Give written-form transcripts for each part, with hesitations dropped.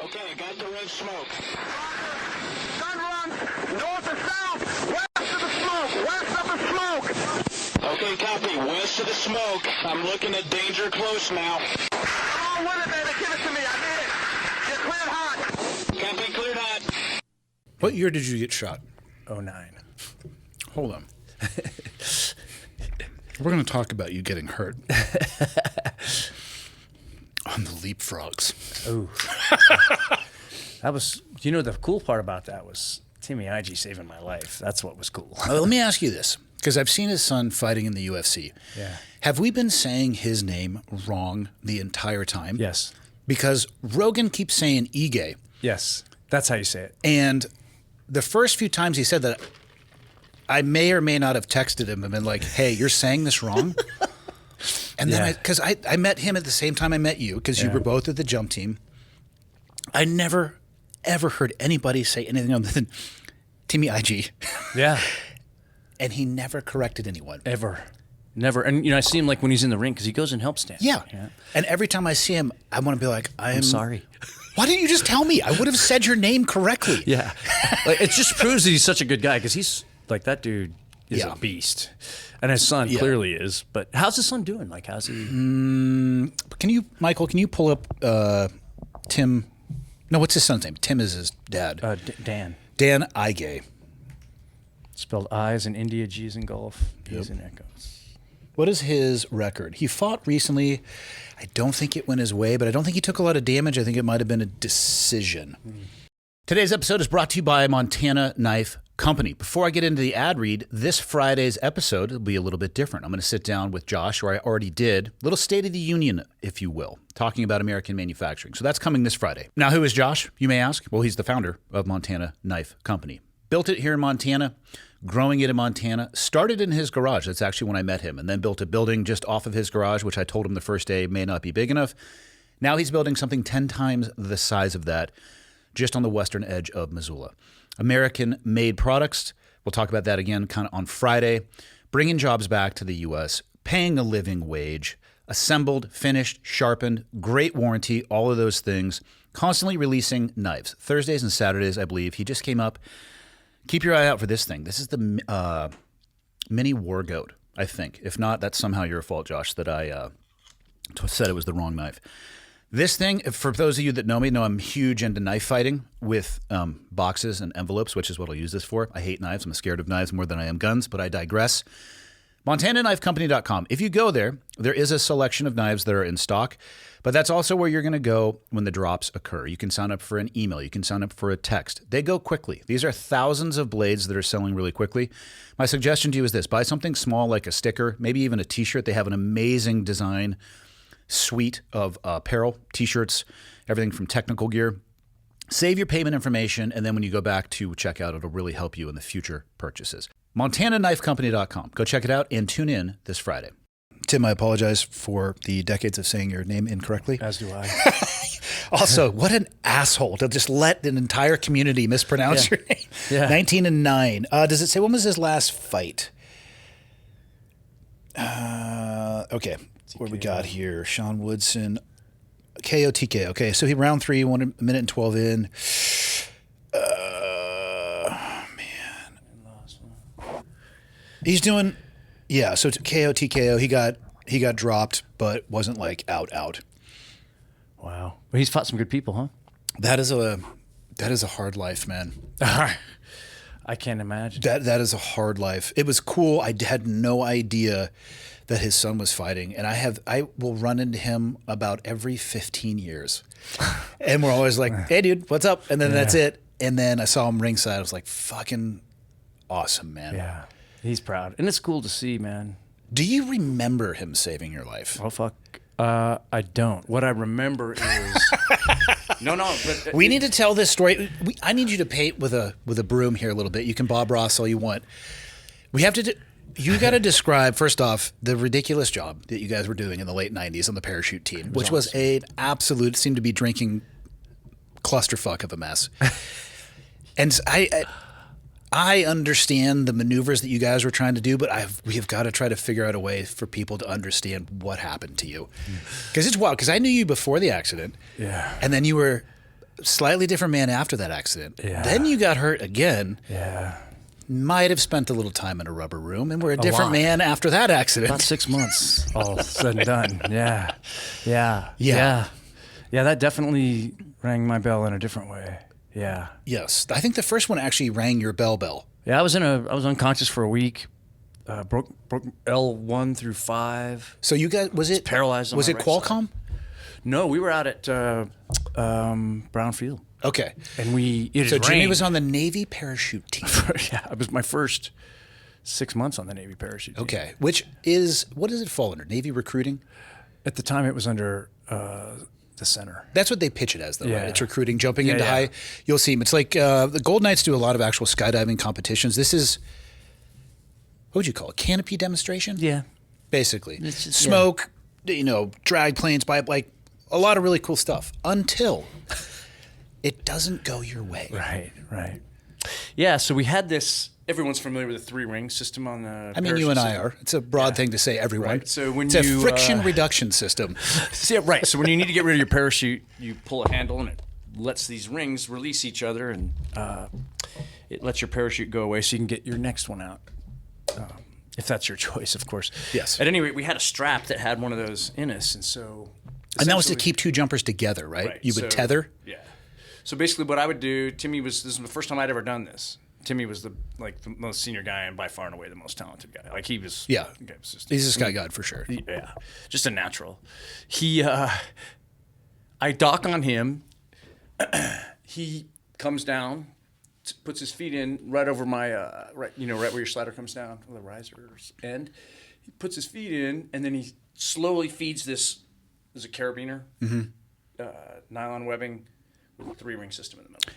Okay, I got the red smoke. Gun runs north to south, west of the smoke, west of the smoke. Okay, copy. West of the smoke. I'm looking at danger close now. Come on with it, baby. Give it to me. I need it. You're cleared hot. Copy, cleared hot. What year did you get shot? 09. Hold on. We're going to talk about you getting hurt on the leapfrogs. Ooh. That was, you know, the cool part about that was Timmy IG saving my life. That's what was cool. Let me ask you this, because I've seen his son fighting in the UFC. Yeah. Have we been saying his name wrong the entire time? Yes. Because Rogan keeps saying Ige. Yes. That's how you say it. And the first few times he said that, I may or may not have texted him and been like, hey, you're saying this wrong? And then, because I met him at the same time I met you, because you were both at the jump team. I never, ever heard anybody say anything other than Timmy IG. Yeah. And he never corrected anyone. Ever. Never. And, you know, I see him like when he's in the ring because he goes and helps Dan. Yeah. And every time I see him, I want to be like, I'm sorry. Why didn't you just tell me? I would have said your name correctly. Yeah. Like, it just proves that he's such a good guy because he's like, that dude is a beast. And his son clearly is. But how's his son doing? Like, how's he? Michael, can you pull up Tim? No, what's his son's name? Tim is his dad. Dan. Dan Ige. Spelled I's in India, G's in Gulf, B's in Echoes. What is his record? He fought recently. I don't think it went his way, but I don't think he took a lot of damage. I think it might have been a decision. Today's episode is brought to you by Montana Knife Company. Before I get into the ad read, this Friday's episode will be a little bit different. I'm going to sit down with Josh, or I already did, a little State of the Union, if you will, talking about American manufacturing. So that's coming this Friday. Now, who is Josh, you may ask? Well, he's the founder of Montana Knife Company. Built it here in Montana, growing it in Montana, started in his garage. That's actually when I met him, and then built a building just off of his garage, which I told him the first day may not be big enough. Now he's building something 10 times the size of that, just on the western edge of Missoula. American-made products. We'll talk about that again kind of on Friday. Bringing jobs back to the U.S., paying a living wage, assembled, finished, sharpened, great warranty, all of those things. Constantly releasing knives. Thursdays and Saturdays, I believe. He just came up. Keep your eye out for this thing. This is the mini war goat, I think. If not, that's somehow your fault, Josh, that I said it was the wrong knife. This thing, for those of you that know me, know I'm huge into knife fighting with boxes and envelopes, which is what I'll use this for. I hate knives. I'm scared of knives more than I am guns, but I digress. MontanaKnifeCompany.com. If you go there, there is a selection of knives that are in stock, but that's also where you're going to go when the drops occur. You can sign up for an email. You can sign up for a text. They go quickly. These are thousands of blades that are selling really quickly. My suggestion to you is this. Buy something small like a sticker, maybe even a T-shirt. They have an amazing design suite of apparel, T-shirts, everything from technical gear. Save your payment information, and then when you go back to checkout, it'll really help you in the future purchases. MontanaKnifeCompany.com. Go check it out and tune in this Friday. Tim, I apologize for the decades of saying your name incorrectly. As do I. Also, what an asshole to just let an entire community mispronounce your name. Yeah. 19-9. Does it say when was his last fight? Okay. What we got here? Sean Woodson. KOTK. Okay, so he round 3, 1 minute and 12 in. Man. He's doing, so KO, TKO. He got dropped, but wasn't like out. Wow. Well, he's fought some good people, huh? That is a hard life, man. I can't imagine. That is a hard life. It was cool. I had no idea that his son was fighting, and I will run into him about every 15 years, and we're always like, "Hey, dude, what's up?" And then that's it. And then I saw him ringside. I was like, "Fucking awesome, man." Yeah, he's proud, and it's cool to see, man. Do you remember him saving your life? Oh fuck, I don't. What I remember is no. But we need to tell this story. I need you to paint with a broom here a little bit. You can Bob Ross all you want. We have to. You got to describe, first off, the ridiculous job that you guys were doing in the late 90s on the parachute team, which was an absolute, seemed to be drinking clusterfuck of a mess. And I understand the maneuvers that you guys were trying to do, but we have got to try to figure out a way for people to understand what happened to you. Because it's wild, because I knew you before the accident. Yeah. And then you were Slightly different man after that accident. Yeah. Then you got hurt again. Yeah. Might have spent a little time in a rubber room and were a different lot. man after that accident. About 6 months, all said and done. Yeah. Yeah, that definitely rang my bell in a different way. Yeah. Yes. I think the first one actually rang your bell. Yeah, I was unconscious for a week. Broke L1 through 5. So you guys, was it paralyzed on Was my it right Qualcomm? No, we were out at Brownfield. Okay. And it So Jimmy rained. was on the Navy parachute team. Yeah, it was my first 6 months on the Navy parachute team. Okay. What does it fall under? Navy recruiting? At the time, it was under the center. That's what they pitch it as, though, Yeah. right? It's recruiting, jumping into yeah. high. You'll see them. It's like the Gold Knights do a lot of actual skydiving competitions. This is, what would you call it? Canopy demonstration? Yeah. Basically. It's just- Smoke, drag planes by, like, a lot of really cool stuff until it doesn't go your way. Right. Yeah, so we had this. Everyone's familiar with the 3-ring system on the. I mean, you and I are. It's a broad thing to say, everyone. Right. So when it's a friction reduction system. Yeah, right. So when you need to get rid of your parachute, you pull a handle and it lets these rings release each other, and it lets your parachute go away so you can get your next one out. If that's your choice, of course. Yes. At any rate, we had a strap that had one of those in us, and so. And that was to essentially- keep two jumpers together, right? Right. You would So, tether? Yeah. So basically, what I would do, this is the first time I'd ever done this. Timmy was the most senior guy and by far and away the most talented guy. Like he was. Yeah. Okay, it was just, He's a sky god for sure. yeah, just a natural. I dock on him. He comes down, puts his feet in right over my right where your slider comes down, the riser's end. He puts his feet in, and then he slowly feeds this. There's a carabiner, nylon webbing with a 3-ring system in the middle.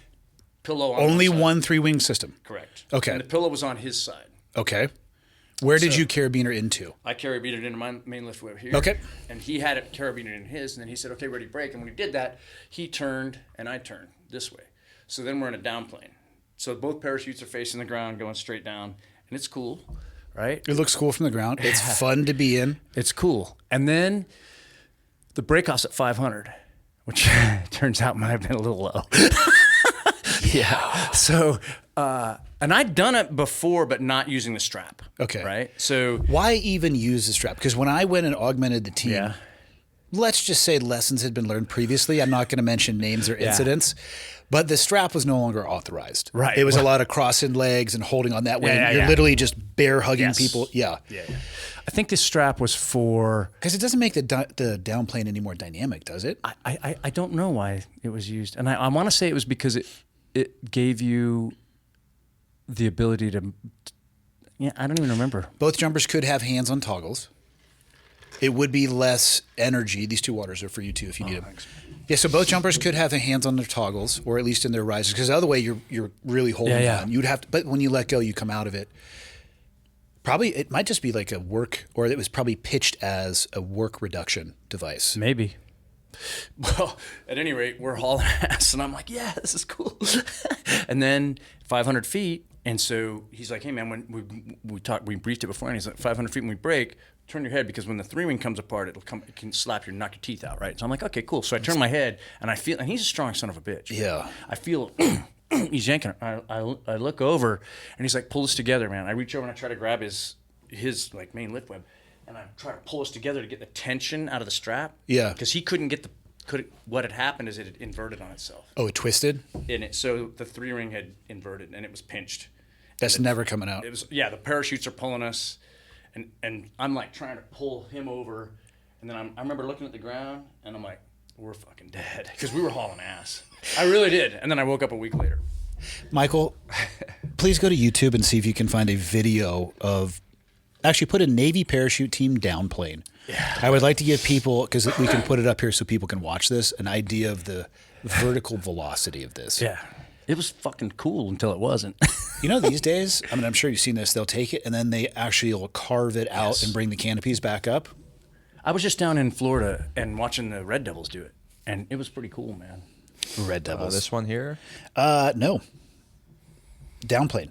Pillow on Only one side. one 3-wing system. Correct. Okay. And the pillow was on his side. Okay. Where did you carabiner into? I carabined into my main lift web here. Okay. And he had it carabined in his, and then he said, "Okay, ready, break." And when he did that, he turned and I turned this way. So then we're in a down plane. So both parachutes are facing the ground, going straight down, and it's cool, right? It looks cool from the ground. It's fun to be in. It's cool. And then the breakoff's at 500, which turns out might have been a little low. Yeah. So, and I'd done it before, but not using the strap. Okay. Right. So, Why even use the strap? Because when I went and augmented the team, yeah. let's just say lessons had been learned previously. I'm not going to mention names or incidents, but the strap was no longer authorized. Right. It was a lot of crossing legs and holding on that way. Yeah, You're yeah. literally just bear hugging Yes. people. Yeah. Yeah. I think this strap was for. Because it doesn't make the down plane any more dynamic, does it? I don't know why it was used, and I want to say it was because it gave you the ability to. Yeah, I don't even remember. Both jumpers could have hands on toggles. It would be less energy. These 2 waters are for you too if you need them. Thanks. Yeah, so both jumpers could have their hands on their toggles, or at least in their risers, because the other way you're really holding Yeah. on. You'd have to, but when you let go, you come out of it. Probably it might just be like a work, or it was probably pitched as a work reduction device. Maybe. Well, at any rate, we're hauling ass, and I'm like, yeah, this is cool. And then 500 feet, and so he's like, hey, man, when we briefed it before, and he's like, 500 feet when we break, turn your head, because when the 3-ring comes apart, it can slap you and knock your teeth out, right? So I'm like, okay, cool. So I turn my head, and I feel, and he's a strong son of a bitch. Yeah. I feel, he's yanking. I look over, and he's like, pull us together, man. I reach over and I try to grab his like main lift web, and I try to pull us together to get the tension out of the strap. Yeah. Because he couldn't get what had happened is it had inverted on itself. Oh, it twisted? So the 3-ring had inverted and it was pinched. That's never coming out. It was, the parachutes are pulling us, and I'm like trying to pull him over, and then I remember looking at the ground, and I'm like, we're fucking dead, because we were hauling ass. I really did. And then I woke up a week later. Michael, please go to YouTube and see if you can find a video of. Actually, put a Navy parachute team downplane. Yeah. I would like to give people, because we can put it up here so people can watch this, an idea of the vertical velocity of this. Yeah. It was fucking cool until it wasn't. You know, these days, I mean, I'm sure you've seen this, they'll take it and then they actually will carve it out and bring the canopies back up. I was just down in Florida and watching the Red Devils do it, and it was pretty cool, man. Red Devils. This one here? No. Downplane.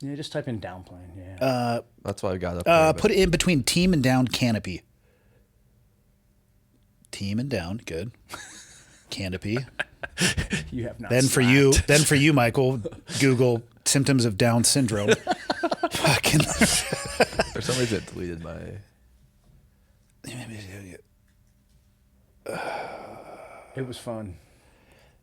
Yeah, just type in downplane, yeah. That's why I got up there. Put it in between team and down canopy. Team and down, good. Canopy. You have not. Then for you, Michael, Google symptoms of Down syndrome. Fucking. For some reason, it deleted my. It was fun.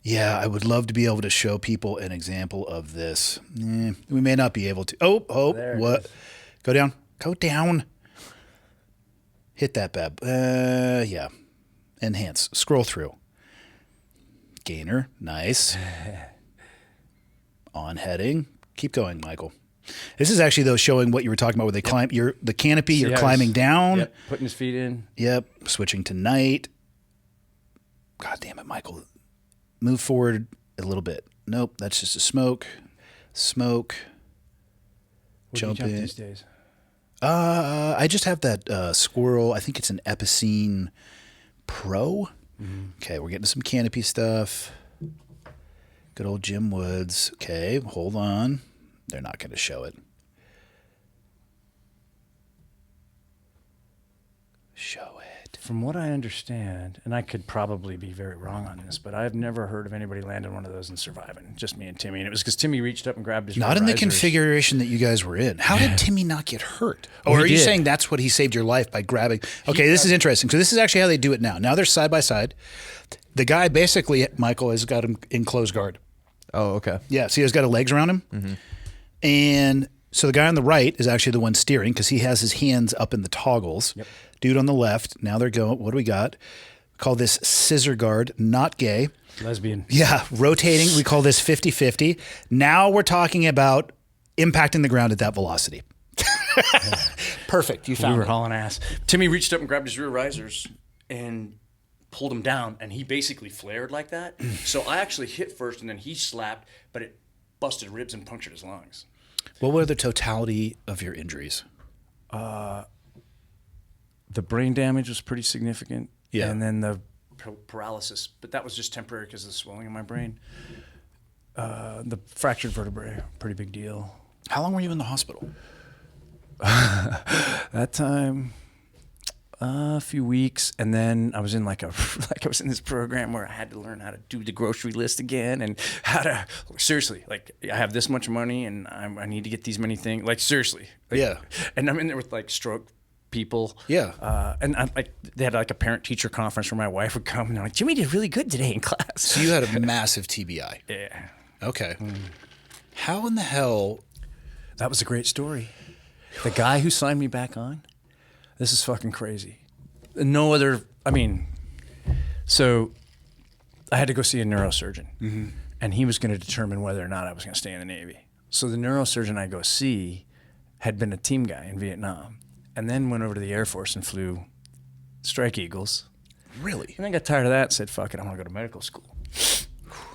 Yeah, I would love to be able to show people an example of this. We may not be able to. Oh, There it what? is. Go down. Go down. Hit that, Bab. Yeah. Enhance. Scroll through. Gainer. Nice. On heading. Keep going, Michael. This is actually, though, showing what you were talking about where they climb the canopy, you're climbing down. Yep, putting his feet in. Yep. Switching to night. God damn it, Michael. Move forward a little bit. Nope, that's just a smoke. Smoke. What Jump do you in. these days? I just have that Squirrel. I think it's an Epicene Pro. Okay, we're getting some canopy stuff. Good old Jim Woods. Okay, hold on. They're not going to show it. Show it. From what I understand, and I could probably be very wrong on this, but I've never heard of anybody landing one of those and surviving. Just me and Timmy. And it was because Timmy reached up and grabbed his Not in the risers. configuration that you guys were in. How did Timmy not get hurt? Or he are you did. saying that's what he saved your life by grabbing? Okay, this is interesting. So this is actually how they do it now. Now they're side by side. The guy basically, Michael, has got him in close guard. Oh, okay. Yeah, see, he's got his legs around him. And so the guy on the right is actually the one steering because he has his hands up in the toggles. Yep. Dude on the left, now they're going, what do we got? Call this scissor guard, not gay. Lesbian. Yeah, rotating. We call this 50-50. Now we're talking about impacting the ground at that velocity. Perfect. You We found were it. hauling ass. Timmy reached up and grabbed his rear risers and pulled him down, and he basically flared like that. So I actually hit first, and then he slapped, but it busted ribs and punctured his lungs. What were the totality of your injuries? The brain damage was pretty significant. Yeah. And then the paralysis, but that was just temporary because of the swelling in my brain. The fractured vertebrae, pretty big deal. How long were you in the hospital? That time, a few weeks, and then I was in I was in this program where I had to learn how to do the grocery list again and how to seriously, I have this much money and I need to get these many things. Seriously. Yeah. And I'm in there with stroke people. Yeah. And they had a parent teacher conference where my wife would come and they're like, Jimmy did really good today in class. So you had a massive TBI. Yeah. Okay. How in the hell? That was a great story. The guy who signed me back on, this is fucking crazy. No other, so I had to go see a neurosurgeon, and he was going to determine whether or not I was going to stay in the Navy. So the neurosurgeon I go see had been a team guy in Vietnam, and then went over to the Air Force and flew Strike Eagles. Really? And then got tired of that and said, fuck it, I want to go to medical school.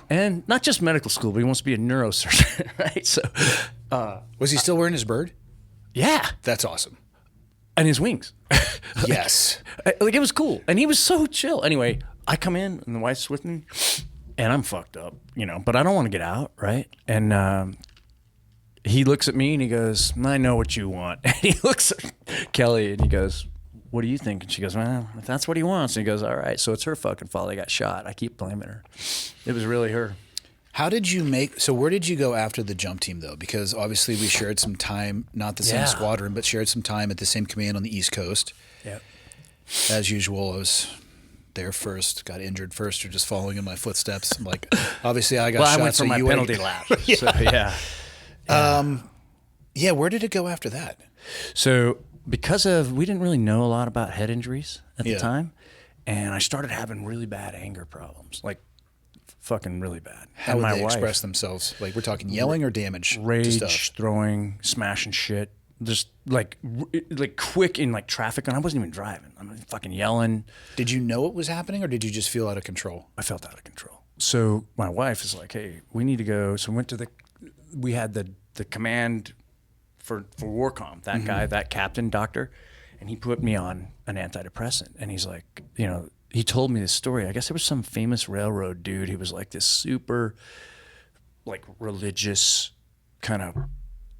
And not just medical school, but he wants to be a neurosurgeon, right? So, Was he still wearing his bird? yeah. That's awesome. And his wings. Yes. It was cool. And he was so chill. Anyway, I come in and the wife's with me and I'm fucked up, but I don't want to get out, right? And he looks at me and he goes, I know what you want. And he looks at Kelly and he goes, what do you think? And she goes, well, if that's what he wants. And he goes, all right, so it's her fucking fault I got shot. I keep blaming her. It was really her. How did you so where did you go after the jump team though? Because obviously we shared some time, not the same Yeah. squadron, but shared some time at the same command on the East Coast. Yep. As usual, I was there first, got injured first, or just following in my footsteps. Obviously I got shot. I went for so my you penalty lap. So, yeah. Yeah, where did it go after that? So we didn't really know a lot about head injuries at the Yeah. time, and I started having really bad anger problems, fucking really bad. How and would my they wife, express themselves? We're talking yelling or damage to rage, stuff? throwing, smashing shit, just quick in traffic, and I wasn't even driving. I'm fucking yelling. Did you know it was happening, or did you just feel out of control? I felt out of control. So my wife is like, "Hey, we need to go." So we had the command for Warcom, that guy, that captain, doctor, and he put me on an antidepressant. And he's like, he told me this story. I guess there was some famous railroad dude who was this super religious kind of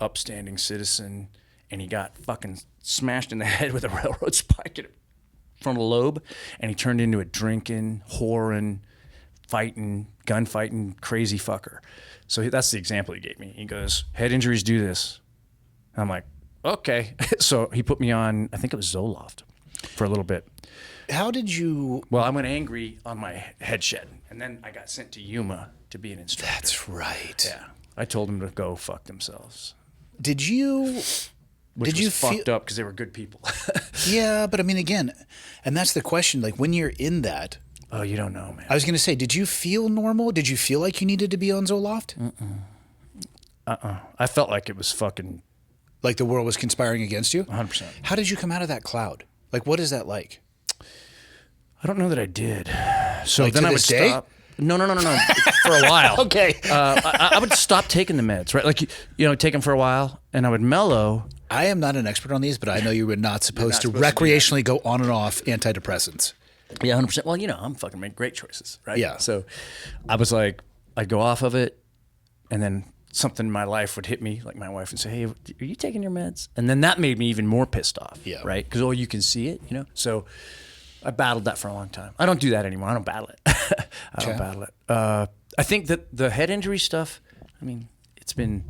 upstanding citizen, and he got fucking smashed in the head with a railroad spike at frontal lobe, and he turned into a drinking, whoring, fighting, gunfighting crazy fucker. So that's the example he gave me. He goes, head injuries do this. I'm like, okay. So he put me on, I think it was Zoloft for a little bit. How did you? Well, I went angry on my head shed, and then I got sent to Yuma to be an instructor. That's right. Yeah. I told them to go fuck themselves. Did you? Which did you was fucked up because they were good people. Yeah, but I mean, again, and that's the question. Like when you're in that. Oh, you don't know, man. I was going to say, did you feel normal? Did you feel like you needed to be on Zoloft? I felt like it was fucking. Like the world was conspiring against you? 100%. How did you come out of that cloud? Like, what is that like? I don't know that I did. So Like then to I would this day? stop. No. For a while. Okay. I would stop taking the meds, right? Like, take them for a while, and I would mellow. I am not an expert on these, but I know you were not supposed to supposed to do that. recreationally go on and off antidepressants. Yeah, 100%. Well, I'm fucking making great choices, right? Yeah. So I was like, I'd go off of it, and then something in my life would hit me, like my wife would say, hey, are you taking your meds? And then that made me even more pissed off, Yeah. right? Because, you can see it, So I battled that for a long time. I don't do that anymore. I don't battle it. I don't battle it. I think that the head injury stuff, I mean, it's been,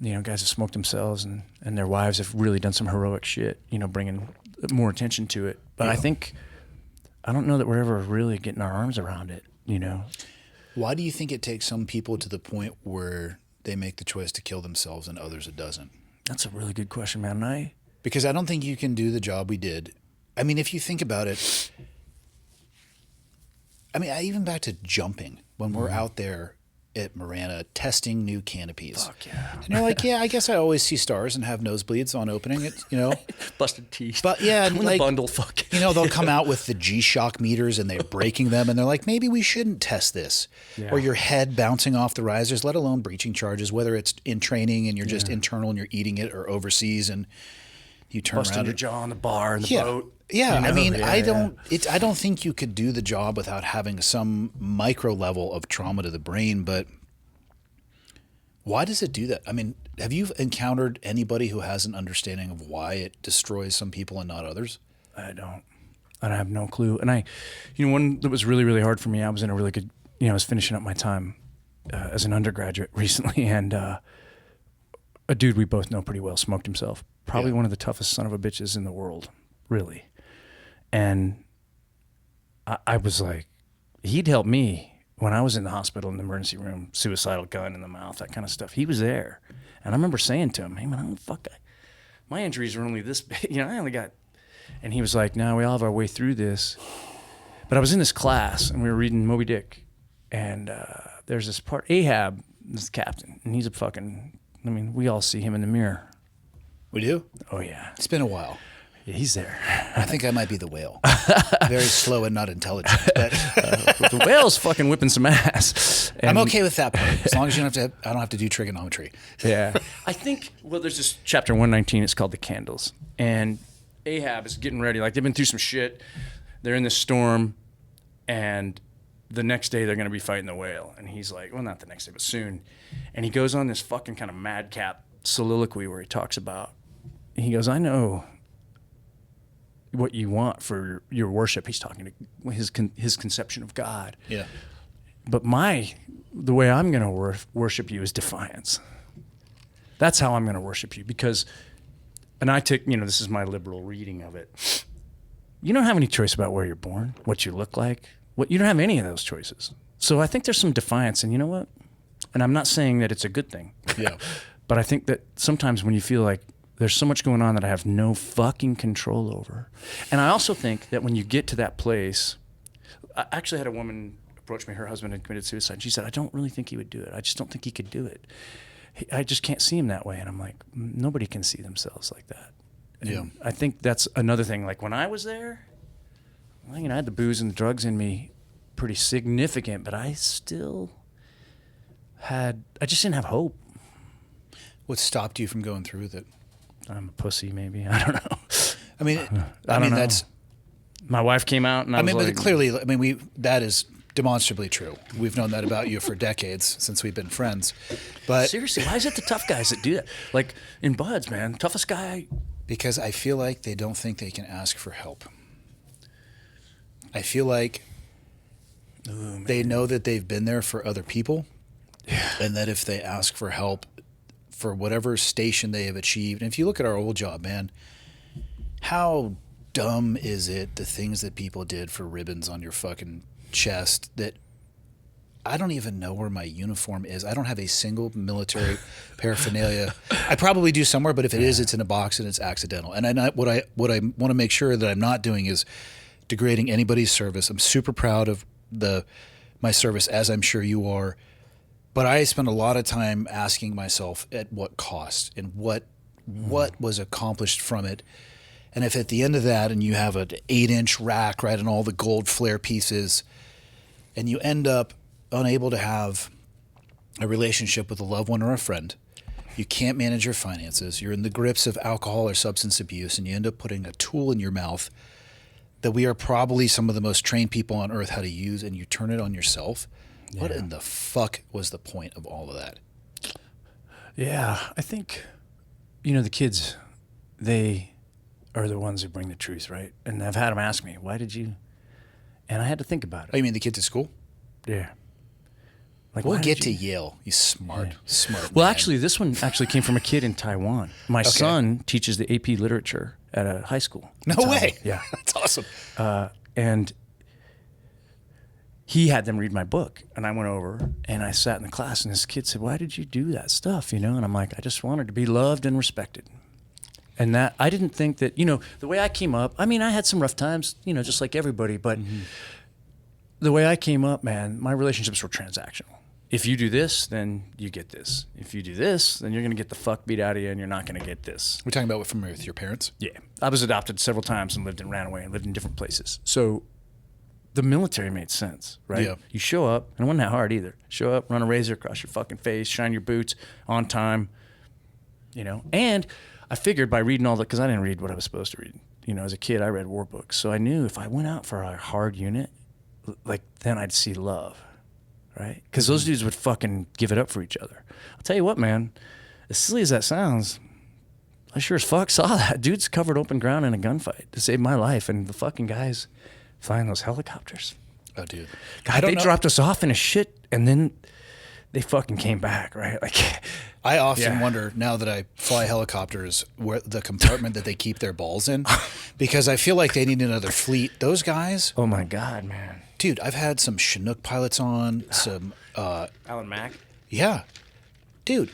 guys have smoked themselves and their wives have really done some heroic shit, bringing more attention to it. But I don't know that we're ever really getting our arms around it, Why do you think it takes some people to the point where they make the choice to kill themselves and others it doesn't? That's a really good question, man. Because I don't think you can do the job we did. I mean, if you think about it, even back to jumping, when we're out there at Marana testing new canopies. Fuck yeah. And you're like, I guess I always see stars and have nosebleeds on opening it, Busted teeth. But yeah, and when like, the bundle, fuck. they'll come out with the G-Shock meters and they're breaking them and they're like, maybe we shouldn't test this. Yeah. Or your head bouncing off the risers, let alone breaching charges, whether it's in training and you're just internal and you're eating it, or overseas and you turn Busting around. your jaw on the bar in the boat. Yeah, I don't. I don't think you could do the job without having some micro level of trauma to the brain. But why does it do that? I mean, have you encountered anybody who has an understanding of why it destroys some people and not others? I don't. I have no clue. And one that was really, really hard for me. I was in a really good. I was finishing up my time as an undergraduate recently, and a dude we both know pretty well smoked himself. Probably one of the toughest son of a bitches in the world, really. And I was like, he'd help me when I was in the hospital in the emergency room, suicidal gun in the mouth, that kind of stuff. He was there. And I remember saying to him, hey, man, my injuries are only this big. I only got, and he was like, no, we all have our way through this. But I was in this class, and we were reading Moby Dick. And there's this part, Ahab, this captain, and he's a fucking, we all see him in the mirror. We do? Oh, yeah. It's been a while. Yeah, he's there. I think I might be the whale. Very slow and not intelligent. But the whale's fucking whipping some ass. And I'm okay with that part, as long as I don't have to do trigonometry. Yeah. I think, there's this chapter 119, it's called The Candles. And Ahab is getting ready. Like, they've been through some shit. They're in this storm. And the next day, they're going to be fighting the whale. And he's like, well, not the next day, but soon. And he goes on this fucking kind of madcap soliloquy where he talks about, he goes, I know what you want for your worship. He's talking to his conception of God. Yeah. But the way I'm going to worship you is defiance. That's how I'm going to worship you, because, and I take, this is my liberal reading of it. You don't have any choice about where you're born, what you look like. You don't have any of those choices. So I think there's some defiance, and you know what? And I'm not saying that it's a good thing. Yeah. But I think that sometimes when you feel like there's so much going on that I have no fucking control over. And I also think that when you get to that place, I actually had a woman approach me, her husband had committed suicide. And she said, I don't really think he would do it. I just don't think he could do it. I just can't see him that way. And I'm like, nobody can see themselves like that. And Yeah. I think that's another thing. Like when I was there, I had the booze and the drugs in me pretty significant, but I still I just didn't have hope. What stopped you from going through with it? I'm a pussy, maybe. I don't know. I mean, I don't know. that's. My wife came out, and I was but like, clearly, that is demonstrably true. We've known that about you for decades since we've been friends. But seriously, why is it the tough guys that do that? Like in Buds, man, toughest guy. Because I feel like they don't think they can ask for help. I feel like They know that they've been there for other people, and that if they ask for help for whatever station they have achieved, and if you look at our old job, man, how dumb is it, the things that people did for ribbons on your fucking chest, that I don't even know where my uniform is. I don't have a single military paraphernalia. I probably do somewhere, but if it is, it's in a box and it's accidental. And what I want to make sure that I'm not doing is degrading anybody's service. I'm super proud of my service, as I'm sure you are. But I spend a lot of time asking myself at what cost and what was accomplished from it. And if at the end of that, and you have an 8-inch rack, right, and all the gold flare pieces, and you end up unable to have a relationship with a loved one or a friend, you can't manage your finances, you're in the grips of alcohol or substance abuse, and you end up putting a tool in your mouth that we are probably some of the most trained people on earth how to use, and you turn it on yourself. Yeah. What in the fuck was the point of all of that? Yeah, I think, the kids, they are the ones who bring the truth, right? And I've had them ask me, why did you? And I had to think about it. Oh, you mean the kids at school? Yeah. Like, we'll get to Yale. He's smart. Well, man. actually, this one actually came from a kid in Taiwan. My son teaches the AP literature at a high school. No way. Yeah. That's awesome. And he had them read my book. And I went over and I sat in the class and this kid said, why did you do that stuff? And I'm like, I just wanted to be loved and respected. And that, I didn't think that, the way I came up, I had some rough times, just like everybody, but the way I came up, man, my relationships were transactional. If you do this, then you get this. If you do this, then you're going to get the fuck beat out of you and you're not going to get this. We're talking about from with your parents? Yeah. I was adopted several times and ran away and lived in different places. So the military made sense, right? Yeah. You show up, and it wasn't that hard either. Show up, run a razor across your fucking face, shine your boots on time, And I figured by reading all that, because I didn't read what I was supposed to read. As a kid, I read war books. So I knew if I went out for a hard unit, then I'd see love. Right? Because those dudes would fucking give it up for each other. I'll tell you what, man, as silly as that sounds, I sure as fuck saw that. Dude's covered open ground in a gunfight to save my life, and the fucking guys flying those helicopters. Oh, dude. God, they dropped us off in a shit, and then they fucking came back, right? I often wonder, now that I fly helicopters, where the compartment that they keep their balls in, because I feel like they need another fleet. Those guys. Oh, my God, man. Dude, I've had some Chinook pilots on, some... Alan Mack? Yeah. Dude,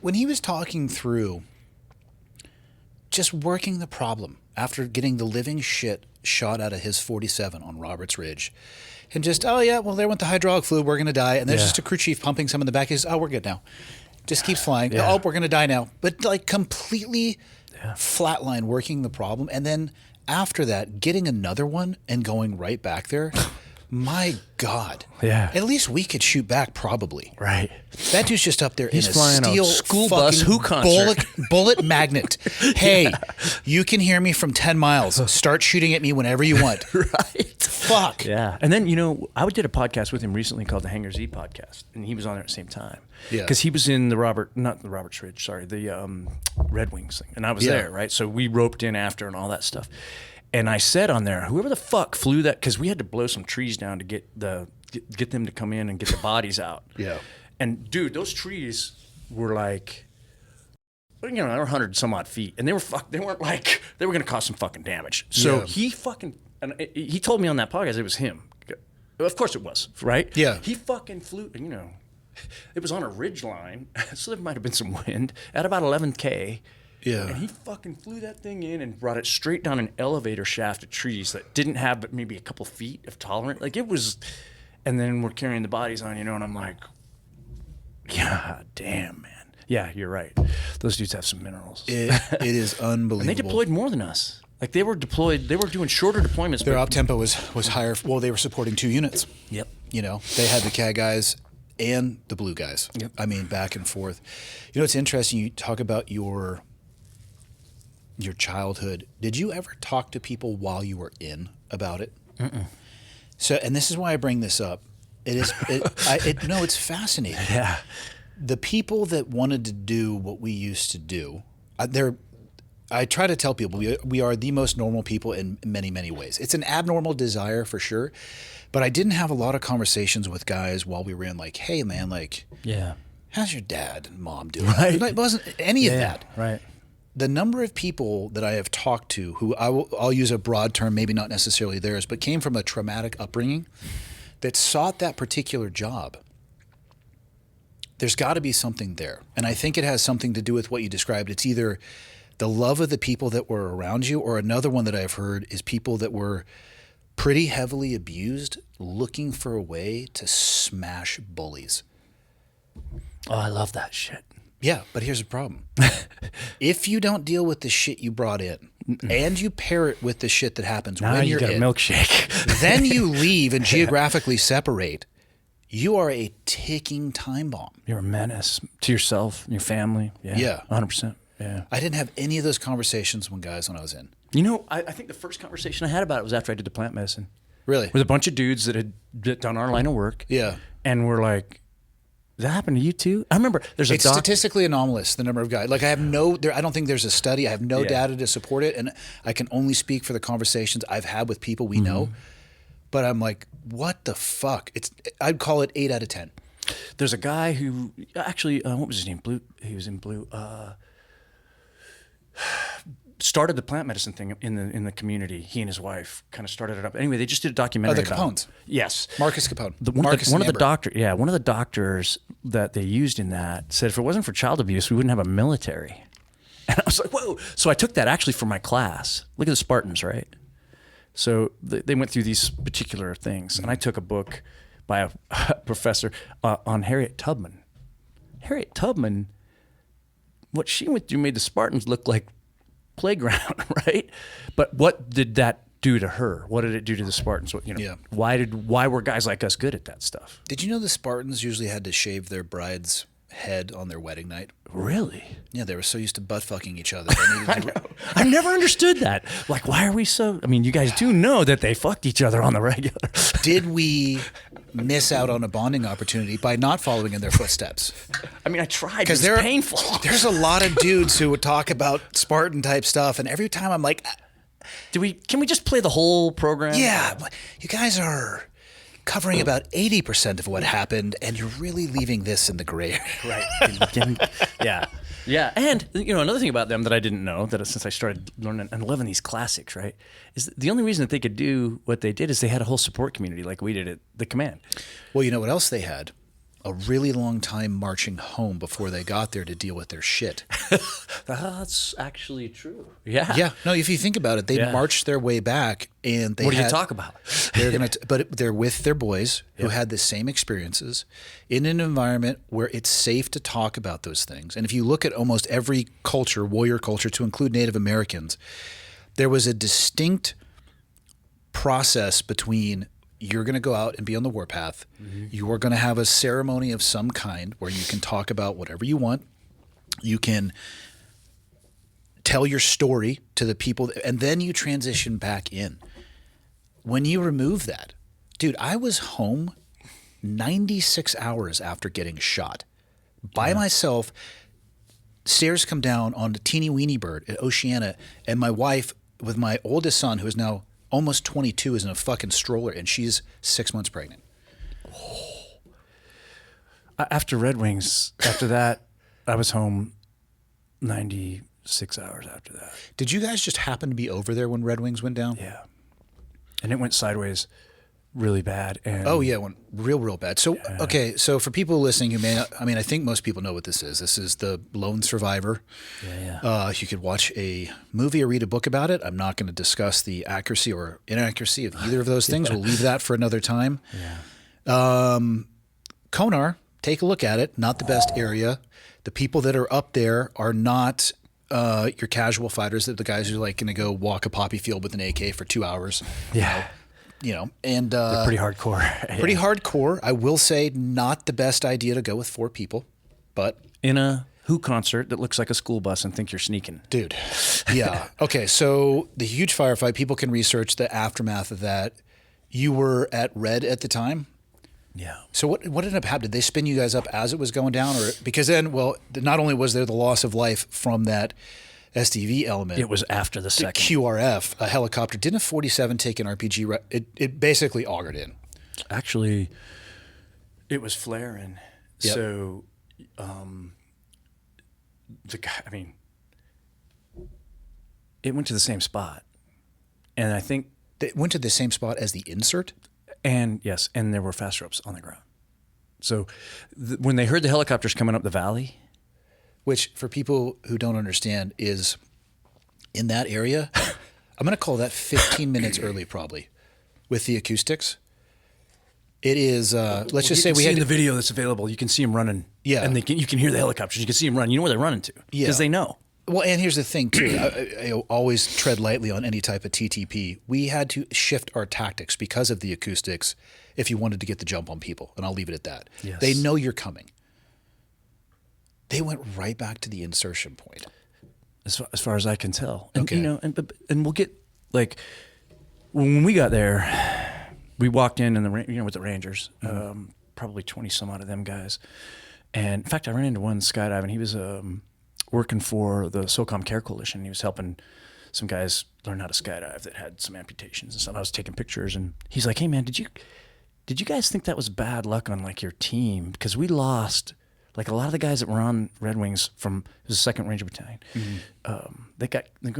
when he was talking through just working the problem after getting the living shit shot out of his 47 on Roberts Ridge, and just, there went the hydraulic fluid, we're going to die, and there's just a crew chief pumping some in the back, he says, we're good now. Just keeps flying. Yeah. Oh, we're going to die now. But completely flatline working the problem, and then after that, getting another one and going right back there... My God. Yeah. At least we could shoot back, probably. Right. That dude's just up there in a flying steel a school bus Who concert. bullet magnet. Hey, you can hear me from 10 miles. Start shooting at me whenever you want. Right. Fuck. Yeah. And then, I did a podcast with him recently called the Hangar Z podcast, and he was on there at the same time. Yeah. Because he was in the Roberts Ridge, the Red Wings thing. And I was there, right? So we roped in after and all that stuff. And I said on there, whoever the fuck flew that, because we had to blow some trees down to get them to come in and get the bodies out. Yeah. And dude, those trees were like, they were 100 some odd feet, and they weren't like they were gonna cause some fucking damage. So he told me on that podcast it was him. Of course it was, right? Yeah. He fucking flew, it was on a ridge line, so there might have been some wind at about 11K. Yeah. And he fucking flew that thing in and brought it straight down an elevator shaft of trees that didn't have but maybe a couple feet of tolerance. It was, and then we're carrying the bodies on, and I'm like, God damn, man. Yeah, you're right. Those dudes have some minerals. It is unbelievable. And they deployed more than us. They were deployed, they were doing shorter deployments. Their op tempo was higher. Well, they were supporting 2 units. Yep. They had the CAG guys and the blue guys. Yep. Back and forth. It's interesting. You talk about your childhood. Did you ever talk to people while you were in about it? Mm-mm. So, and this is why I bring this up. It's fascinating. Yeah. The people that wanted to do what we used to do, I try to tell people we are the most normal people in many, many ways. It's an abnormal desire for sure, but I didn't have a lot of conversations with guys while we were in like, hey man, like, Yeah. how's your dad and mom doing? Right. It wasn't any of that. Right. The number of people that I have talked to who I'll use a broad term, maybe not necessarily theirs, but came from a traumatic upbringing that sought that particular job. There's got to be something there. And I think it has something to do with what you described. It's either the love of the people that were around you, or another one that I've heard is people that were pretty heavily abused looking for a way to smash bullies. Oh, I love that shit. Yeah, but here's the problem. If you don't deal with the shit you brought in and you pair it with the shit that happens Now when you you're got a in, milkshake. then you leave and geographically separate, you are a ticking time bomb. You're a menace to yourself and your family. Yeah. Yeah. 100%. Yeah. I didn't have any of those conversations when I was in. You know, I think the first conversation I had about it was after I did the plant medicine. Really? With a bunch of dudes that had done our line of work. Yeah. And we're like, that happened to you too? I remember there's a It's statistically anomalous, the number of guys. Like I don't think there's a study. I have no data to support it. And I can only speak for the conversations I've had with people we know. But I'm like, what the fuck? I'd call it 8 out of 10. There's a guy who actually, what was his name? Blue. He was in Blue. Started the plant medicine thing in the community. He and his wife kind of started it up. Anyway, they just did a documentary the about Capones. Yes, Marcus Capone. One of the doctors that they used in that said if it wasn't for child abuse, we wouldn't have a military. And I was like, whoa. So I took that actually for my class. Look at the Spartans, right? So they went through these particular things, and I took a book by a professor on Harriet Tubman. Harriet Tubman, what she went through made the Spartans look like playground, right? But what did that do to her? What did it do to the Spartans? Yeah. Why were guys like us good at that stuff? Did you know the Spartans usually had to shave their bride's head on their wedding night? Really? Yeah, they were so used to butt fucking each other. They needed to I never understood that. Like, why are we so? I mean, you guys do know that they fucked each other on the regular. Did we miss out on a bonding opportunity by not following in their footsteps? I mean, I tried. Because it was painful. There's a lot of dudes who would talk about Spartan type stuff, and every time I'm like, Can we just play the whole program? yeah, you guys are covering about 80% of what happened, and you're really leaving this in the gray area. Right. Yeah. Yeah. And, another thing about them that I didn't know, that since I started learning and loving these classics, right, is the only reason that they could do what they did is they had a whole support community like we did at the command. Well, you know what else they had? A really long time marching home before they got there to deal with their shit. That's actually true. Yeah. Yeah. No, if you think about it, they marched their way back, and they What do you talk about? but they're with their boys who had the same experiences in an environment where it's safe to talk about those things. And if you look at almost every culture, warrior culture, to include Native Americans, there was a distinct process between you're going to go out and be on the warpath. Mm-hmm. You are going to have a ceremony of some kind where you can talk about whatever you want. You can tell your story to the people, and then you transition back in. When you remove that, dude, I was home 96 hours after getting shot by myself. Stairs come down on a teeny weeny bird at Oceana, and my wife with my oldest son, who is now almost 22, is in a fucking stroller, and she's 6 months pregnant. After Red Wings, after that, I was home 96 hours after that. Did you guys just happen to be over there when Red Wings went down? Yeah. And it went sideways really bad. And oh, yeah, it went real bad. So, okay, so for people listening who may not, I think most people know what this is. This is the lone survivor. Yeah. You could watch a movie or read a book about it. I'm not going to discuss the accuracy or inaccuracy of either of those things. We'll leave that for another time. Yeah. Konar, take a look at it. Not the best area. The people that are up there are not your casual fighters. They're the guys who are like going to go walk a poppy field with an AK for 2 hours. Yeah. And they're pretty hardcore. Pretty hardcore. I will say not the best idea to go with 4 people, but in a Who concert that looks like a school bus and think you're sneaking. Dude. Yeah. Okay. So the huge firefight, people can research the aftermath of that. You were at Red at the time. Yeah. So what ended up happening? Did they spin you guys up as it was going down, or because then, well, not only was there the loss of life from that SDV element. It was after the the second. QRF, a helicopter. Didn't a 47 take an RPG? It basically augured in. Actually, it was flaring. Yep. So, the guy, I mean, it went to the same spot. And I think, It went to the same spot as the insert? and yes, and there were fast ropes on the ground. So when they heard the helicopters coming up the valley, Which, for people who don't understand, is in that area, I'm going to call that 15 minutes early probably with the acoustics. It is, let's just say we had in the video that's available, you can see them running. Yeah. And you can hear the helicopters. You can see them running. You know where they're running to. Yeah. Because they know. Well, and here's the thing, too. I always tread lightly on any type of TTP. We had to shift our tactics because of the acoustics if you wanted to get the jump on people, and I'll leave it at that. Yes. They know you're coming. They went right back to the insertion point. As far as I can tell. And, Okay. You know, and we'll get, like, when we got there, we walked in with the Rangers, probably 20 some odd of them guys. And in fact, I ran into one skydiving. He was working for the SOCOM Care Coalition. He was helping some guys learn how to skydive that had some amputations and stuff. I was taking pictures, and he's like, "Hey man, did you guys think that was bad luck on like your team? Because we lost like a lot of the guys that were on Red Wings from it was the 2nd Ranger Battalion. They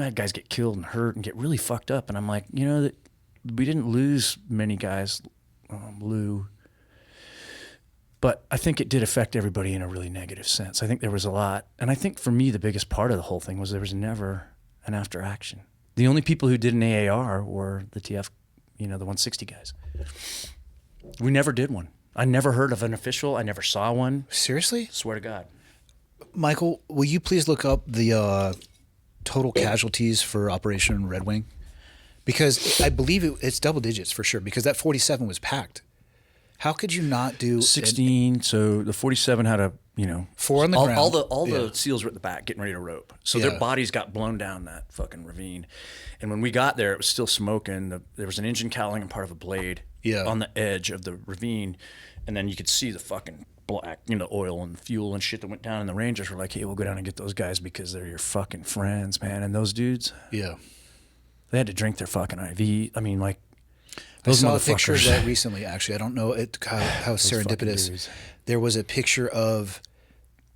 had guys get killed and hurt and get really fucked up." And I'm like, you know, that we didn't lose many guys, Lou. But I think it did affect everybody in a really negative sense. I think there was a lot. And I think for me, the biggest part of the whole thing was there was never an after action. The only people who did an AAR were the TF, the 160 guys. We never did one. I never heard of an official. I never saw one. Seriously? Swear to God. Michael, will you please look up the total casualties for Operation Red Wing? Because I believe it's double digits for sure, because that 47 was packed. How could you not do 16? So the 47 had a 4 on the ground? All the Yeah. SEALs were at the back getting ready to rope. So Yeah. their bodies got blown down that fucking ravine. And when we got there, it was still smoking. There was an engine cowling and part of a blade on the edge of the ravine, and then you could see the fucking black, oil and fuel and shit that went down. And the Rangers were like, "Hey, we'll go down and get those guys because they're your fucking friends, man." And those dudes, Yeah. they had to drink their fucking IV. I mean, like. I Those saw a picture of motherfuckers. that recently, actually. I don't know how serendipitous. dudes. There was a picture of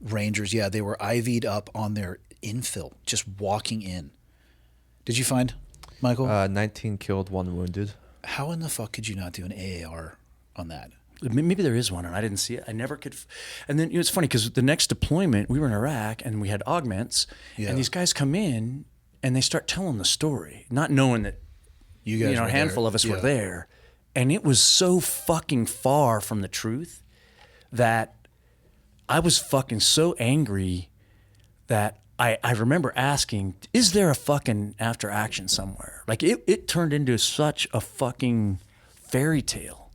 Rangers. Yeah, they were IV'd up on their infill, just walking in. Did you find, Michael? 19 killed, 1 wounded. How in the fuck could you not do an AAR on that? Maybe there is one, and I didn't see it. I never could. And then it's funny because the next deployment, we were in Iraq, and we had augments, Yeah. and these guys come in, and they start telling the story, not knowing that You guys, a were handful there. of us were Yeah. there, and it was so fucking far from the truth that I was fucking so angry that I remember asking, "Is there a fucking after action somewhere?" Like it turned into such a fucking fairy tale.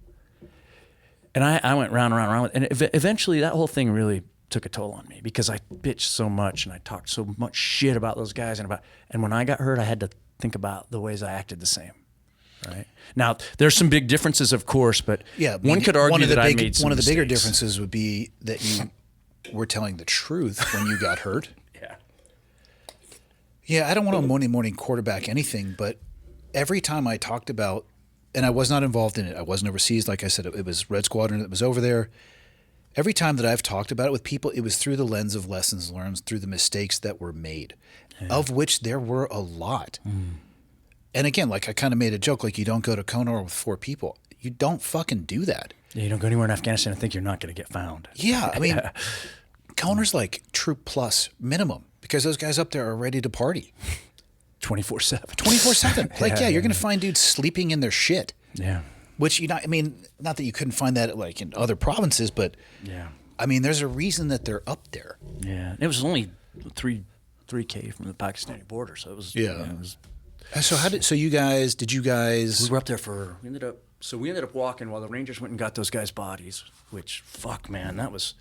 And I went round and round and round, and eventually that whole thing really took a toll on me because I bitched so much and I talked so much shit about those guys and when I got hurt, I had to think about the ways I acted the same. Right now, there's some big differences, of course, but Yeah, one could argue that I made some one of the bigger mistakes. differences would be that you were telling the truth when you got hurt. Yeah. Yeah, I don't want to Monday morning quarterback anything, but every time I talked about, and I was not involved in it, I wasn't overseas. Like I said, it was Red Squadron that was over there. Every time that I've talked about it with people, it was through the lens of lessons learned, through the mistakes that were made, of which there were a lot. And again, like I kind of made a joke, like you don't go to Kona with 4 people. You don't fucking do that. Yeah, you don't go anywhere in Afghanistan and think you're not going to get found. Yeah, I mean, Kona's like troop plus minimum because those guys up there are ready to party 24/7. 24/7. Like, yeah, you're going to find dudes sleeping in their shit. Yeah. Which I mean, not that you couldn't find that like in other provinces, but Yeah. I mean, there's a reason that they're up there. Yeah. It was only 3K from the Pakistani border, so it was. Yeah. It was, So did you guys? we were up there we ended up walking while the Rangers went and got those guys' bodies. Which fuck, man, that was.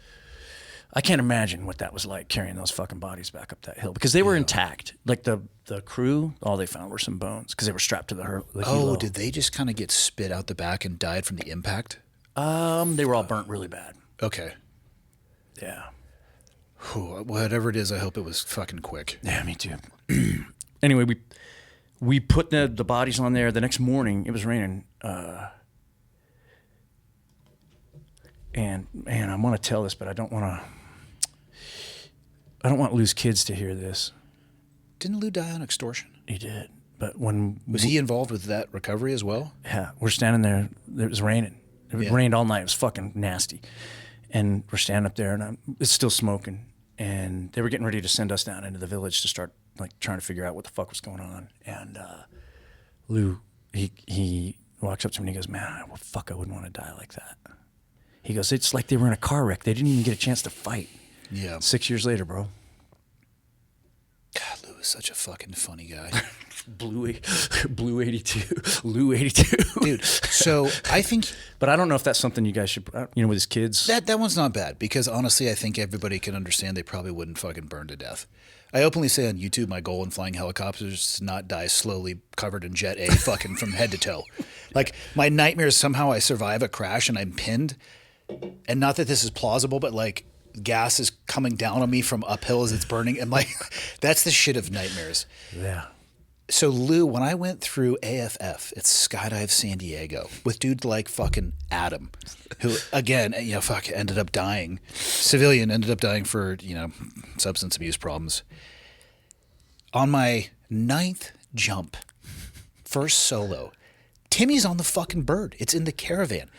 I can't imagine what that was like carrying those fucking bodies back up that hill because they were intact. Like the crew, all they found were some bones because they were strapped to the helo. did they just kind of get spit out the back and died from the impact? They were all burnt really bad. Okay. Yeah. Whatever it is, I hope it was fucking quick. Yeah, me too. Anyway, we put the bodies on there. The next morning, it was raining. And man, I want to tell this, but I don't want Lou's kids to hear this. Didn't Lou die on extortion? He did. But was he involved with that recovery as well? Yeah, we're standing there. It was raining. It rained all night. It was fucking nasty. And we're standing up there, and it's still smoking. And they were getting ready to send us down into the village to start like trying to figure out what the fuck was going on. And Lou, he walks up to me and he goes, "Man, fuck, I wouldn't want to die like that." He goes, "It's like they were in a car wreck. They didn't even get a chance to fight." Yeah. 6 years later, bro. God, Lou is such a fucking funny guy. Blue 82. Lou 82. Dude, so I think... But I don't know if that's something you guys should, with his kids. That one's not bad, because honestly, I think everybody can understand they probably wouldn't fucking burn to death. I openly say on YouTube, my goal in flying helicopters is to not die slowly covered in Jet A fucking from head to toe. Like, my nightmare is somehow I survive a crash and I'm pinned. And not that this is plausible, but like gas is coming down on me from uphill as it's burning. And like, that's the shit of nightmares. Yeah. So Lou, when I went through AFF, it's Skydive San Diego with dude like fucking Adam, who again, ended up dying. Civilian ended up dying for, substance abuse problems. On my 9th jump, first solo, Timmy's on the fucking bird. It's in the caravan.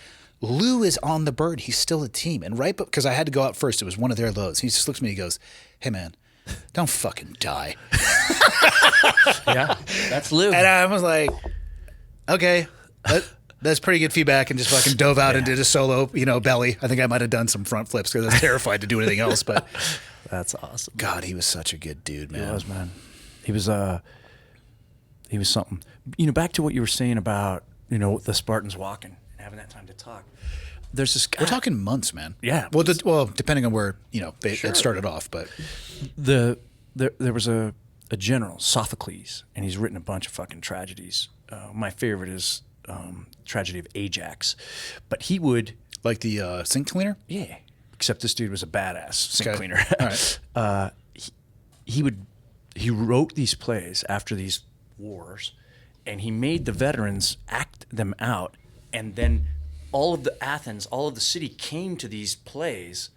Lou is on the bird. He's still a team. And right, because I had to go out first, it was one of their loads. He just looks at me and he goes, "Hey man, don't fucking die." Yeah, that's Lou. And I was like, okay, that's pretty good feedback, and just fucking dove out and did a solo, belly. I think I might have done some front flips because I was terrified to do anything else. But that's awesome. God, he was such a good dude, man. He was, man. He was something. Back to what you were saying about, the Spartans walking and having that time to talk. There's this guy. We're talking months, man. Yeah. Well, depending on where, it started off, but. There was a general, Sophocles, and he's written a bunch of fucking tragedies. My favorite is Tragedy of Ajax. But he would... Like the sink cleaner? Yeah. Except this dude was a badass sink cleaner. All right. He wrote these plays after these wars, and he made the veterans act them out, and then all of the city came to these plays,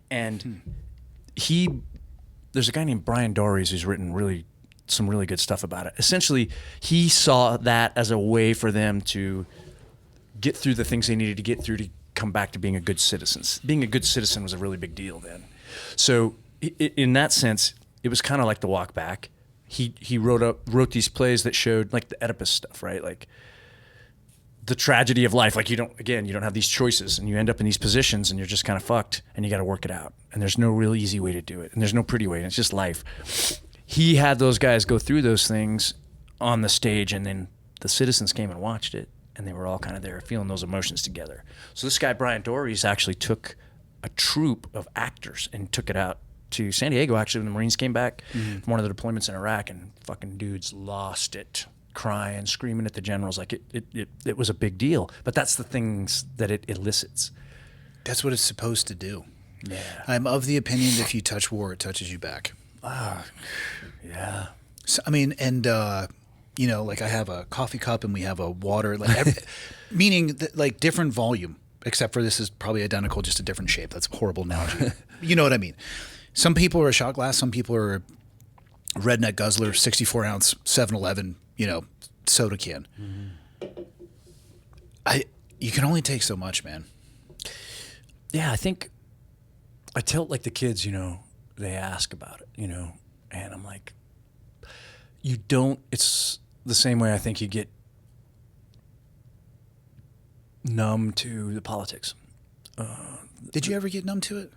and there's a guy named Brian Dories who's written some really good stuff about it. Essentially, he saw that as a way for them to get through the things they needed to get through to come back to being a good citizen. Being a good citizen was a really big deal then. So in that sense, it was kind of like the walk back. He wrote these plays that showed like the Oedipus stuff, right? Like the tragedy of life. Like you don't have these choices, and you end up in these positions, and you're just kind of fucked, and you got to work it out. And there's no real easy way to do it, and there's no pretty way. And it's just life. He had those guys go through those things on the stage, and then the citizens came and watched it, and they were all kind of there feeling those emotions together. So this guy Brian Dories actually took a troupe of actors and took it out to San Diego. Actually, when the Marines came back from one of the deployments in Iraq, and fucking dudes lost it, crying, screaming at the generals. Like it was a big deal. But that's the things that it elicits. That's what it's supposed to do. Yeah. I'm of the opinion that if you touch war, it touches you back. Yeah. So, I mean, and like I have a coffee cup and we have a water, like meaning that, like different volume, except for this is probably identical, just a different shape. That's a horrible analogy. You know what I mean? Some people are a shot glass. Some people are a redneck guzzler, 64-ounce 7-Eleven, soda can. Mm-hmm. You can only take so much, man. Yeah, I think I tell like the kids, they ask about it, and I'm like, it's the same way I think you get numb to the politics. Did you ever get numb to it?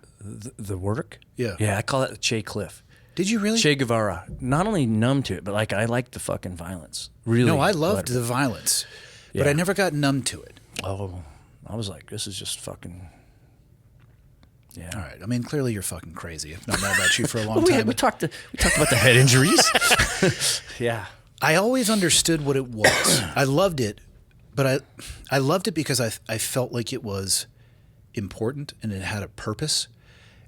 The work? Yeah. Yeah, I call it Che Cliff. Did you really? Che Guevara. Not only numb to it, but like I liked the fucking violence. Really. No, I loved the violence, but I never got numb to it. Oh, I was like, this is just fucking... Yeah. All right. I mean, clearly you're fucking crazy. I've known that about you for a long time. We talked about the head injuries. Yeah. I always understood what it was. I loved it, but I loved it because I felt like it was important and it had a purpose.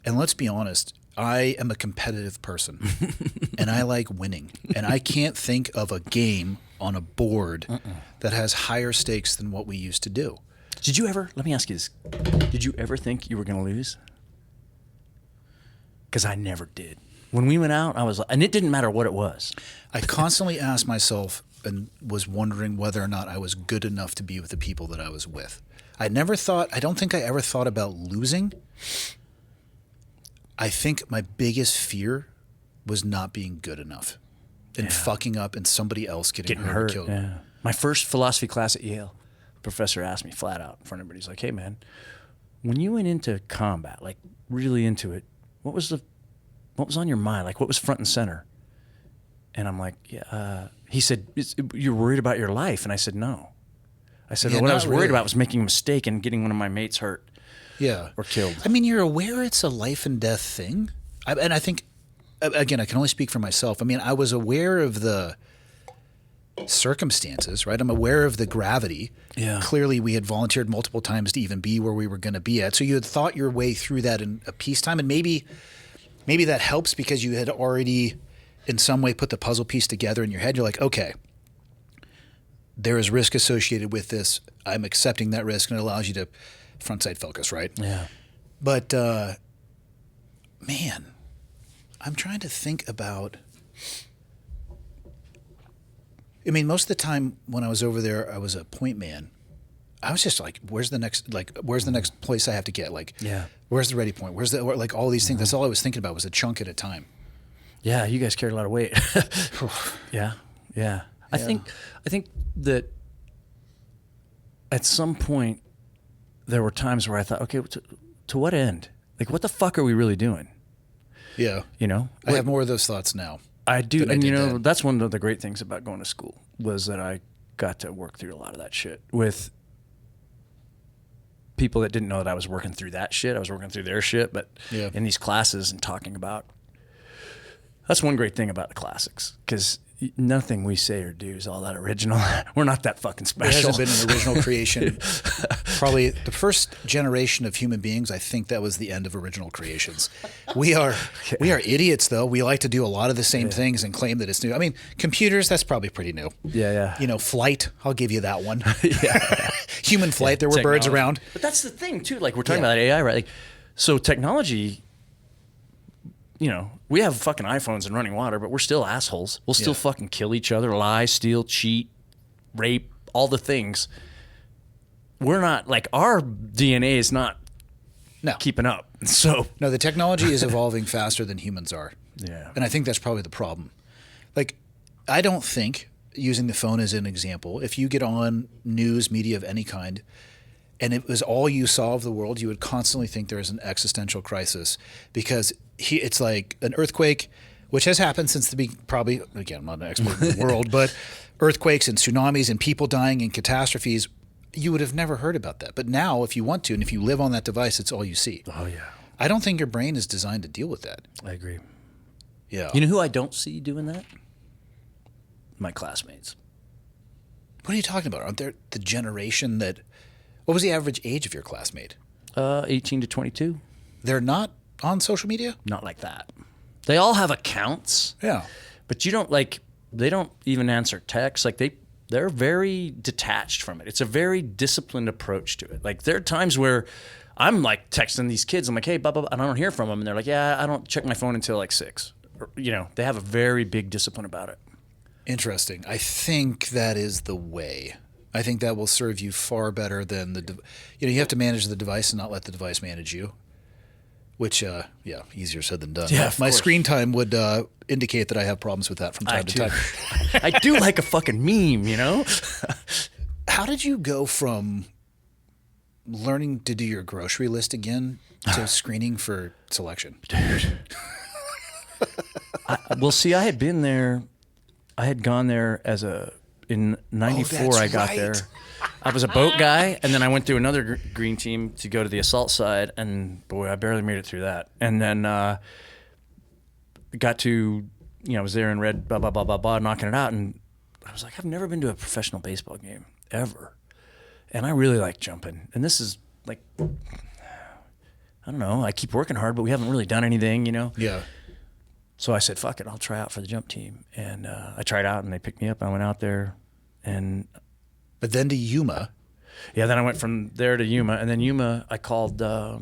And let's be honest, I am a competitive person and I like winning. And I can't think of a game on a board that has higher stakes than what we used to do. Did you ever, let me ask you this, did you ever think you were going to lose? Because I never did. When we went out, I was, and it didn't matter what it was. I constantly asked myself and was wondering whether or not I was good enough to be with the people that I was with. I don't think I ever thought about losing. I think my biggest fear was not being good enough and fucking up and somebody else getting hurt or killed. Yeah. My first philosophy class at Yale, the professor asked me flat out in front of everybody, he's like, hey man, when you went into combat, like really into it, what was on your mind? Like what was front and center? And I'm like, yeah. He said, you're worried about your life. And I said, no. I said, what I was worried about was making a mistake and getting one of my mates hurt. Yeah. Or killed. I mean, you're aware it's a life and death thing. And I think, again, I can only speak for myself. I mean, I was aware of the circumstances, right? I'm aware of the gravity. Yeah. Clearly, we had volunteered multiple times to even be where we were going to be at. So you had thought your way through that in a peacetime. And maybe that helps because you had already in some way put the puzzle piece together in your head. You're like, okay, there is risk associated with this. I'm accepting that risk, and it allows you to front sight focus, right? Yeah. But, man, I'm trying to think about, I mean, most of the time when I was over there, I was a point man. I was just like, where's the next place I have to get? Like, where's the ready point? Like all these things. That's all I was thinking about was a chunk at a time. Yeah. You guys carried a lot of weight. Yeah. Yeah. I think that at some point there were times where I thought, okay, to what end? Like, what the fuck are we really doing? Yeah. You know? I have more of those thoughts now. I do. than I And, did you know, then. that's one of the great things about going to school was that I got to work through a lot of that shit with people that didn't know that I was working through that shit. I was working through their shit, but in these classes and talking about. That's one great thing about the classics, because nothing we say or do is all that original. We're not that fucking special. There hasn't been an original creation. Probably the first generation of human beings, I think that was the end of original creations. We are idiots, though. We like to do a lot of the same things and claim that it's new. I mean, computers, that's probably pretty new. Yeah. You know, flight, I'll give you that one. Human flight, there were birds around. But that's the thing, too. Like, we're talking about AI, right? Like, so technology, you know, we have fucking iPhones and running water, but we're still assholes. We'll still fucking kill each other, lie, steal, cheat, rape, all the things. We're not, like, our DNA is not keeping up. So No, the technology is evolving faster than humans are. Yeah. And I think that's probably the problem. Like, I don't think, using the phone as an example, if you get on news, media of any kind, and it was all you saw of the world, you would constantly think there is an existential crisis because it's like an earthquake, which has happened since the beginning. Probably, again, I'm not an expert in the world, but earthquakes and tsunamis and people dying and catastrophes, you would have never heard about that. But now, if you want to, and if you live on that device, it's all you see. Oh, yeah. I don't think your brain is designed to deal with that. I agree. Yeah. You know who I don't see doing that? My classmates. What are you talking about? Aren't there the generation that... What was the average age of your classmate? 18 to 22. They're not on social media? Not like that. They all have accounts. Yeah. But you don't, like, they don't even answer texts. Like, they're very detached from it. It's a very disciplined approach to it. Like, there are times where I'm, like, texting these kids. I'm like, hey, blah, blah, blah, and I don't hear from them. And they're like, yeah, I don't check my phone until, like, 6. Or, you know, they have a very big discipline about it. Interesting. I think that is the way. I think that will serve you far better than you have to manage the device and not let the device manage you. Which, easier said than done. Yeah, My screen time would indicate that I have problems with that from time to time. I do like a fucking meme, you know? How did you go from learning to do your grocery list again to screening for selection? Dude. Well, see, I had been there. I had gone there in 94, that's I got right. there. I was a boat guy, and then I went through another green team to go to the assault side, and boy, I barely made it through that. And then got to, I was there and read blah, blah, blah, blah, blah, knocking it out, and I was like, I've never been to a professional baseball game, ever. And I really like jumping. And this is like, I I don't know. I keep working hard, but we haven't really done anything, you know? Yeah. So I said, fuck it, I'll try out for the jump team. And I tried out and they picked me up. I went out there and... But then to Yuma. Yeah, then I went from there to Yuma. And then Yuma, I called the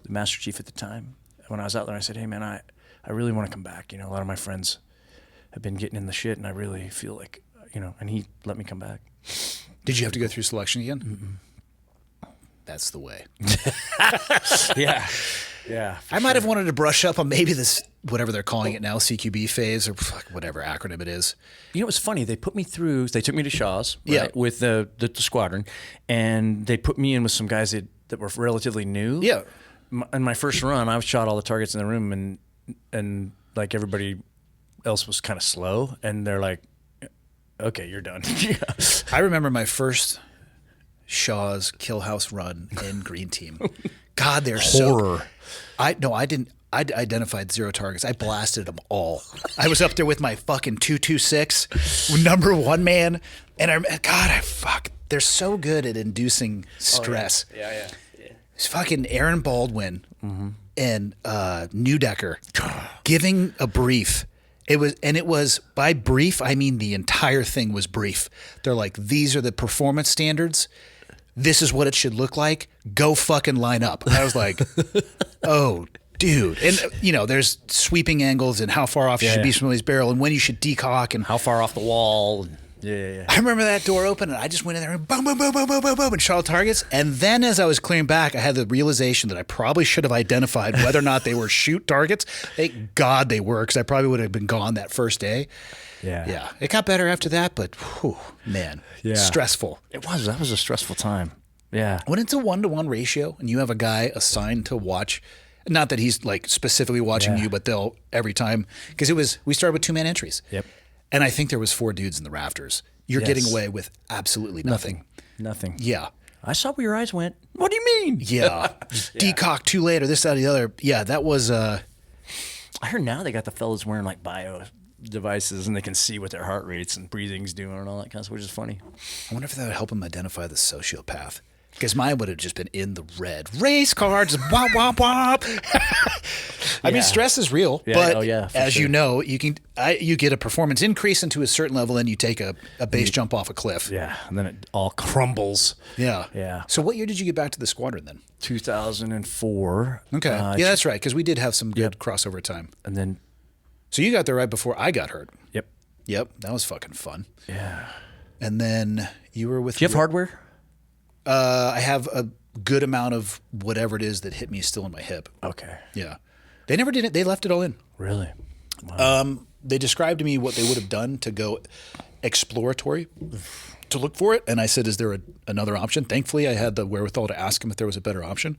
Master Chief at the time. When I was out there, I said, hey, man, I really want to come back. You know, a lot of my friends have been getting in the shit and I really feel like, you know, and he let me come back. Did you have to go through selection again? Mm-mm. That's the way. Yeah. Yeah. I might have wanted to brush up on maybe this, whatever they're calling it now, CQB phase or whatever acronym it is. You know, it was funny. They put me through, they took me to Shaw's Yeah. with the squadron, and they put me in with some guys that were relatively new. Yeah. In my first run, I shot all the targets in the room, and like everybody else was kind of slow, and they're like, okay, you're done. Yeah. I remember my first Shaw's Kill House run in Green Team. God, they're Horror. so... I didn't... I identified 0 targets. I blasted them all. I was up there with my fucking 226, number 1 man, and they're so good at inducing stress. Oh, yeah. It's fucking Aaron Baldwin and Newdecker giving a brief. It was by brief, I mean the entire thing was brief. They're like, these are the performance standards. This is what it should look like. Go fucking line up. And I was like, oh, dude. And, you know, there's sweeping angles and how far off you should be from somebody's barrel and when you should decock and How far off the wall. Yeah. I remember that door open and I just went in there and boom, boom, boom, boom, boom, boom, boom, and shot targets. And then as I was clearing back, I had the realization that I probably should have identified whether or not they were shoot targets. Thank God they were, because I probably would have been gone that first day. Yeah. Yeah. It got better after that, but whew, man, stressful. That was a stressful time. Yeah. When it's a 1-to-1 ratio and you have a guy assigned to watch, not that he's like specifically watching you, but they'll every time, because we started with 2-man entries. Yep. And I think there was 4 dudes in the rafters. You're getting away with absolutely nothing. Nothing. Yeah. I saw where your eyes went. What do you mean? Yeah. Decock too late or this, that, or the other. Yeah, that was... I heard now they got the fellas wearing like bio devices and they can see what their heart rates and breathing's doing and all that kind of stuff, which is funny. I wonder if that would help him identify the sociopath. Because mine would have just been in the red. Race cards, womp, womp, womp. I mean, stress is real, but as you know, you get a performance increase into a certain level and you take a base jump off a cliff. Yeah, and then it all crumbles. Yeah. Yeah. So what year did you get back to the squadron then? 2004. Okay. Yeah, that's right, because we did have some good crossover time. And then... So you got there right before I got hurt. Yep. Yep, that was fucking fun. Yeah. And then you were with... Do you have hardware? I have a good amount of whatever it is that hit me still in my hip. Okay. Yeah. They never did it. They left it all in. Really? Wow. They described to me what they would have done to go exploratory to look for it. And I said, is there another option? Thankfully, I had the wherewithal to ask him if there was a better option.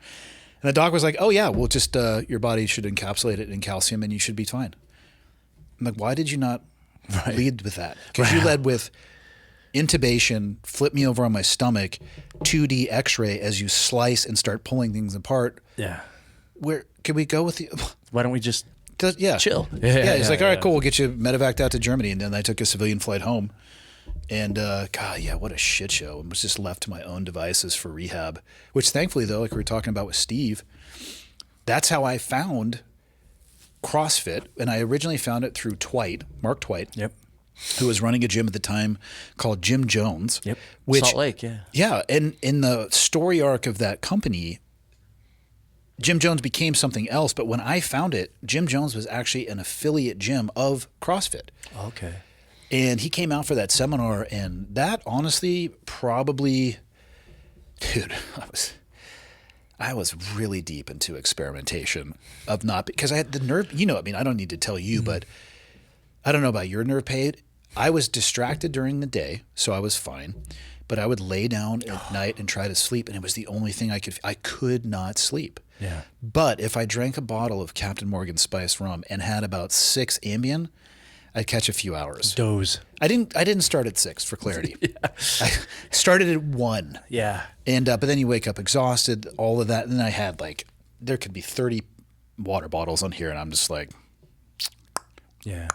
And the doc was like, oh, yeah, well, just your body should encapsulate it in calcium and you should be fine. I'm like, why did you not lead with that? Because you led with intubation, flip me over on my stomach, 2D x-ray as you slice and start pulling things apart. Yeah. Where can we go with the... Why don't we just chill? Yeah, he's like, all right, cool, we'll get you medevaced out to Germany. And then I took a civilian flight home. And God, yeah, what a shit show. I was just left to my own devices for rehab, which thankfully, though, like we were talking about with Steve, that's how I found CrossFit. And I originally found it through Mark Twite. Yep. Who was running a gym at the time called Jim Jones. Yep. Which, Salt Lake, yeah. Yeah, and in the story arc of that company, Jim Jones became something else. But when I found it, Jim Jones was actually an affiliate gym of CrossFit. Okay. And he came out for that seminar, and that honestly probably, dude, I was really deep into experimentation of not, because I had the nerve, I mean, I don't need to tell you, but I don't know about your nerve pain. I was distracted during the day, so I was fine. But I would lay down at night and try to sleep, and it was the only thing I could not sleep. Yeah. But if I drank a bottle of Captain Morgan spiced rum and had about 6 Ambien, I'd catch a few hours. Doze. I didn't start at 6 for clarity. I started at 1. Yeah. And but then you wake up exhausted, all of that. And then I had there could be 30 water bottles on here, and I'm just like, yeah.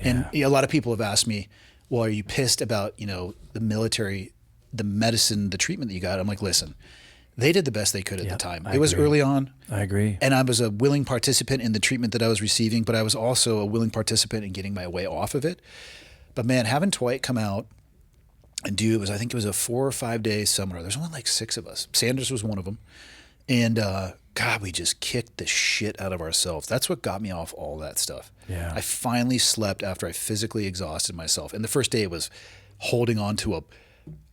And a lot of people have asked me, well, are you pissed about, the military, the medicine, the treatment that you got? I'm like, listen, They did the best they could at the time. It was agree. early on. I agree. And I was a willing participant in the treatment that I was receiving, but I was also a willing participant in getting my way off of it. But man, having Dwight come out and do I think it was a 4 or 5 day seminar. There's only like 6 of us. Sanders was one of them. And God, we just kicked the shit out of ourselves. That's what got me off all that stuff. Yeah. I finally slept after I physically exhausted myself. And the first day it was holding on to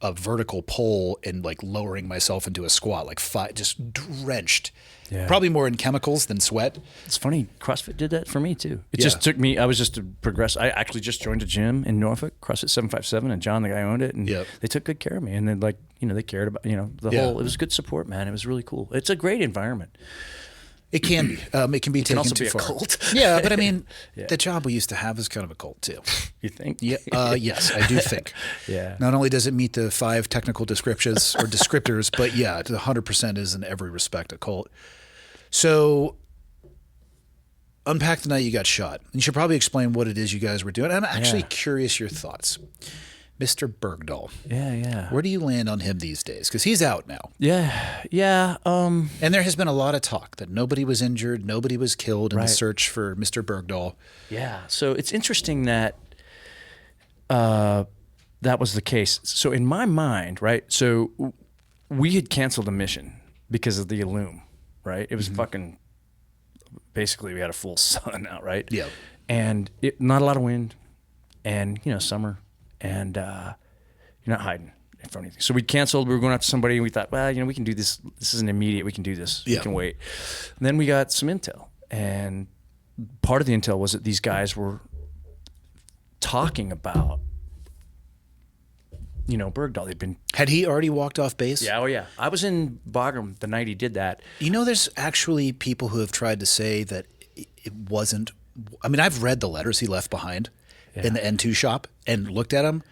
a vertical pole and like lowering myself into a squat, like just drenched. Yeah. Probably more in chemicals than sweat. It's funny, CrossFit did that for me too. It just took me, I was just to progress. I actually just joined a gym in Norfolk, CrossFit 757, and John, the guy who owned it, and they took good care of me. And then they cared about, the whole, it was good support, man. It was really cool. It's a great environment. It can be. It can be taken also too be a far. cult. Yeah, but I mean, the job we used to have is kind of a cult too. You think? Yeah. Yes, I do think. Yeah. Not only does it meet the 5 technical descriptions or descriptors, but yeah, 100% is in every respect a cult. So, unpack the night you got shot. You should probably explain what it is you guys were doing. I'm actually curious your thoughts. Mr. Bergdahl. Yeah. Where do you land on him these days? Because he's out now. Yeah. And there has been a lot of talk that nobody was injured, nobody was killed in the search for Mr. Bergdahl. Yeah. So it's interesting that that was the case. So in my mind, right, so we had canceled a mission because of the Illume, right? It was fucking, basically we had a full sun out, right? Yeah. And not a lot of wind and, summer. And you're not hiding from anything. So we canceled. We were going after somebody, and we thought, well, we can do this. This isn't immediate. We can do this. We can wait. And then we got some intel. And part of the intel was that these guys were talking about, Bergdahl. Had he already walked off base? Yeah, yeah. I was in Bagram the night he did that. There's actually people who have tried to say that it wasn't. I mean, I've read the letters he left behind in the N2 shop and looked at them.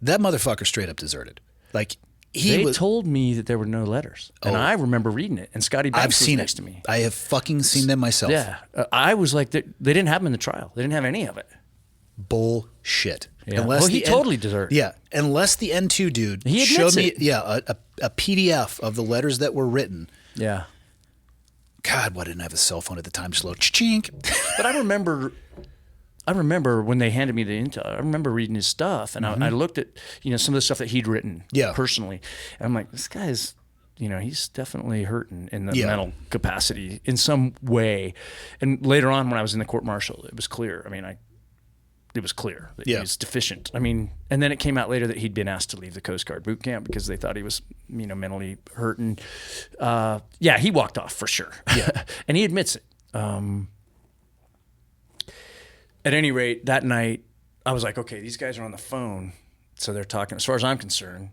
That motherfucker straight up deserted. Like they told me that there were no letters, and I remember reading it. And Scotty Banks was next to me. I have fucking seen them myself. Yeah, I was like, they didn't have them in the trial. They didn't have any of it. Bullshit. Yeah. Unless he totally deserted. Yeah, unless the N2 dude he showed me, a PDF of the letters that were written. Yeah. God, why didn't I have a cell phone at the time? Just a little chink. But I remember when they handed me the intel. I remember reading his stuff, and I looked at some of the stuff that he'd written personally, and I'm like, this guy's he's definitely hurting in the mental capacity in some way. And later on, when I was in the court martial, it was clear. I mean, it was clear that he was deficient. I mean, and then it came out later that he'd been asked to leave the Coast Guard boot camp because they thought he was mentally hurting. He walked off for sure. Yeah, and he admits it. At any rate, that night, I was like, okay, these guys are on the phone, so they're talking. As far as I'm concerned,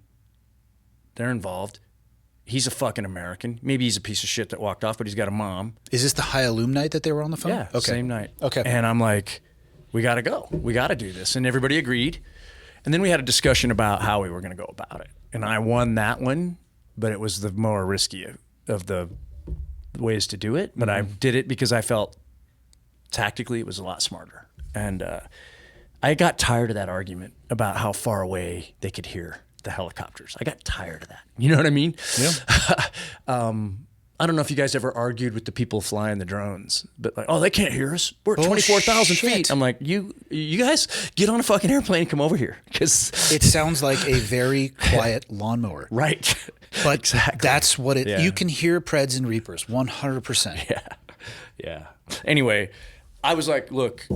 they're involved. He's a fucking American. Maybe he's a piece of shit that walked off, but he's got a mom. Is this the High-Illumination night that they were on the phone? Yeah, okay. Same night. Okay. And I'm like, we got to go. We got to do this. And everybody agreed. And then we had a discussion about how we were going to go about it. And I won that one, but it was the more risky of the ways to do it. But I did it because I felt tactically it was a lot smarter. And I got tired of that argument about how far away they could hear the helicopters. I got tired of that. You know what I mean? Yeah. I don't know if you guys ever argued with the people flying the drones, but like, oh, they can't hear us. We're at 24,000 feet. I'm like, you guys get on a fucking airplane and come over here. Because it sounds like a very quiet lawnmower. Right. But that's what it, you can hear Preds and Reapers 100%. Yeah. Anyway, I was like, look,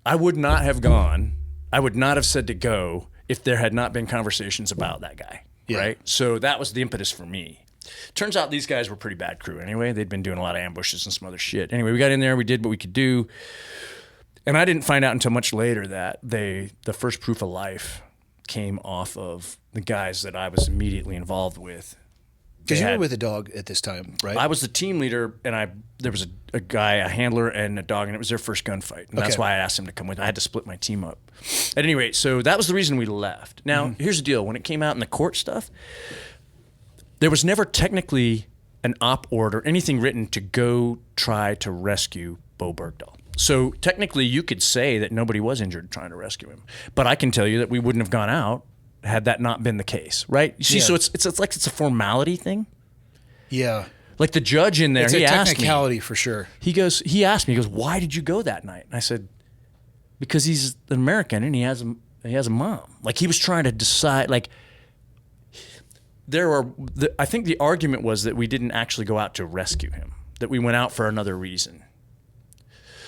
I would not have gone. I would not have said to go if there had not been conversations about that guy. Right. So that was the impetus for me. Turns out these guys were pretty bad crew anyway. They'd been doing a lot of ambushes and some other shit. Anyway, we got in there, we did what we could do. And I didn't find out until much later that the first proof of life came off of the guys that I was immediately involved with. Because you were with a dog at this time, right? I was the team leader, and there was a guy, a handler, and a dog, and it was their first gunfight. And that's why I asked him to come with. I had to split my team up. At any rate, so that was the reason we left. Now, here's the deal. When it came out in the court stuff, there was never technically an op order, anything written to go try to rescue Bo Bergdahl. So technically, you could say that nobody was injured trying to rescue him. But I can tell you that we wouldn't have gone out had that not been the case, right? You see, Yeah. so it's like it's a formality thing. Yeah. Like the judge in there, It's he a asked me. technicality for sure. He asked me, he goes, "Why did you go that night?" And I said, "Because he's an American and he has a mom." Like he was trying to decide. Like I think the argument was that we didn't actually go out to rescue him, that we went out for another reason.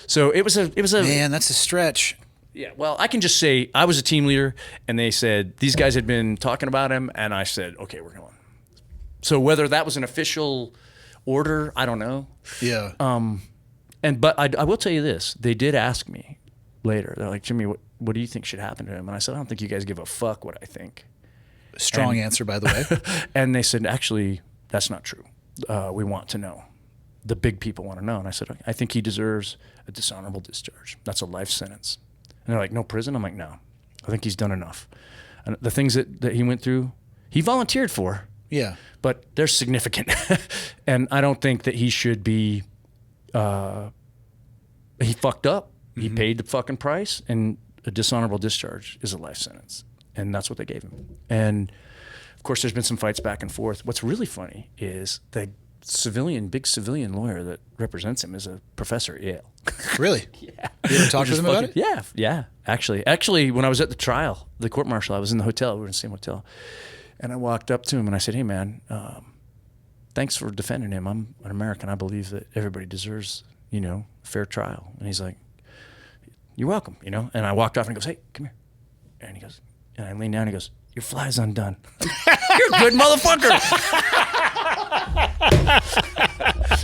So it was a Man, that's a stretch. yeah. Well, I can just say I was a team leader, and they said these guys had been talking about him, and I said, "Okay, we're going." So whether that was an official order, I don't know. Yeah. But I will tell you this: they did ask me later. They're like, "Jimmy, what do you think should happen to him?" And I said, "I don't think you guys give a fuck what I think." Strong answer, by the way. And they said, "Actually, that's not true. We want to know. The big people want to know." And I said, "I think he deserves a dishonorable discharge. That's a life sentence." And they're like, "No prison?" I'm like, "No. I think he's done enough." And the things that he went through, he volunteered for. Yeah. But they're significant. And I don't think that he should be, he fucked up. He paid the fucking price, and a dishonorable discharge is a life sentence. And that's what they gave him. And of course, there's been some fights back and forth. What's really funny is the big civilian lawyer that represents him is a professor at Yale. Really? Yeah. You ever talked to them about it? Yeah. Actually, when I was at the trial, the court martial, I was in the hotel. We were in the same hotel. And I walked up to him and I said, "Hey, man, thanks for defending him. I'm an American. I believe that everybody deserves, a fair trial." And he's like, "You're welcome, And I walked off and he goes, "Hey, come here." And he goes, and I leaned down and he goes, "Your fly's undone." "You're a good motherfucker."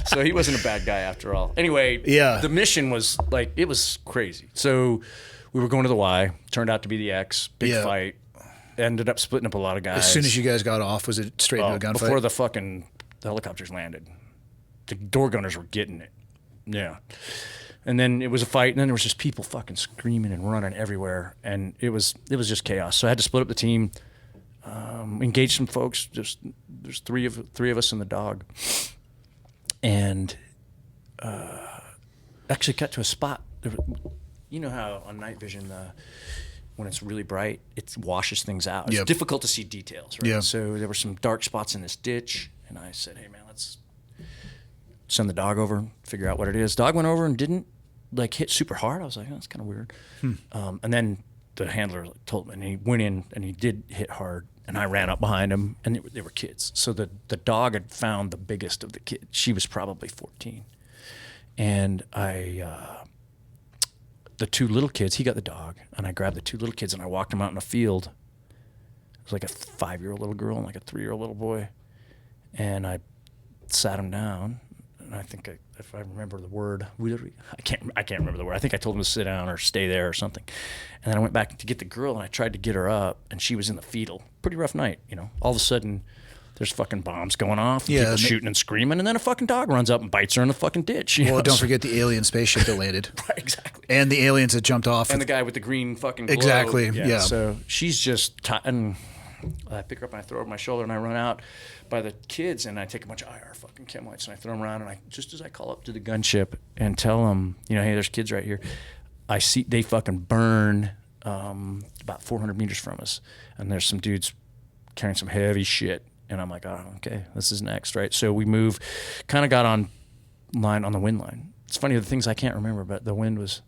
So he wasn't a bad guy after all. Anyway, Yeah. the mission was like, it was crazy. So we were going to the Y, turned out to be the X, big Yeah. fight. Ended up splitting up a lot of guys. As soon as you guys got off, was it straight into a gunfight? Before the helicopters landed. The door gunners were getting it. Yeah. And then it was a fight, and then there was just people fucking screaming and running everywhere, and it was just chaos. So I had to split up the team, engage some folks. There's three of us and the dog, and actually got to a spot. You know how on night vision, when it's really bright, it washes things out. It's Yep. difficult to see details, right? Yeah. So there were some dark spots in this ditch, and I said, "Hey, man, let's send the dog over, figure out what it is." Dog went over and didn't hit super hard. I was like, "Oh, that's kind of weird." And then the handler told me, and he went in and he did hit hard, and I ran up behind him, and they were kids. So the dog had found the biggest of the kids. She was probably 14. And the two little kids, he got the dog, and I grabbed the two little kids and I walked them out in a field. It was like a 5-year-old little girl and like a 3-year-old little boy. And I sat them down, and I think if I remember the word, I can't remember the word. I think I told them to sit down or stay there or something. And then I went back to get the girl, and I tried to get her up, and she was in the fetal. Pretty rough night, All of a sudden, there's fucking bombs going off, Yeah, people shooting and screaming, and then a fucking dog runs up and bites her in the fucking ditch. Well, don't forget the alien spaceship that landed. Right, exactly. And the aliens that jumped off. And the guy with the green fucking glow. Exactly, yeah. So she's just and I pick her up and I throw her over my shoulder, and I run out by the kids, and I take a bunch of IR fucking chem lights and I throw them around, and just as I call up to the gunship and tell them, "Hey, there's kids right here," I see they fucking burn about 400 meters from us, and there's some dudes carrying some heavy shit, and I'm like, "Oh, okay, this is next," right? So we move, kind of got on the wind line. It's funny, the things I can't remember, but the wind was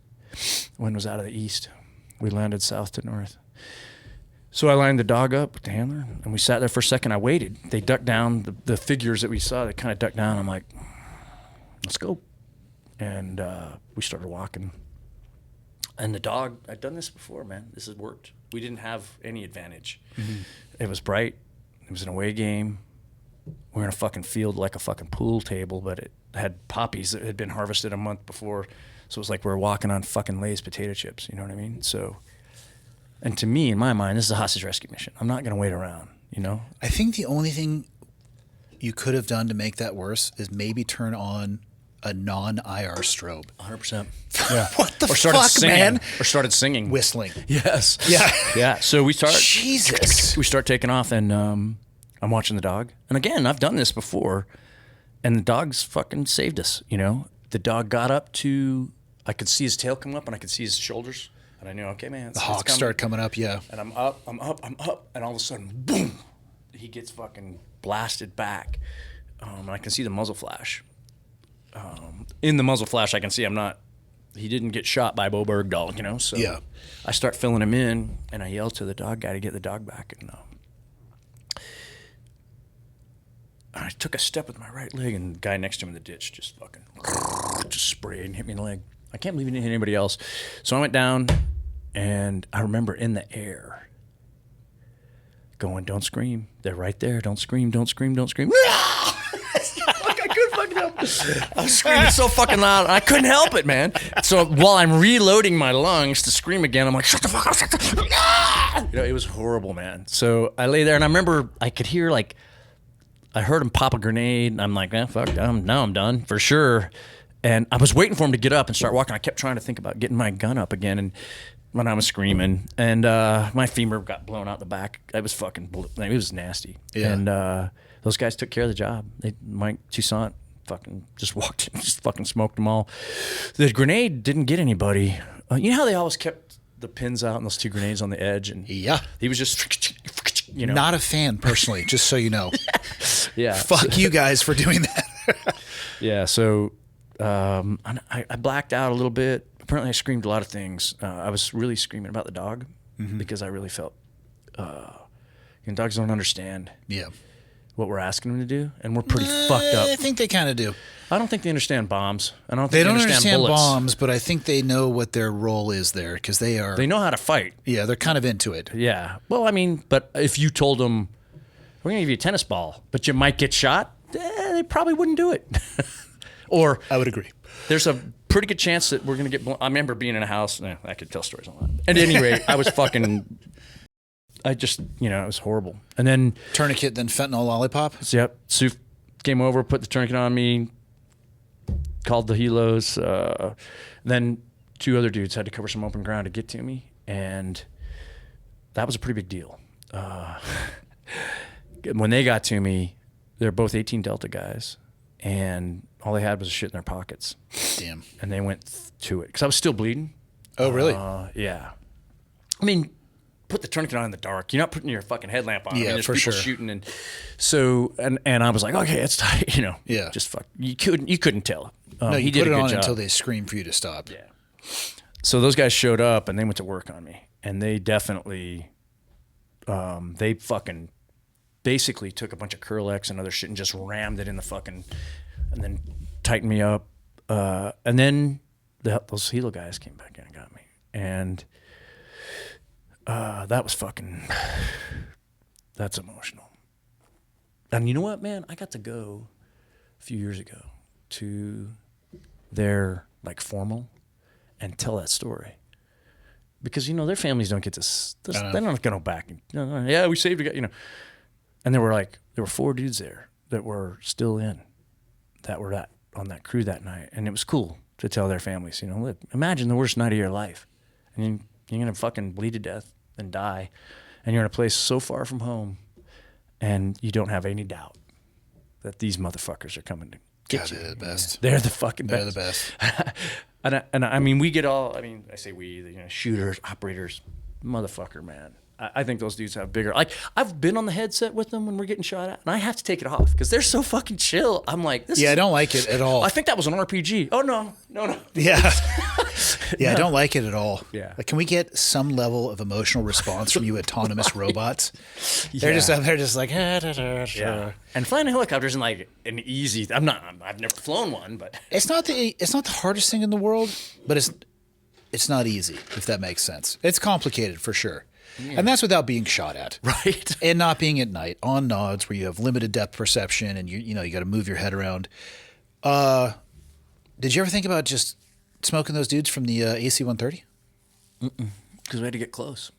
out of the east. We landed south to north. So I lined the dog up with the handler, and we sat there for a second. I waited. They ducked down. The figures that we saw, they kind of ducked down. I'm like, "Let's go." And we started walking. And the dog, I'd done this before, man. This has worked. We didn't have any advantage. Mm-hmm. It was bright. It was an away game. We were in a fucking field like a fucking pool table, but it had poppies that had been harvested a month before. So it was like we were walking on fucking Lay's potato chips. You know what I mean? So, and to me, in my mind, this is a hostage rescue mission. I'm not going to wait around, I think the only thing you could have done to make that worse is maybe turn on a non-IR strobe. 100%. Yeah. What the Or started fuck, singing, man? Or started singing. Whistling. Yes. Yeah. Yeah. So we start. Jesus. We start taking off, and I'm watching the dog. And again, I've done this before, and the dog's fucking saved us. The dog got up to, I could see his tail come up, and I could see his shoulders And I knew, okay, man. The hawks start coming up, yeah. And I'm up, and all of a sudden, boom, he gets fucking blasted back. And I can see the muzzle flash. In the muzzle flash, I can see he didn't get shot by Bo Bergdahl, you know? So Yeah. I start filling him in, and I yell to the dog guy to get the dog back. And I took a step with my right leg, and the guy next to him in the ditch just sprayed and hit me in the leg. I can't believe he didn't hit anybody else. So I went down, and I remember in the air going, don't scream. They're right there. Don't scream, don't scream, don't scream. I couldn't fucking help it. I was screaming so fucking loud. I couldn't help it, man. So while I'm reloading my lungs to scream again, I'm like, shut the fuck up, shut the fuck up. You know, it was horrible, man. So I lay there, and I remember I could hear, like, I heard him pop a grenade, and I'm like, fuck, now I'm done, for sure. And I was waiting for him to get up and start walking. I kept trying to think about getting my gun up again, and when I was screaming, and my femur got blown out the back. It was it was nasty. Yeah. And those guys took care of the job. Mike Toussaint fucking just walked in, just fucking smoked them all. The grenade didn't get anybody. You know how they always kept the pins out and those 2 grenades on the edge? And Yeah. he was just, you know. Not a fan, personally, just so you know. Yeah. Fuck you guys for doing that. Yeah, so I blacked out a little bit. Apparently I screamed a lot of things. I was really screaming about the dog because I really felt dogs don't understand Yeah. what we're asking them to do, and we're pretty fucked up. I think they kind of do. I don't think they understand bombs. I don't think They don't understand bullets. bombs, but I think they know what their role is there because they are. They know how to fight. Yeah, they're kind of into it. Yeah. Well, I mean, but if you told them, we're going to give you a tennis ball, but you might get shot, they probably wouldn't do it. Or I would agree. there's a pretty good chance that we're going to get blown. I remember being in a house. I could tell stories on that. At any rate, I was fucking, it was horrible. And then, Tourniquet, then fentanyl lollipop. yep, Sue came over, put the tourniquet on me, called the helos. Then 2 other dudes had to cover some open ground to get to me. And that was a pretty big deal. When they got to me, they're both 18 Delta guys. And all they had was shit in their pockets. Damn. And they went to it. Because I was still bleeding. Oh, really? Yeah. I mean, put the tourniquet on in the dark. You're not putting your fucking headlamp on. Yeah, I mean, there's for people sure. shooting. And so, and I was like, okay, it's tight. You know, Yeah. just fuck. You couldn't tell. No, he you did put a it good on job. until they scream for you to stop. Yeah. So those guys showed up and they went to work on me. And they definitely, they fucking basically took a bunch of Curlex and other shit and just rammed it in the fucking, and then tightened me up. And then those Hilo guys came back in and got me. And that was fucking, that's emotional. And you know what, man? I got to go a few years ago to their like formal and tell that story. Because, their families don't get to, they're not going to go back and, yeah, we saved a guy, And there were 4 dudes there that were still in, that were on that crew that night. And it was cool to tell their families, look, imagine the worst night of your life. And you're going to fucking bleed to death and die. And you're in a place so far from home. And you don't have any doubt that these motherfuckers are coming to get God, you. they're the best. They're the fucking best. They're the best. And I mean, we get all, I say we, shooters, operators, motherfucker, man. I think those dudes have bigger, I've been on the headset with them when we're getting shot at, and I have to take it off because they're so fucking chill. I'm like, I don't like it at all. I think that was an RPG. Oh, no. Yeah. Yeah, I don't like it at all. Yeah. Like, can we get some level of emotional response from you autonomous robots? They're just like, Yeah. And flying a helicopter isn't like an easy, I've never flown one, but. It's not the hardest thing in the world, but it's not easy, if that makes sense. It's complicated for sure. Yeah. And that's without being shot at. Right. And not being at night on nods where you have limited depth perception and you got to move your head around. Did you ever think about just smoking those dudes from the AC-130? Because we had to get close.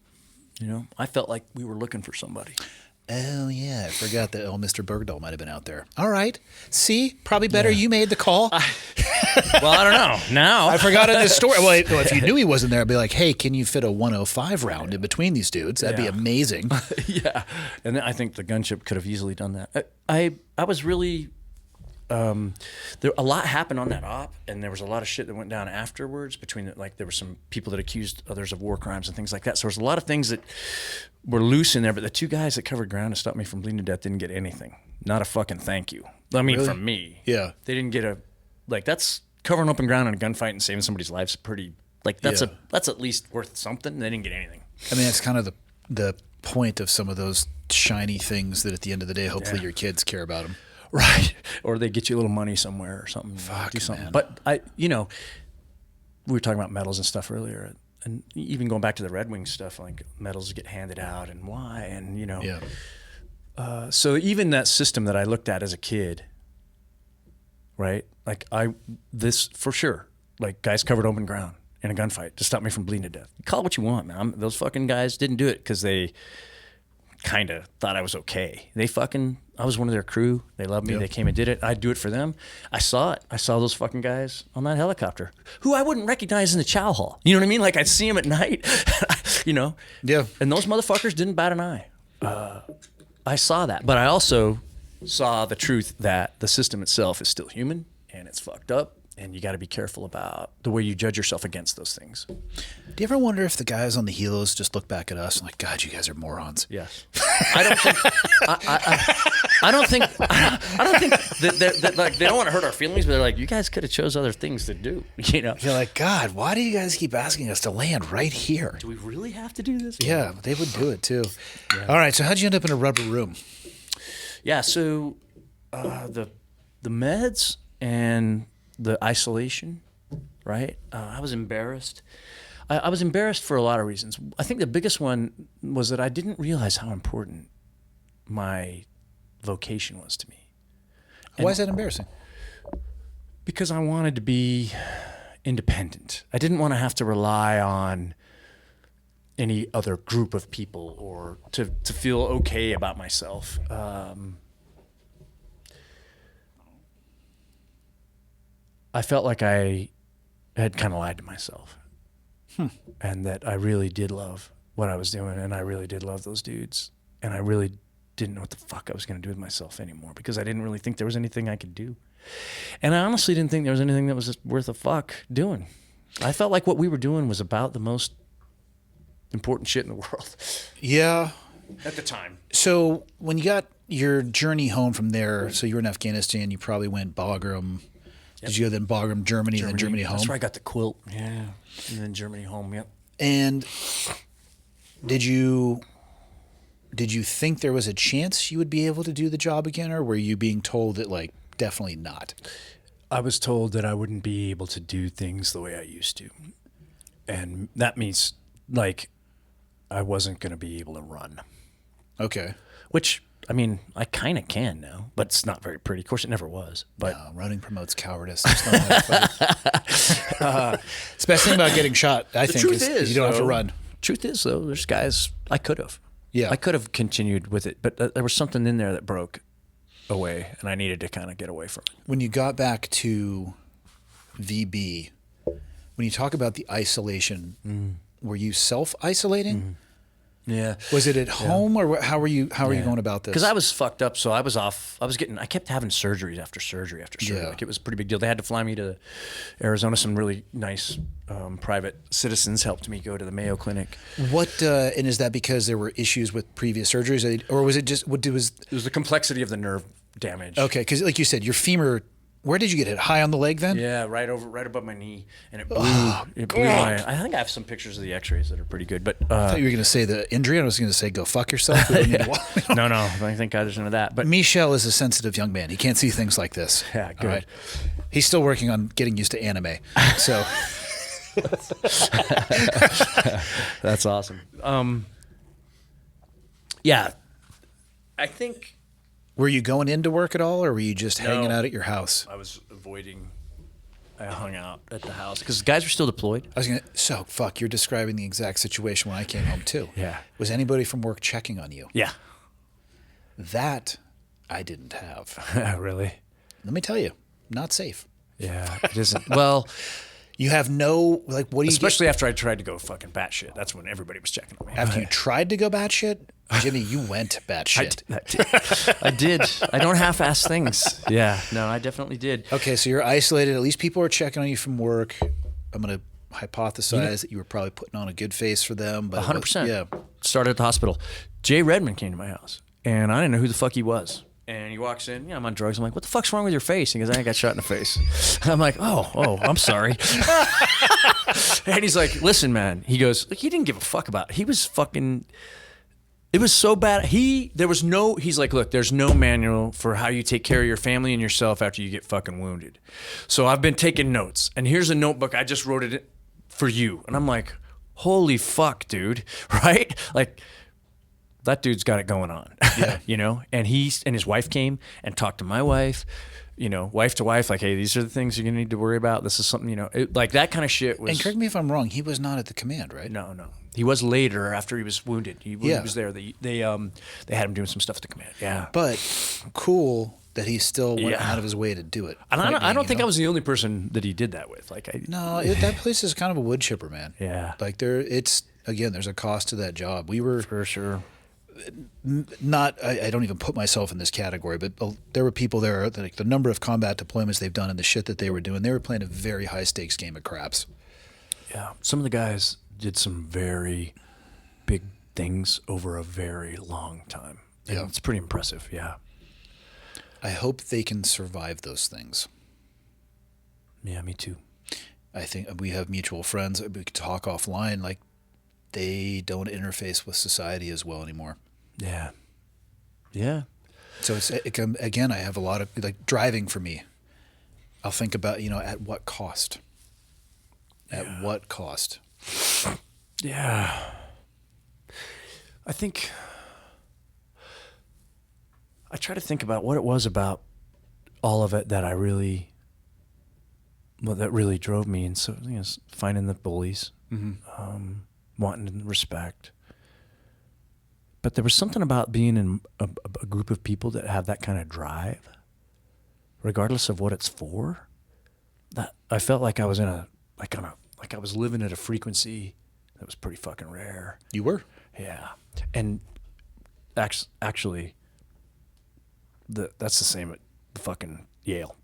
I felt like we were looking for somebody. Oh, yeah. I forgot that Mr. Bergdahl might have been out there. All right. See? Probably better you made the call. Well, I don't know. Now. I forgot in this story. Well, if you knew he wasn't there, I'd be like, hey, can you fit a 105 round in between these dudes? That'd be amazing. Yeah. And then I think the gunship could have easily done that. I was really, a lot happened on that op, and there was a lot of shit that went down afterwards. There were some people that accused others of war crimes and things like that. So there's a lot of things that were loose in there. But the two guys that covered ground and stopped me from bleeding to death didn't get anything. Not a fucking thank you. I mean, from me. Yeah. They didn't get that's covering open ground in a gunfight and saving somebody's life's pretty. That's at least worth something. They didn't get anything. I mean, that's kind of the point of some of those shiny things that at the end of the day, hopefully your kids care about them. Right. Or they get you a little money somewhere or something. Fuck, do something. man. But we were talking about medals and stuff earlier, and even going back to the Red Wings stuff, like medals get handed out and why, and so even that system that I looked at as a kid, right? Like this for sure, like guys covered open ground in a gunfight to stop me from bleeding to death. Call it what you want, man. Those fucking guys didn't do it because they kind of thought I was okay. I was one of their crew. They loved me. Yep. They came and did it. I'd do it for them. I saw it. I saw those fucking guys on that helicopter who I wouldn't recognize in the chow hall. You know what I mean? Like I'd see them at night, Yeah. And those motherfuckers didn't bat an eye. I saw that. But I also saw the truth that the system itself is still human and it's fucked up. And you got to be careful about the way you judge yourself against those things. Do you ever wonder if the guys on the helos just look back at us and like, God, you guys are morons? Yes. I don't think. I don't think that like they don't want to hurt our feelings, but they're like, you guys could have chose other things to do. You're like, God, why do you guys keep asking us to land right here? Do we really have to do this? Yeah, they would do it too. Yeah. All right, so how'd you end up in a rubber room? Yeah, so the meds and the isolation, right? I was embarrassed. I was embarrassed for a lot of reasons. I think the biggest one was that I didn't realize how important my vocation was to me. Why is that embarrassing? Because I wanted to be independent. I didn't want to have to rely on any other group of people or to feel okay about myself. I felt like I had kind of lied to myself and that I really did love what I was doing and I really did love those dudes and I really didn't know what the fuck I was going to do with myself anymore because I didn't really think there was anything I could do. And I honestly didn't think there was anything that was just worth a fuck doing. I felt like what we were doing was about the most important shit in the world. Yeah. At the time. So when you got your journey home from there, so you were in Afghanistan, you probably went Bagram. Yep. Did you go then Bagram, Germany, and then Germany home? That's where I got the quilt. Yeah. And then Germany home, yep. And did you think there was a chance you would be able to do the job again, or were you being told that, like, definitely not? I was told that I wouldn't be able to do things the way I used to. And that means, like, I wasn't going to be able to run. Okay. Which, I mean, I kind of can now, but it's not very pretty. Of course, it never was. But no, running promotes cowardice. It's not it's the best thing about getting shot, I think, is you don't have to run. Truth is, though, there's guys, I could have. Yeah. I could have continued with it, but there was something in there that broke away, and I needed to kind of get away from it. When you got back to VB, when you talk about the isolation, were you self-isolating? Yeah. Was it at home, or how were you going about this? Because I was fucked up, so I was off. I kept having surgeries after surgery after surgery. Yeah. Like, it was a pretty big deal. They had to fly me to Arizona. Some really nice private citizens helped me go to the Mayo Clinic. What and is that because there were issues with previous surgeries, or was it just it was the complexity of the nerve damage? Okay, because like you said, your femur. Where did you get hit? High on the leg then? Yeah, right above my knee, and it blew. It blew my. I think I have some pictures of the X-rays that are pretty good. But I thought you were going to say the injury. I was going to say go fuck yourself. No, I think I was into that. But Michel is a sensitive young man. He can't see things like this. Yeah, good. All right? He's still working on getting used to anime. So that's awesome. Yeah, I think. Were you going into work at all, or were you just hanging out at your house? I was avoiding. I hung out at the house because the guys were still deployed. You're describing the exact situation when I came home too. Yeah. Was anybody from work checking on you? Yeah. That I didn't have. Really? Let me tell you, not safe. Yeah, it isn't. Well, you have no, like, what do you Especially after I tried to go fucking batshit. That's when everybody was checking on me. After you tried to go batshit? Jimmy, you went batshit. I did. I don't half-ass things. Yeah, no, I definitely did. Okay, so you're isolated. At least people are checking on you from work. I'm going to hypothesize that you were probably putting on a good face for them. But 100%. Yeah. Started at the hospital. Jay Redmond came to my house, and I didn't know who the fuck he was. And he walks in, yeah, I'm on drugs. I'm like, what the fuck's wrong with your face? He goes, I ain't got shot in the face. I'm like, oh, I'm sorry. And he's like, listen, man. He goes, he didn't give a fuck about it. He was fucking, it was so bad. He's like, look, there's no manual for how you take care of your family and yourself after you get fucking wounded. So I've been taking notes. And here's a notebook. I just wrote it for you. And I'm like, holy fuck, dude. Right? Like, that dude's got it going on, you know? And his wife came and talked to my wife, you know, wife to wife, like, hey, these are the things you're going to need to worry about. This is something, you know, like that kind of shit was. And correct me if I'm wrong, he was not at the command, right? No. He was later after he was wounded. He was there. They had him doing some stuff at the command. Yeah. But cool that he still went out of his way to do it. And I don't think I was the only person that he did that with. Like, that place is kind of a wood chipper, man. Yeah. Like there's a cost to that job. We were for sure. I don't even put myself in this category, but there were people there, like the number of combat deployments they've done and the shit that they were doing, they were playing a very high stakes game of craps. Yeah. Some of the guys did some very big things over a very long time. And it's pretty impressive. Yeah. I hope they can survive those things. Yeah, me too. I think we have mutual friends. We could talk offline. Like, they don't interface with society as well anymore. Yeah. Yeah. So again, I have a lot of, like, driving for me. I'll think about, at what cost? At what cost? Yeah. I think I try to think about what it was about all of it that that really drove me. And so, finding the bullies, wanting respect. But there was something about being in a group of people that have that kind of drive, regardless of what it's for, that I felt like I was I was living at a frequency that was pretty fucking rare. You were? Yeah. And actually, that's the same at fucking Yale.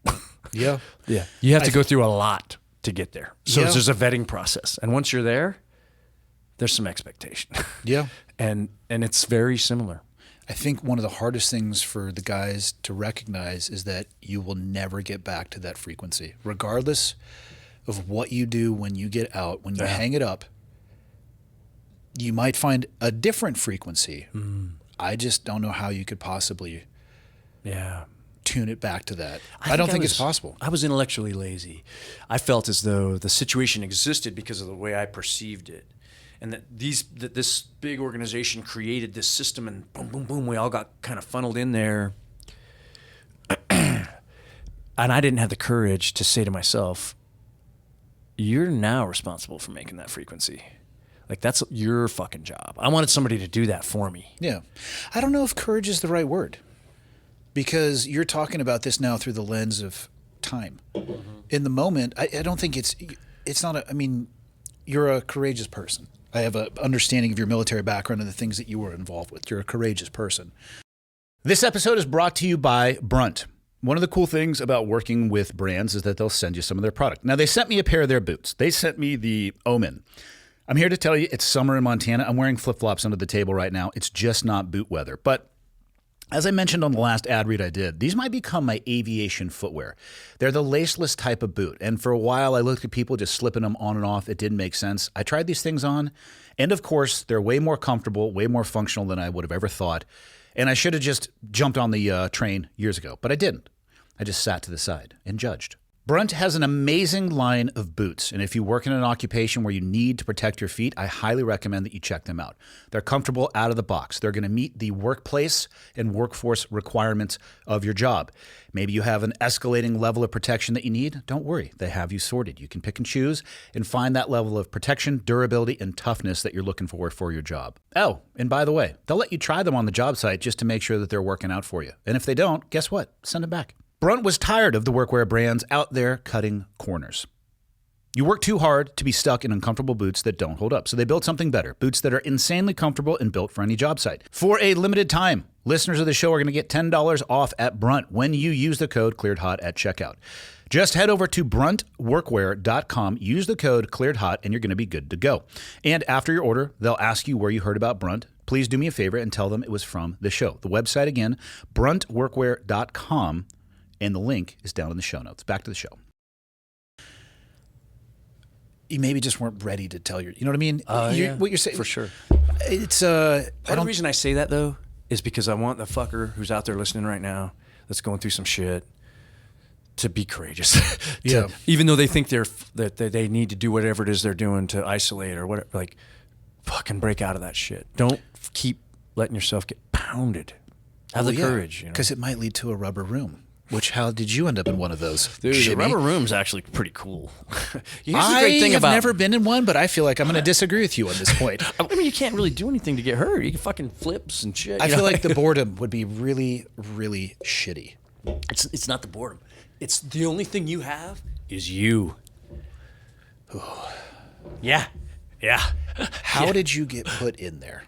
Yeah. Yeah. You have to go through a lot to get there. So there's a vetting process. And once you're there, there's some expectation. Yeah. And it's very similar. I think one of the hardest things for the guys to recognize is that you will never get back to that frequency. Regardless of what you do when you get out, when you hang it up, you might find a different frequency. I just don't know how you could possibly tune it back to that. I don't think it's possible. I was intellectually lazy. I felt as though the situation existed because of the way I perceived it. And that this big organization created this system, and boom, boom, boom, we all got kind of funneled in there. And I didn't have the courage to say to myself, you're now responsible for making that frequency. Like, that's your fucking job. I wanted somebody to do that for me. Yeah. I don't know if courage is the right word, because you're talking about this now through the lens of time. In the moment, I don't think it's not you're a courageous person. I have an understanding of your military background and the things that you were involved with. You're a courageous person. This episode is brought to you by Brunt. One of the cool things about working with brands is that they'll send you some of their product. Now, they sent me a pair of their boots. They sent me the Omen. I'm here to tell you it's summer in Montana. I'm wearing flip-flops under the table right now. It's just not boot weather. But as I mentioned on the last ad read I did, these might become my aviation footwear. They're the laceless type of boot. And for a while, I looked at people just slipping them on and off. It didn't make sense. I tried these things on. And of course, they're way more comfortable, way more functional than I would have ever thought. And I should have just jumped on the train years ago. But I didn't. I just sat to the side and judged. Brunt has an amazing line of boots, and if you work in an occupation where you need to protect your feet, I highly recommend that you check them out. They're comfortable out of the box. They're going to meet the workplace and workforce requirements of your job. Maybe you have an escalating level of protection that you need. Don't worry, they have you sorted. You can pick and choose and find that level of protection, durability, and toughness that you're looking for your job. Oh, and by the way, they'll let you try them on the job site just to make sure that they're working out for you. And if they don't, guess what? Send them back. Brunt was tired of the workwear brands out there cutting corners. You work too hard to be stuck in uncomfortable boots that don't hold up. So they built something better. Boots that are insanely comfortable and built for any job site. For a limited time, listeners of the show are going to get $10 off at Brunt when you use the code ClearedHot at checkout. Just head over to bruntworkwear.com, use the code ClearedHot, and you're going to be good to go. And after your order, they'll ask you where you heard about Brunt. Please do me a favor and tell them it was from the show. The website again, bruntworkwear.com, and the link is down in the show notes. Back to the show. You maybe just weren't ready to tell you know what I mean? What you're saying. For sure. It's, Part of the reason I say that, though, is because I want the fucker who's out there listening right now that's going through some shit to be courageous. Even though they think that they need to do whatever it is they're doing to isolate or whatever, like, fucking break out of that shit. Don't keep letting yourself get pounded. Have the courage, you know? Because it might lead to a rubber room. Which, how did you end up in one of those? Dude, the Jimmy? rubber room's actually pretty cool. I have never been in one, but I feel like I'm going to disagree with you on this point. I mean, you can't really do anything to get hurt. You can fucking flips and shit. I feel like the boredom would be really, really shitty. It's not the boredom. It's the only thing you have is you. Yeah. How did you get put in there?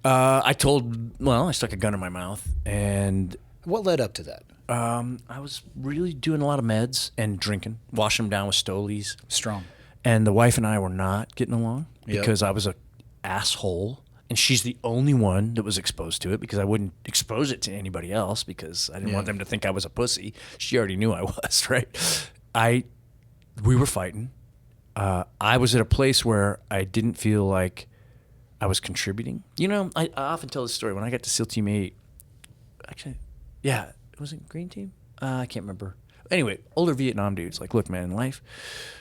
I stuck a gun in my mouth, and What led up to that? I was really doing a lot of meds and drinking, washing them down with Stolies. Strong. And the wife and I were not getting along Yep. because I was a asshole, and she's the only one that was exposed to it because I wouldn't expose it to anybody else because I didn't want them to think I was a pussy. She already knew I was, right? We were fighting. I was at a place where I didn't feel like I was contributing. You know, I often tell this story. When I got to SEAL Team 8, actually, yeah, was it Green Team? I can't remember. Anyway, older Vietnam dudes, like, look, man, in life,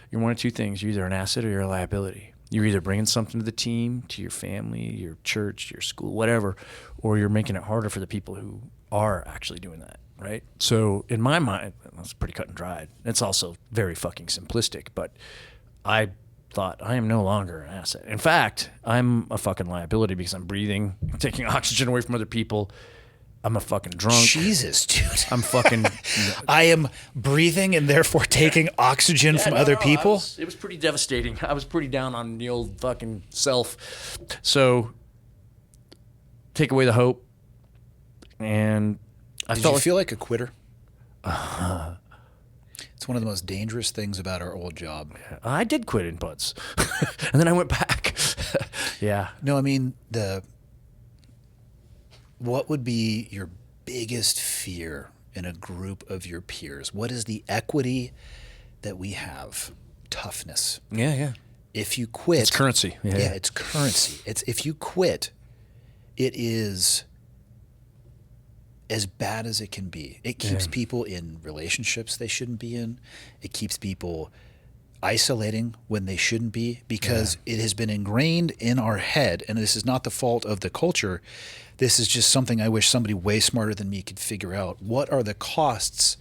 you're one of two things. You're either an asset or you're a liability. You're either bringing something to the team, to your family, your church, your school, whatever, or you're making it harder for the people who are actually doing that, right? So in my mind, that's pretty cut and dried. It's also very fucking simplistic, but I thought I am no longer an asset. In fact, I'm a fucking liability because I'm breathing, taking oxygen away from other people. I'm a fucking drunk. Jesus, dude. I'm fucking... I am breathing and therefore taking oxygen from other people? It was pretty devastating. I was pretty down on the old fucking self. So, take away the hope. And I Did felt you feel like a quitter? It's one of the most dangerous things about our old job. I did quit in buds. And then I went back. Yeah. No, I mean, what would be your biggest fear in a group of your peers? What is the equity that we have? Toughness. Yeah. If you quit... It's currency. Yeah, it's currency. If you quit, it is as bad as it can be. It keeps people in relationships they shouldn't be in. It keeps people isolating when they shouldn't be because it has been ingrained in our head, and this is not the fault of the culture. This is just something I wish somebody way smarter than me could figure out. What are the costs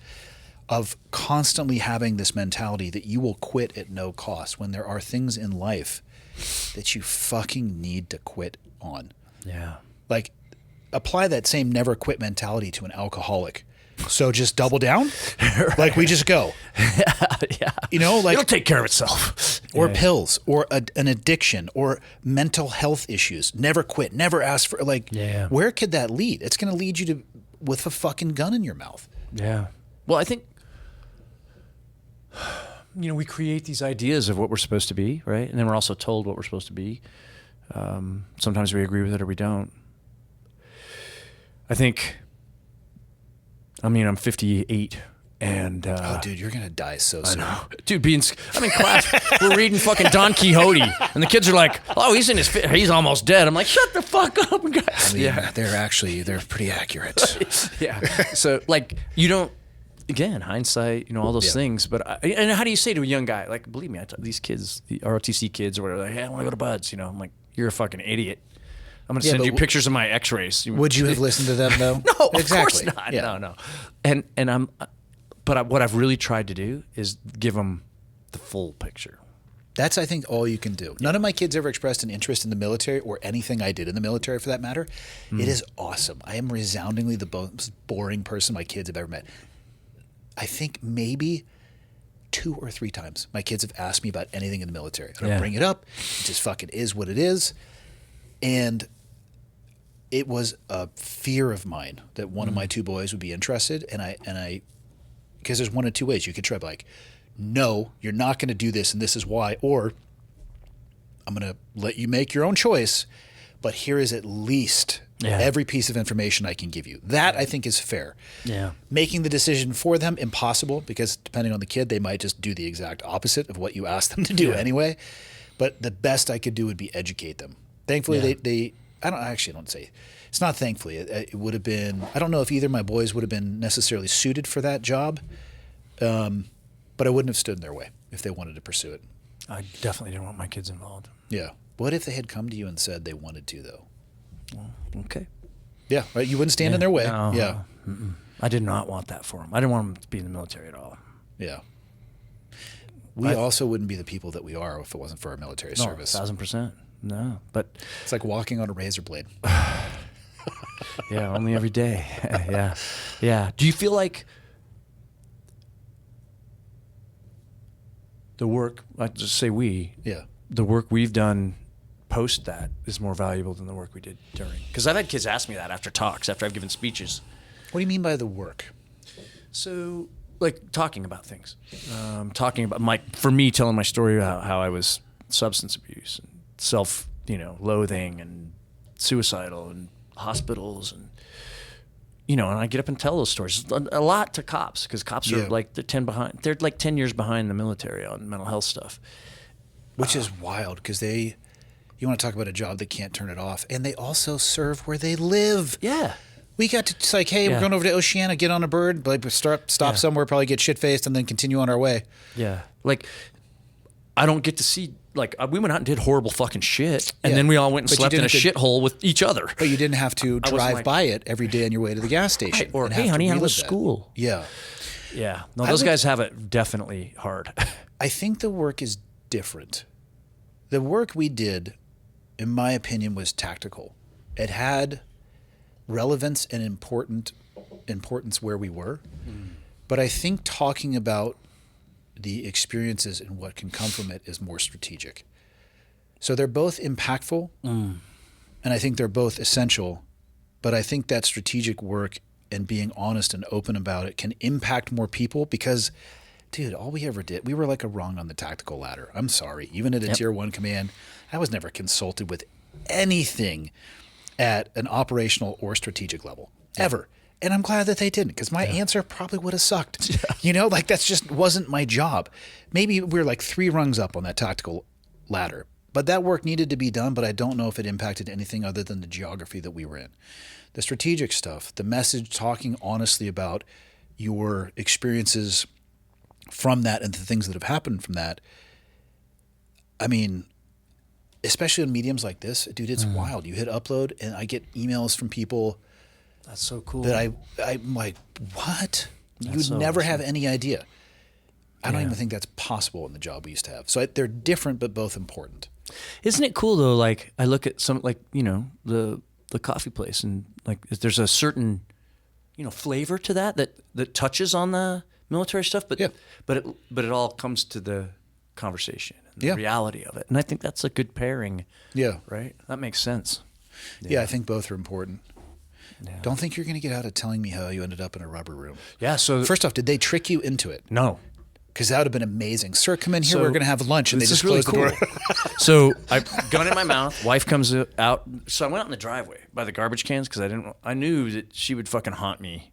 of constantly having this mentality that you will quit at no cost when there are things in life that you fucking need to quit on? Yeah. Like, apply that same never quit mentality to an alcoholic. So just double down? Right. Like, we just go. Yeah. You know, like... It'll take care of itself. Or pills, or an addiction, or mental health issues. Never quit, never ask for, like... Yeah. Where could that lead? It's going to lead you to with a fucking gun in your mouth. Yeah. Well, I think... You know, we create these ideas of what we're supposed to be, right? And then we're also told what we're supposed to be. Sometimes we agree with it or we don't. I think... I mean, I'm 58, and... oh, dude, you're going to die so soon. I know. Dude, I'm in class, we're reading fucking Don Quixote, and the kids are like, oh, he's almost dead. I'm like, shut the fuck up, guys. I mean, they're pretty accurate. Yeah. So, like, you don't... Again, hindsight, you know, all those things. But and how do you say to a young guy, like, believe me, these kids, the ROTC kids or whatever, like, hey, I want to go to Buds. You know, I'm like, you're a fucking idiot. I'm going to send you pictures of my x-rays. Would you have listened to them, though? No, exactly. Of course not. Yeah. No. And what I've really tried to do is give them the full picture. That's, I think, all you can do. None of my kids ever expressed an interest in the military or anything I did in the military, for that matter. It is awesome. I am resoundingly the most boring person my kids have ever met. I think maybe 2 or 3 times my kids have asked me about anything in the military. I don't bring it up. It just fucking is what it is. And it was a fear of mine that one of my 2 boys would be interested. And I, because there's one of 2 ways you could try, like, no, you're not going to do this, and this is why, or I'm going to let you make your own choice, but here is at least every piece of information I can give you. That I think is fair. Yeah. Making the decision for them, impossible, because depending on the kid, they might just do the exact opposite of what you asked them to do anyway. But the best I could do would be educate them. Thankfully, they I don't say, it's not thankfully. It would have been, I don't know if either of my boys would have been necessarily suited for that job, but I wouldn't have stood in their way if they wanted to pursue it. I definitely didn't want my kids involved. Yeah. What if they had come to you and said they wanted to, though? Well, okay. Yeah, right. You wouldn't stand in their way. No, yeah. I did not want that for them. I didn't want them to be in the military at all. Yeah. We also wouldn't be the people that we are if it wasn't for our military service. 1,000%. No, but it's like walking on a razor blade. yeah, only every day. Yeah. Yeah. Do you feel like the work, I just say the work we've done post that is more valuable than the work we did during? Because I've had kids ask me that after talks, after I've given speeches. What do you mean by the work? So, like, talking about things. Talking about for me, telling my story about how I was substance abuse and self-loathing and suicidal and hospitals and, and I get up and tell those stories a lot to cops, because cops are like, they're like 10 years behind the military on mental health stuff. Which is wild, because you want to talk about a job that can't turn it off, and they also serve where they live. Yeah. We got to, it's like, hey, we're going over to Oceana, get on a bird, like stop somewhere, probably get shit-faced, and then continue on our way. Yeah. Like, I don't get to see, like, we went out and did horrible fucking shit, and then we all went and slept in a shithole with each other. But you didn't have to drive by it every day on your way to the gas station. Right. Or, hey, honey, how was school? Yeah. Yeah. No, those guys have it definitely hard. I think the work is different. The work we did, in my opinion, was tactical. It had relevance and importance where we were. But I think talking about the experiences and what can come from it is more strategic. So they're both impactful, and I think they're both essential, but I think that strategic work and being honest and open about it can impact more people, because, dude, all we ever did, we were like a rung on the tactical ladder. I'm sorry. Even at a Tier 1 command, I was never consulted with anything at an operational or strategic level, ever. And I'm glad that they didn't, because my answer probably would have sucked. Like, that's just wasn't my job. Maybe we're like 3 rungs up on that tactical ladder, but that work needed to be done, but I don't know if it impacted anything other than the geography that we were in. The strategic stuff, the message, talking honestly about your experiences from that and the things that have happened from that. I mean, especially in mediums like this, dude, it's wild. You hit upload and I get emails from people. That's so cool. That I'm like, what? You'd never have any idea. I don't even think that's possible in the job we used to have. So they're different, but both important. Isn't it cool though? Like, I look at some, like, the coffee place, and like, there's a certain, flavor to that touches on the military stuff, but it all comes to the conversation and the reality of it. And I think that's a good pairing. Yeah. Right? That makes sense. Yeah, I think both are important. Yeah. Don't think you're going to get out of telling me how you ended up in a rubber room. Yeah. So first off, did they trick you into it? No. Because that would have been amazing. Sir, come in here. We're going to have lunch, and they just closed the door. So I gun in my mouth. Wife comes out. So I went out in the driveway by the garbage cans, because I knew that she would fucking haunt me.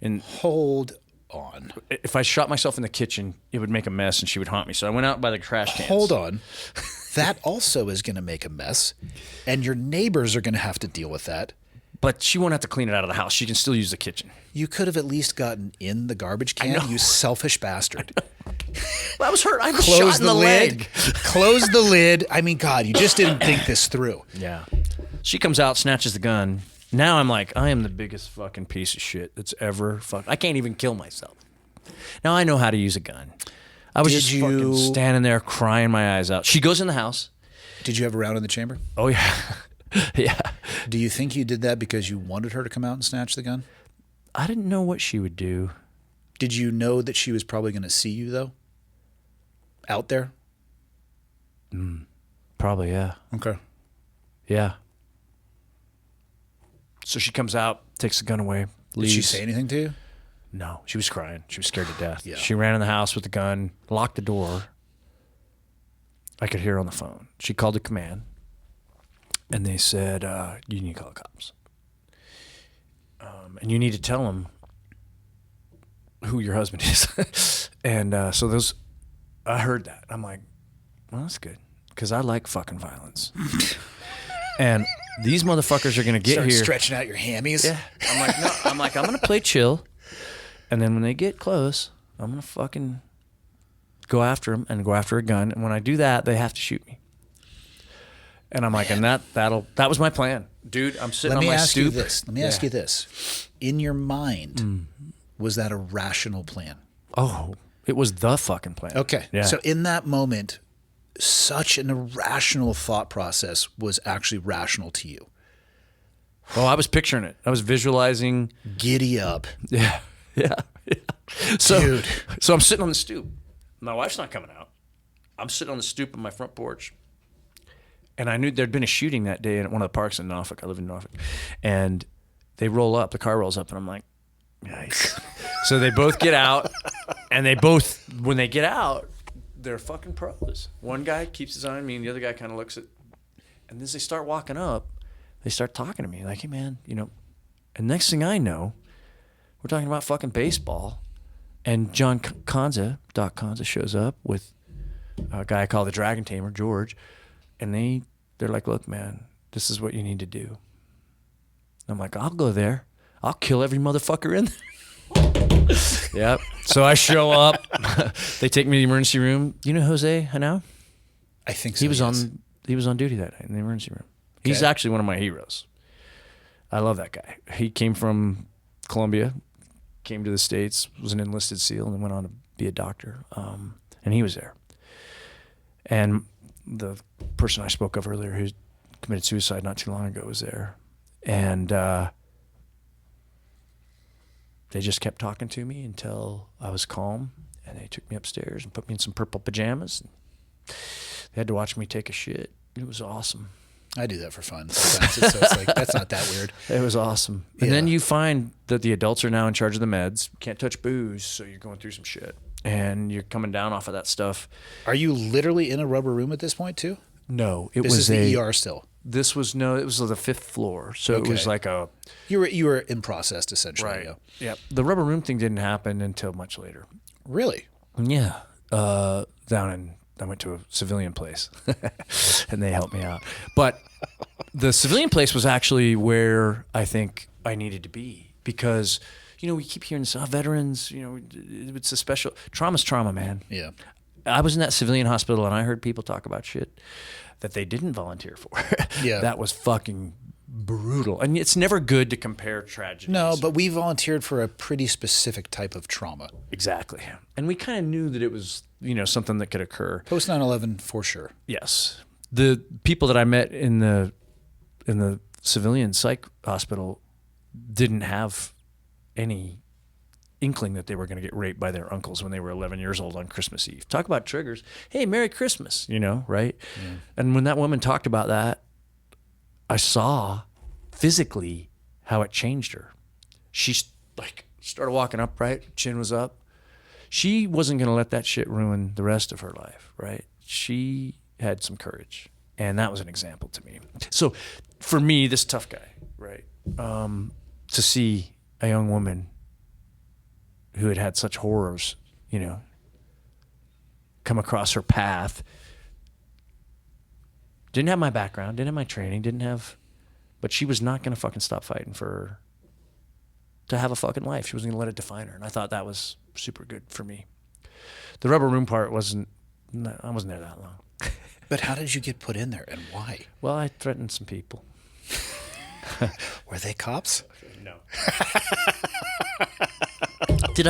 And hold on. If I shot myself in the kitchen, it would make a mess, and she would haunt me. So I went out by the trash cans. Hold on. That also is going to make a mess, and your neighbors are going to have to deal with that. But she won't have to clean it out of the house. She can still use the kitchen. You could have at least gotten in the garbage can, you selfish bastard. Well, I was hurt. I was shot in the leg. Close the lid. I mean, God, you just didn't think this through. Yeah. She comes out, snatches the gun. Now I'm like, I am the biggest fucking piece of shit that's ever I can't even kill myself. Now I know how to use a gun. I was just fucking standing there crying my eyes out. She goes in the house. Did you have a round in the chamber? Oh, yeah. Yeah. Do you think you did that because you wanted her to come out and snatch the gun? I didn't know what she would do. Did you know that she was probably going to see you, though? out there? Probably, yeah. Okay. Yeah. So she comes out, takes the gun away, Did leaves. she say anything to you? No, she was crying. She was scared to death. Yeah. She ran in the house with the gun, locked the door. I could hear her on the phone. She called the command, and they said, you need to call the cops. And you need to tell them who your husband is. And so I heard that. I'm like, well, that's good, because I like fucking violence. And these motherfuckers are going to get Start here. stretching out your hammies. Yeah. I'm like, no. I'm going to play chill. And then when they get close, I'm going to fucking go after them and go after a gun. And when I do that, they have to shoot me. And I'm like, and that was my plan. Dude, I'm sitting on my stoop. Let me ask you this. In your mind, was that a rational plan? Oh, it was the fucking plan. Okay. Yeah. So in that moment, such an irrational thought process was actually rational to you. Oh, I was picturing it. I was visualizing. Giddy up. Yeah. Yeah. So, Dude. So I'm sitting on the stoop. My wife's not coming out. I'm sitting on the stoop of my front porch. And I knew there'd been a shooting that day at one of the parks in Norfolk. I live in Norfolk. And they roll up, the car rolls up, and I'm like, nice. So they both get out, and when they get out, they're fucking pros. One guy keeps his eye on me, and the other guy kind of looks at, and as they start walking up, they start talking to me like, hey, man, and next thing I know, we're talking about fucking baseball, and John Doc Conza shows up with a guy I call the Dragon Tamer, George, and they're like, look, man, this is what you need to do. I'm like, I'll go there. I'll kill every motherfucker in there. Yep. So I show up. They take me to the emergency room. You know Jose Hanau? I think so. He was yes. on duty that night in the emergency room. He's Okay. actually one of my heroes. I love that guy. He came from Colombia, came to the States, was an enlisted SEAL, and then went on to be a doctor. And he was there. And the person I spoke of earlier who committed suicide not too long ago was there. And they just kept talking to me until I was calm, and they took me upstairs and put me in some purple pajamas. They had to watch me take a shit. It was awesome. I do that for fun sometimes. So it's like, that's not that weird. It was awesome. And then you find that the adults are now in charge of the meds. Can't touch booze, so you're going through some shit. And you're coming down off of that stuff. Are you literally in a rubber room at this point too? No, This is the ER still. It was the fifth floor. So it was like a... You were in process essentially. Right. Yeah. Yeah. The rubber room thing didn't happen until much later. Really? Yeah. I went to a civilian place and they helped me out. But the civilian place was actually where I think I needed to be because, we keep hearing this, veterans, it's a special, trauma's trauma, man. Yeah. I was in that civilian hospital and I heard people talk about shit that they didn't volunteer for. Yeah. That was fucking brutal. And it's never good to compare tragedies. No, but we volunteered for a pretty specific type of trauma. Exactly. And we kind of knew that it was, something that could occur. Post 9/11 for sure. Yes. The people that I met in the civilian psych hospital didn't have any inkling that they were going to get raped by their uncles when they were 11 years old on Christmas Eve. Talk about triggers. Hey, Merry Christmas, right? Yeah. And when that woman talked about that, I saw physically how it changed her. She started walking upright, chin was up. She wasn't going to let that shit ruin the rest of her life, right? She had some courage, and that was an example to me. So for me, this tough guy, right, to see a young woman who had such horrors, come across her path, didn't have my background, didn't have my training, but she was not going to fucking stop fighting to have a fucking life. She wasn't going to let it define her. And I thought that was super good for me. The rubber room part I wasn't there that long. But how did you get put in there and why? Well, I threatened some people. Were they cops? No. Did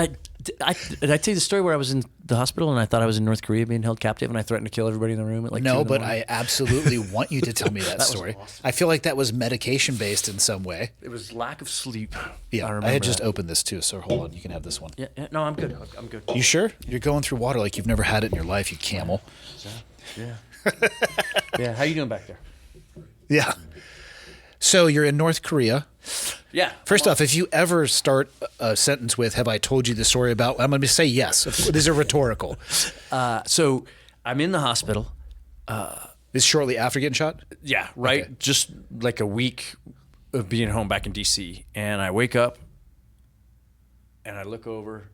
Did I tell you the story where I was in the hospital and I thought I was in North Korea being held captive and I threatened to kill everybody in the room at like 2 No, in the but morning? I absolutely want you to tell me that story. awesome. I feel like that was medication based in some way. It was lack of sleep. Yeah, I I, remember had just that. opened this too, so hold on. You can have this one. Yeah, no, I'm good. I'm good. You sure? You're going through water like you've never had it in your life, you camel. Yeah. Yeah. How you doing back there? Yeah. So you're in North Korea. Yeah. First off, if you ever start a sentence with, have I told you the story about, I'm going to say yes. These are rhetorical. So I'm in the hospital. Is shortly after getting shot? Yeah, right. Okay. Just like a week of being home back in DC. And I wake up and I look over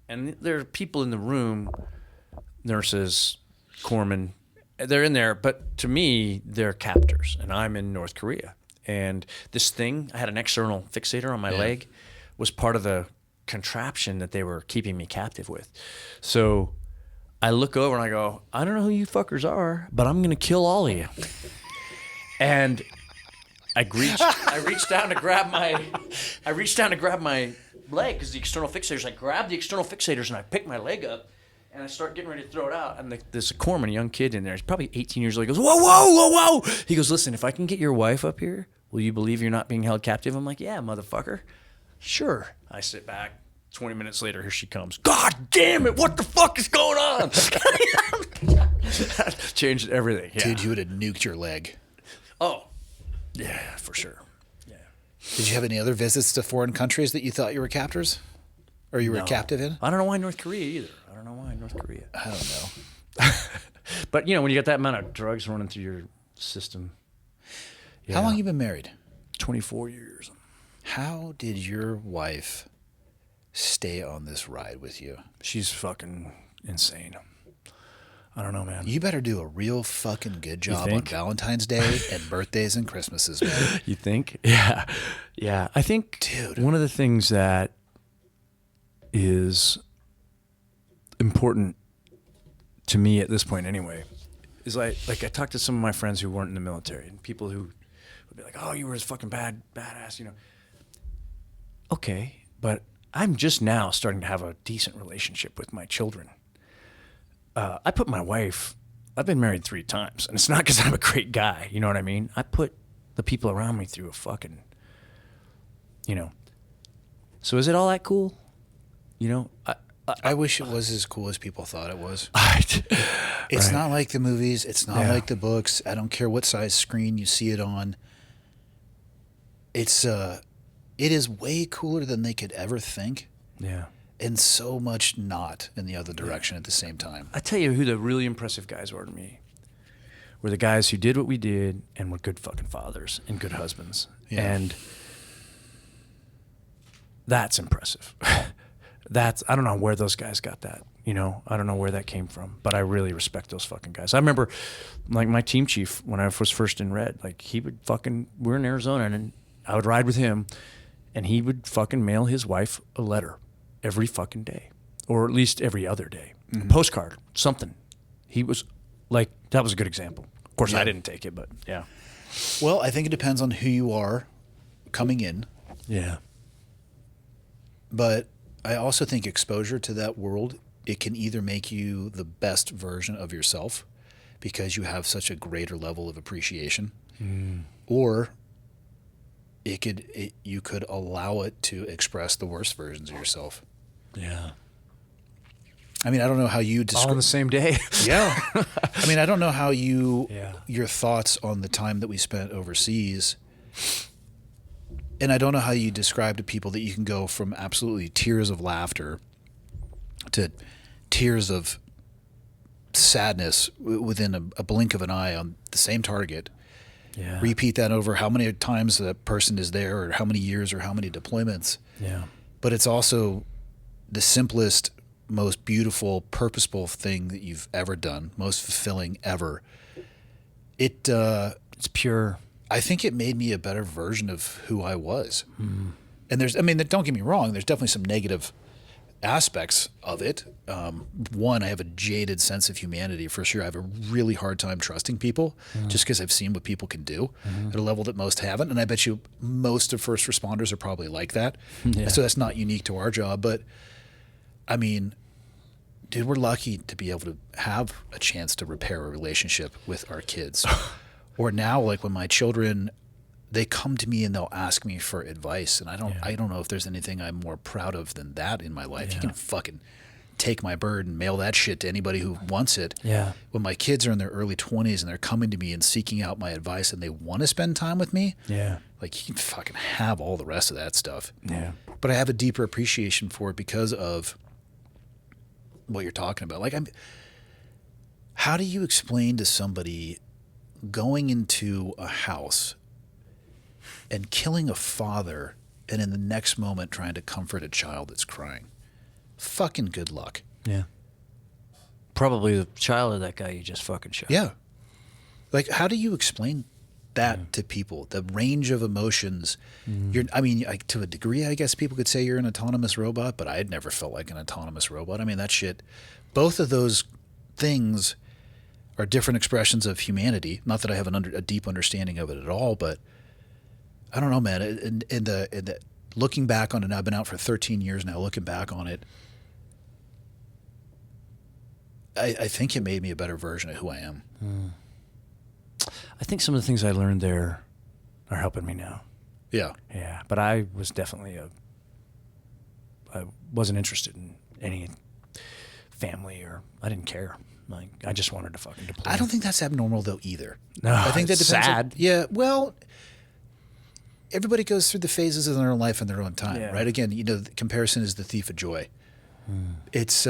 and there are people in the room, nurses, corpsmen, they're in there, but to me, they're captors and I'm in North Korea. And this thing, I had an external fixator on my leg, was part of the contraption that they were keeping me captive with. So I look over and I go, I don't know who you fuckers are, but I'm going to kill all of you. And I reached down to grab my leg because the external fixators. I grabbed the external fixators and I picked my leg up and I start getting ready to throw it out. And there's a corpsman, a young kid in there. He's probably 18 years old. He goes, whoa, whoa, whoa, whoa. He goes, listen, if I can get your wife up here, will you believe you're not being held captive? I'm like, yeah, motherfucker. Sure. I sit back. 20 minutes later, here she comes. God damn it, what the fuck is going on? Changed everything. Yeah. Dude, you would have nuked your leg. Oh, yeah, for sure. Yeah. Did you have any other visits to foreign countries that you thought you were captors? Or you were captive in? I don't know why North Korea either. I don't know why North Korea. I don't know. But, you know, when you got that amount of drugs running through your system. Yeah. How long you been married? 24 years. How did your wife stay on this ride with you? She's fucking insane. I don't know, man. You better do a real fucking good job on think? Valentine's Day and birthdays and Christmases, man. You think? Yeah. Yeah. I think, Dude. one of the things that is important to me at this point anyway is like I talked to some of my friends who weren't in the military and people who would be like, oh, you were this fucking badass, you know. Okay, but I'm just now starting to have a decent relationship with my children. I put my wife, I've been married 3 times, and it's not because I'm a great guy, you know what I mean? I put the people around me through a fucking, you know. So is it all that cool? You know, I wish it was as cool as people thought it was. It's It's not like the movies. It's not like the books. I don't care what size screen you see it on. It is way cooler than they could ever think, Yeah. and so much not in the other direction at the same time. I tell you who the really impressive guys were to me were the guys who did what we did and were good fucking fathers and good husbands. Yeah. And that's impressive. I don't know where those guys got that. You know, I don't know where that came from, but I really respect those fucking guys. I remember, like, my team chief, when I was first in Red, like, he would we're in Arizona, and I would ride with him, and he would fucking mail his wife a letter every fucking day, or at least every other day. A postcard, something. He was, like, that was a good example. Of course, I didn't take it, but yeah. Well, I think it depends on who you are coming in, Yeah. but I also think exposure to that world, it can either make you the best version of yourself because you have such a greater level of appreciation, or you could allow it to express the worst versions of yourself. Yeah. I mean, I don't know how you All describe. on the same day. Yeah. I mean, I don't know how Yeah. your thoughts on the time that we spent overseas, and I don't know how you describe to people that you can go from absolutely tears of laughter to tears of sadness within a blink of an eye on the same target. Yeah. Repeat that over how many times that person is there, or how many years, or how many deployments. Yeah. But it's also the simplest, most beautiful, purposeful thing that you've ever done, most fulfilling ever. It's pure. I think it made me a better version of who I was. And don't get me wrong, there's definitely some negative aspects of it. One, I have a jaded sense of humanity for sure. I have a really hard time trusting people just because I've seen what people can do at a level that most haven't. And I bet you most of first responders are probably like that. Yeah. So that's not unique to our job. But I mean, dude, we're lucky to be able to have a chance to repair a relationship with our kids. Or now, like when my children, they come to me and they'll ask me for advice, and I don't know if there's anything I'm more proud of than that in my life. You can fucking take my bird and mail that shit to anybody who wants it. Yeah. When my kids are in their early 20s and they're coming to me and seeking out my advice and they want to spend time with me, like you can fucking have all the rest of that stuff. Yeah. But I have a deeper appreciation for it because of what you're talking about. Like, how do you explain to somebody going into a house and killing a father and in the next moment trying to comfort a child that's crying? Fucking good luck. Yeah. Probably the child of that guy you just fucking shot. Yeah. Like, how do you explain that to people? The range of emotions. I mean, to a degree, I guess people could say you're an autonomous robot, but I had never felt like an autonomous robot. I mean, that shit, both of those things are different expressions of humanity. Not that I have a deep understanding of it at all, but I don't know, man. In the looking back on it, I've been out for 13 years now, looking back on it, I think it made me a better version of who I am. I think some of the things I learned there are helping me now. Yeah. Yeah. But I was definitely I wasn't interested in any family, or I didn't care. Like, I just wanted to fucking deploy. I don't think that's abnormal though either. No, I think that it's depends. sad. Yeah. Well, everybody goes through the phases of their own life in their own time, Yeah. right? Again, the comparison is the thief of joy. It's,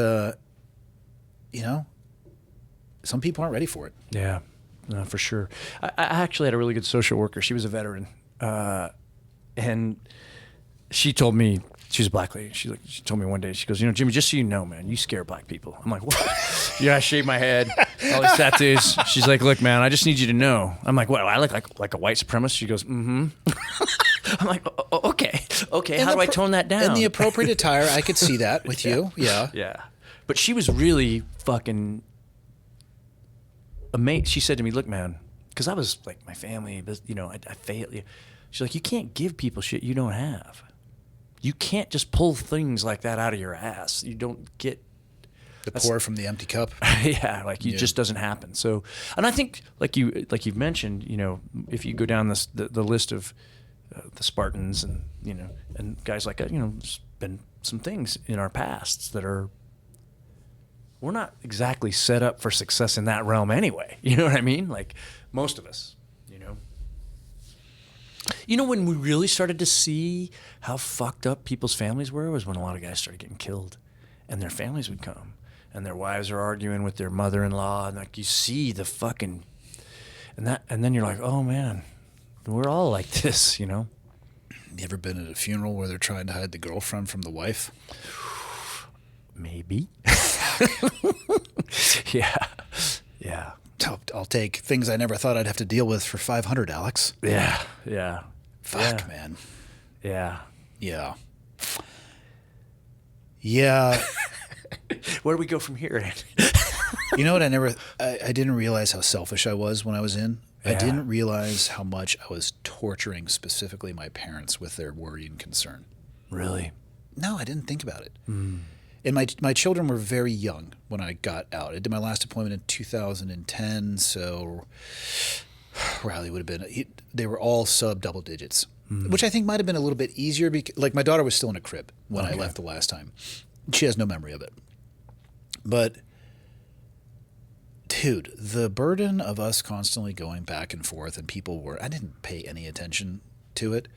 some people aren't ready for it. Yeah, no, for sure. I actually had a really good social worker. She was a veteran, and she told me, she was a black lady. She told me one day, she goes, Jimmy, just so you know, man, you scare black people. I'm like, what? Yeah, I shaved my head, all these tattoos. She's like, look, man, I just need you to know. I'm like, what? I look like a white supremacist? She goes, mm-hmm. I'm like, okay. How do I tone that down? In the appropriate attire, I could see that with you. Yeah. Yeah. But she was really fucking amazed. She said to me, look, man, because I was like, my family, I failed. She's like, you can't give people shit you don't have. You can't just pull things like that out of your ass. You don't get The pour from the empty cup. yeah, like it just doesn't happen. So, and I think like you've mentioned, if you go down the list of the Spartans and and guys like that, there's been some things in our pasts that we're not exactly set up for success in that realm anyway. You know what I mean? Like most of us, when we really started to see how fucked up people's families were was when a lot of guys started getting killed and their families would come and their wives are arguing with their mother-in-law, and like you see the fucking, and then you're like, oh man, we're all like this, You ever been at a funeral where they're trying to hide the girlfriend from the wife? Maybe. Yeah. I'll take things I never thought I'd have to deal with for $500, Alex. Yeah. Fuck, man. Yeah. Yeah. Where do we go from here, Andy? You know what? I didn't realize how selfish I was when I was in. I didn't realize how much I was torturing specifically my parents with their worry and concern. Really? No, I didn't think about it. And my children were very young when I got out. I did my last deployment in 2010, so Riley would have been. They were all sub double digits, which I think might have been a little bit easier. Like my daughter was still in a crib when I left the last time. She has no memory of it. But dude, the burden of us constantly going back and forth, and I didn't pay any attention to it.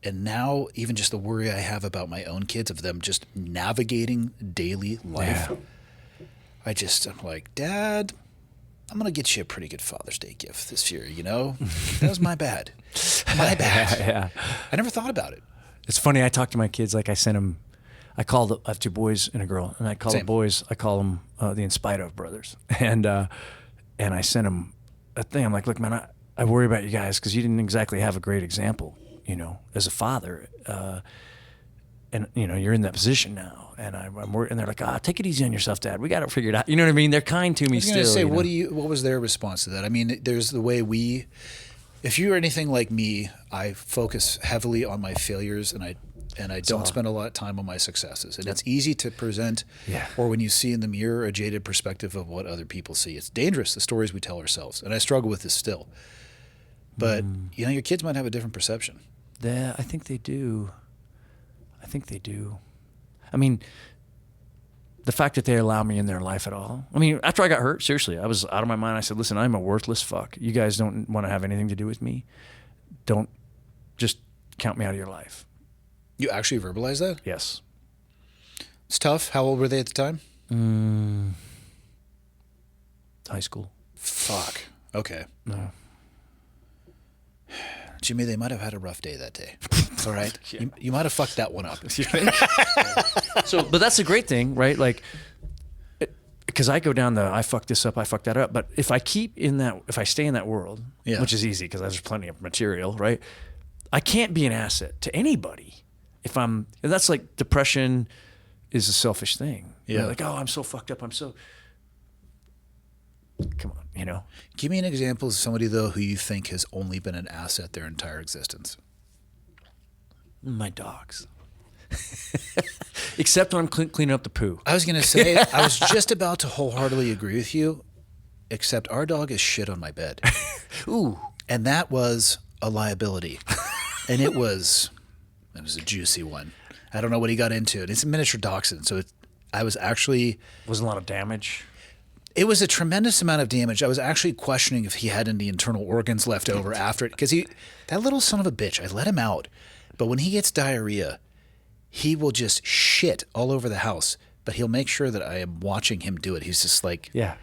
And now, even just the worry I have about my own kids, of them just navigating daily life, I'm like, Dad, I'm going to get you a pretty good Father's Day gift this year, That was my bad. My bad. Yeah. I never thought about it. It's funny, I talk to my kids, like I have two boys and a girl, and I call the boys, I call them the In Spite Of brothers. And I sent them a thing. I'm like, look, man, I worry about you guys because you didn't exactly have a great example, as a father. And, you're in that position now. And I'm worried. And they're like, take it easy on yourself, Dad. We got it figured out. You know what I mean? They're kind to me still. I was going to say, what was their response to that? I mean, there's the way if you're anything like me, I focus heavily on my failures and I and I don't spend a lot of time on my successes. And it's easy to present, Yeah. or when you see in the mirror, a jaded perspective of what other people see. It's dangerous, the stories we tell ourselves. And I struggle with this still. But, your kids might have a different perception. I think they do. I mean, the fact that they allow me in their life at all. I mean, after I got hurt, seriously, I was out of my mind. I said, listen, I'm a worthless fuck. You guys don't want to have anything to do with me. Don't just count me out of your life. You actually verbalize that? Yes. It's tough. How old were they at the time? High school. Fuck. Okay. No. Jimmy, they might have had a rough day that day. All right? You might have fucked that one up. So, but that's the great thing, right? Like, because I go down I fucked this up, I fucked that up. But if I stay in that world, which is easy because there's plenty of material, right? I can't be an asset to anybody. That's like depression is a selfish thing. Yeah. Like, oh, I'm so fucked up. Come on, Give me an example of somebody, though, who you think has only been an asset their entire existence. My dogs. Except when I'm cleaning up the poo. I was going to say, I was just about to wholeheartedly agree with you, except our dog is shit on my bed. Ooh. And that was a liability. And it was a juicy one. I don't know what he got into. It's a miniature dachshund, so wasn't a lot of damage. It was a tremendous amount of damage. I was actually questioning if he had any internal organs left over after it. Because that little son of a bitch, I let him out. But when he gets diarrhea, he will just shit all over the house. But he'll make sure that I am watching him do it. He's just like... Yeah.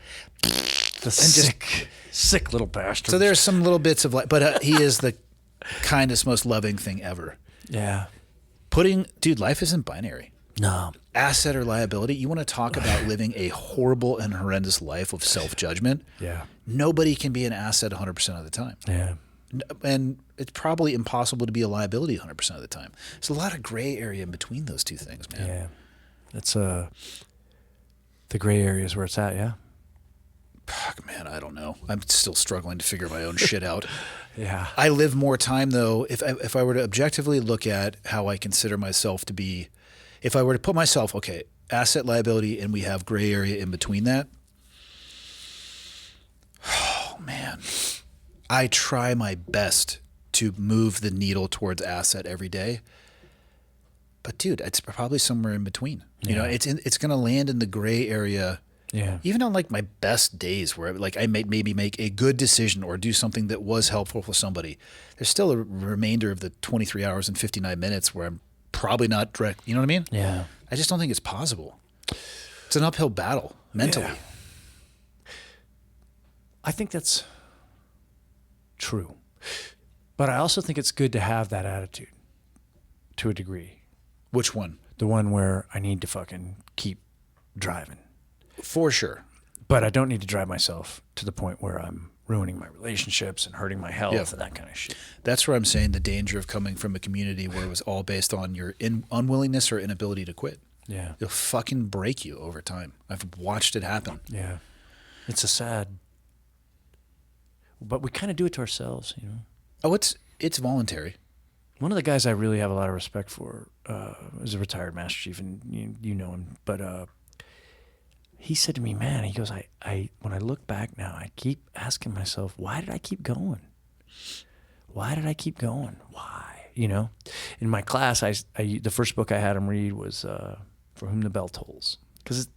Sick little bastard. So there's some little bits of... But he is the kindest, most loving thing ever. Yeah. Dude, life isn't binary. No. Asset or liability, you want to talk about living a horrible and horrendous life of self-judgment? Yeah. Nobody can be an asset 100% of the time. Yeah. And it's probably impossible to be a liability 100% of the time. There's a lot of gray area in between those two things, man. Yeah. That's the gray area is where it's at, yeah? Fuck, man, I don't know. I'm still struggling to figure my own shit out. Yeah. I live more time, though. If I were to objectively look at how I consider myself to be... If I were to put myself, okay, asset, liability, and we have gray area in between that, oh, man. I try my best to move the needle towards asset every day. But, dude, it's probably somewhere in between. It's going to land in the gray area. Yeah. Even on, like, my best days where, like, I maybe make a good decision or do something that was helpful for somebody, there's still a remainder of the 23 hours and 59 minutes where I'm probably not direct. You know what I mean? Yeah. I just don't think it's possible. It's an uphill battle mentally. Yeah. I think that's true. But I also think it's good to have that attitude to a degree. Which one? The one where I need to fucking keep driving. For sure. But I don't need to drive myself to the point where I'm ruining my relationships and hurting my health and that kind of shit. That's where I'm saying the danger of coming from a community where it was all based on your unwillingness or inability to quit. Yeah. It'll fucking break you over time. I've watched it happen. Yeah. It's a sad... But we kind of do it to ourselves, Oh, it's voluntary. One of the guys I really have a lot of respect for is a retired Master Chief, and you know him. But he said to me, man, he goes, I when I look back now, I keep asking myself, why did I keep going? Why did I keep going? Why? In my class, the first book I had him read was For Whom the Bell Tolls, because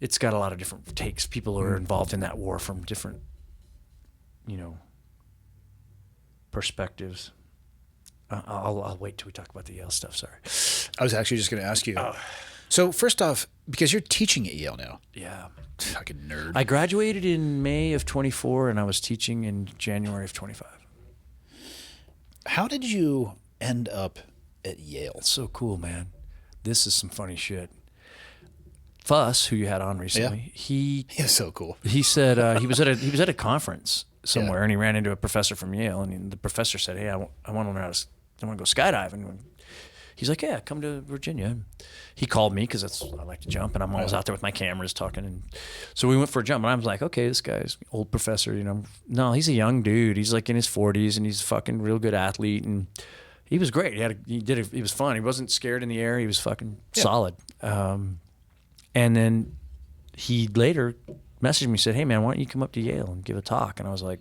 it's got a lot of different takes. People are involved in that war from different, perspectives. I'll wait till we talk about the Yale stuff. Sorry. I was actually just going to ask you. So first off, because you're teaching at Yale now. Yeah. Fucking nerd. I graduated in May of 24 and I was teaching in January of 25. How did you end up at Yale? It's so cool, man. This is some funny shit. Fuss, who you had on recently, he was so cool. He said he was at a conference somewhere and he ran into a professor from Yale and the professor said, "Hey, I want to learn how to go skydiving." He's like, "Yeah, come to Virginia." He called me because I like to jump and I'm always out there with my cameras talking. And so we went for a jump and I was like, okay, this guy's old professor, No, he's a young dude. He's like in his 40s and he's a fucking real good athlete. And He was great. He was fun. He wasn't scared in the air. He was fucking solid. And then he later messaged me, said, "Hey man, why don't you come up to Yale and give a talk?" And I was like,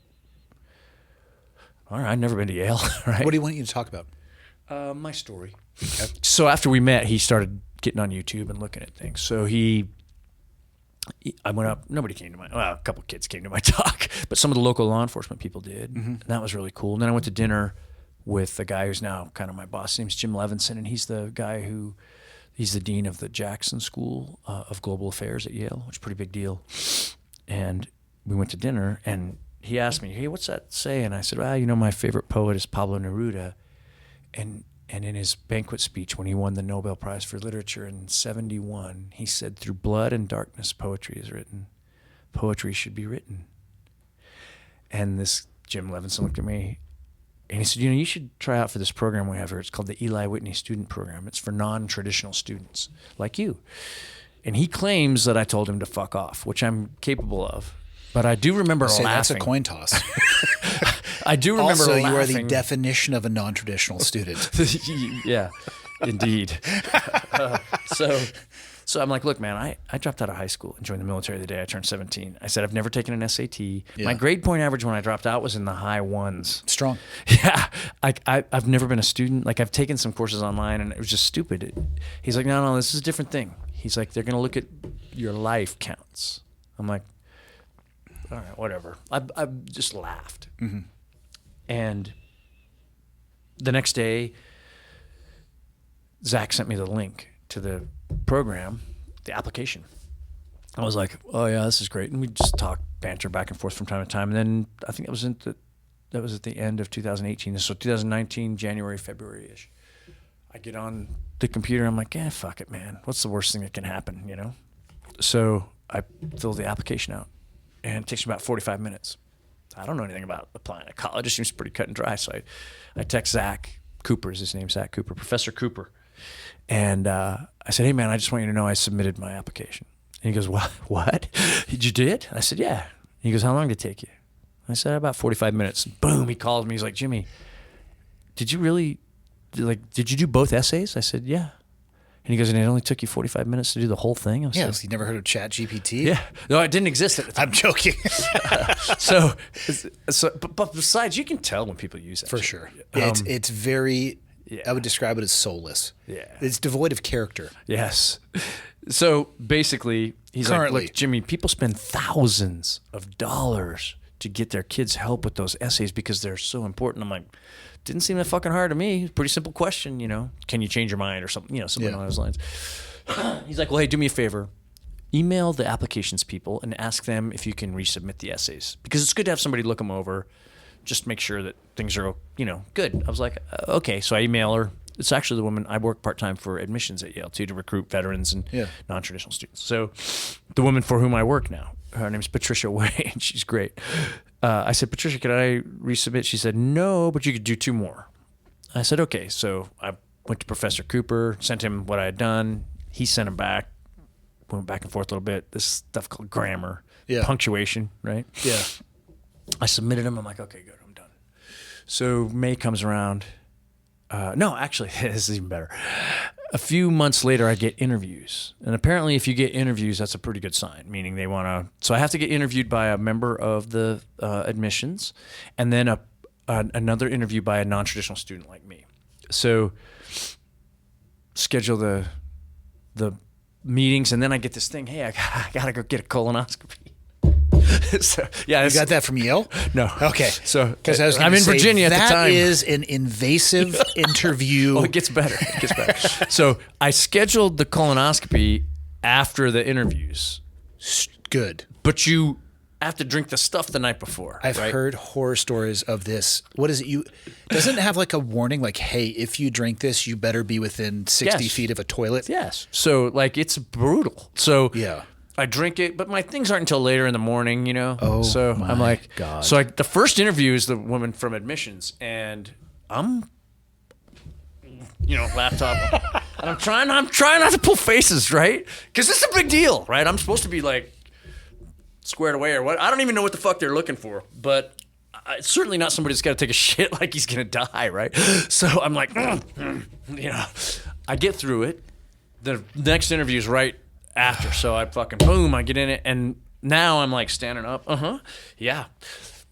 all right, I've never been to Yale. Right? What do you want you to talk about? My story. Okay. So after we met, he started getting on YouTube and looking at things. So I went up. Nobody came to a couple of kids came to my talk, but some of the local law enforcement people did. Mm-hmm. And that was really cool. And then I went to dinner with the guy who's now kind of my boss. His name's Jim Levinson, and he's the guy he's the dean of the Jackson School of Global Affairs at Yale, which is a pretty big deal. And we went to dinner, and he asked me, "Hey, what's that say?" And I said, "Well, my favorite poet is Pablo Neruda." And in his banquet speech, when he won the Nobel Prize for Literature in 1971, he said, "Through blood and darkness, poetry is written. Poetry should be written." And this Jim Levinson looked at me, and he said, "You should try out for this program we have here. It's called the Eli Whitney Student Program. It's for non-traditional students like you." And he claims that I told him to fuck off, which I'm capable of. But I do remember laughing. That's a coin toss. I do remember also, laughing. you are the definition of a non-traditional student. Yeah, indeed. So I'm like, look, man, I dropped out of high school and joined the military the day I turned 17. I said, I've never taken an SAT. Yeah. My grade point average when I dropped out was in the high ones. Strong. Yeah. I've never been a student. Like, I've taken some courses online, and it was just stupid. He's like, no, this is a different thing. He's like, they're going to look at your life counts. I'm like, all right, whatever. I just laughed. Mm-hmm. And the next day, Zach sent me the link to the program, the application. I was like, oh yeah, this is great. And we just talk, banter back and forth from time to time. And then I think that was at the end of 2018. So 2019, January, February-ish. I get on the computer. I'm like, fuck it, man. What's the worst thing that can happen, So I fill the application out. And it takes me about 45 minutes. I don't know anything about applying to college. It seems pretty cut and dry. So I text Zach Cooper, is his name, Zach Cooper, Professor Cooper. And I said, hey, man, I just want you to know I submitted my application. And he goes, what? You did? I said, yeah. He goes, how long did it take you? I said, about 45 minutes. Boom, he calls me. He's like, Jimmy, did you do both essays? I said, yeah. And he goes, and it only took you 45 minutes to do the whole thing? I said, you never heard of ChatGPT? Yeah. No, it didn't exist at the time. I'm joking. But besides, you can tell when people use it. For sure. It's very, I would describe it as soulless. Yeah. It's devoid of character. Yes. So basically, he's Currently. Like, look, Jimmy, people spend thousands of dollars to get their kids help with those essays because they're so important. I'm like, didn't seem that fucking hard to me. Pretty simple question, Can you change your mind or something, something along those lines. He's like, well, hey, do me a favor. Email the applications people and ask them if you can resubmit the essays. Because it's good to have somebody look them over, just make sure that things are, good. I was like, okay. So I email her. It's actually the woman, I work part-time for admissions at Yale, too, to recruit veterans and non-traditional students. So the woman for whom I work now, her name's Patricia Way, and she's great. I said, Patricia, could I resubmit? She said, no, but you could do 2 more. I said, okay. So I went to Professor Cooper, sent him what I had done. He sent him back. Went back and forth a little bit. This stuff called grammar, punctuation, right? Yeah. I submitted him. I'm like, okay, good, I'm done. So May comes around. No, actually, this is even better. A few months later, I get interviews. And apparently, if you get interviews, that's a pretty good sign, meaning they want to... So I have to get interviewed by a member of the admissions, and then another interview by a non-traditional student like me. So schedule the meetings, and then I get this thing, hey, I got to go get a colonoscopy. So, yeah, you got that from Yale? No. Okay. So because I'm in Virginia at the time. That is an invasive interview. Oh, it gets better. So I scheduled the colonoscopy after the interviews. Good. But you have to drink the stuff the night before. I've heard horror stories of this. What is it? Doesn't it have like a warning like, hey, if you drink this, you better be within 60 feet of a toilet? Yes. So it's brutal. So yeah. I drink it, but my things aren't until later in the morning, Oh, so my I'm like, God. So the first interview is the woman from admissions, and I'm, laptop, and I'm trying not to pull faces, right? Because this is a big deal, right? I'm supposed to be like squared away or what? I don't even know what the fuck they're looking for, but it's certainly not somebody that's got to take a shit like he's gonna die, right? So I'm like, you know, I get through it. The next interview is right after, so I fucking boom, I get in it, and now I'm like standing up. Yeah.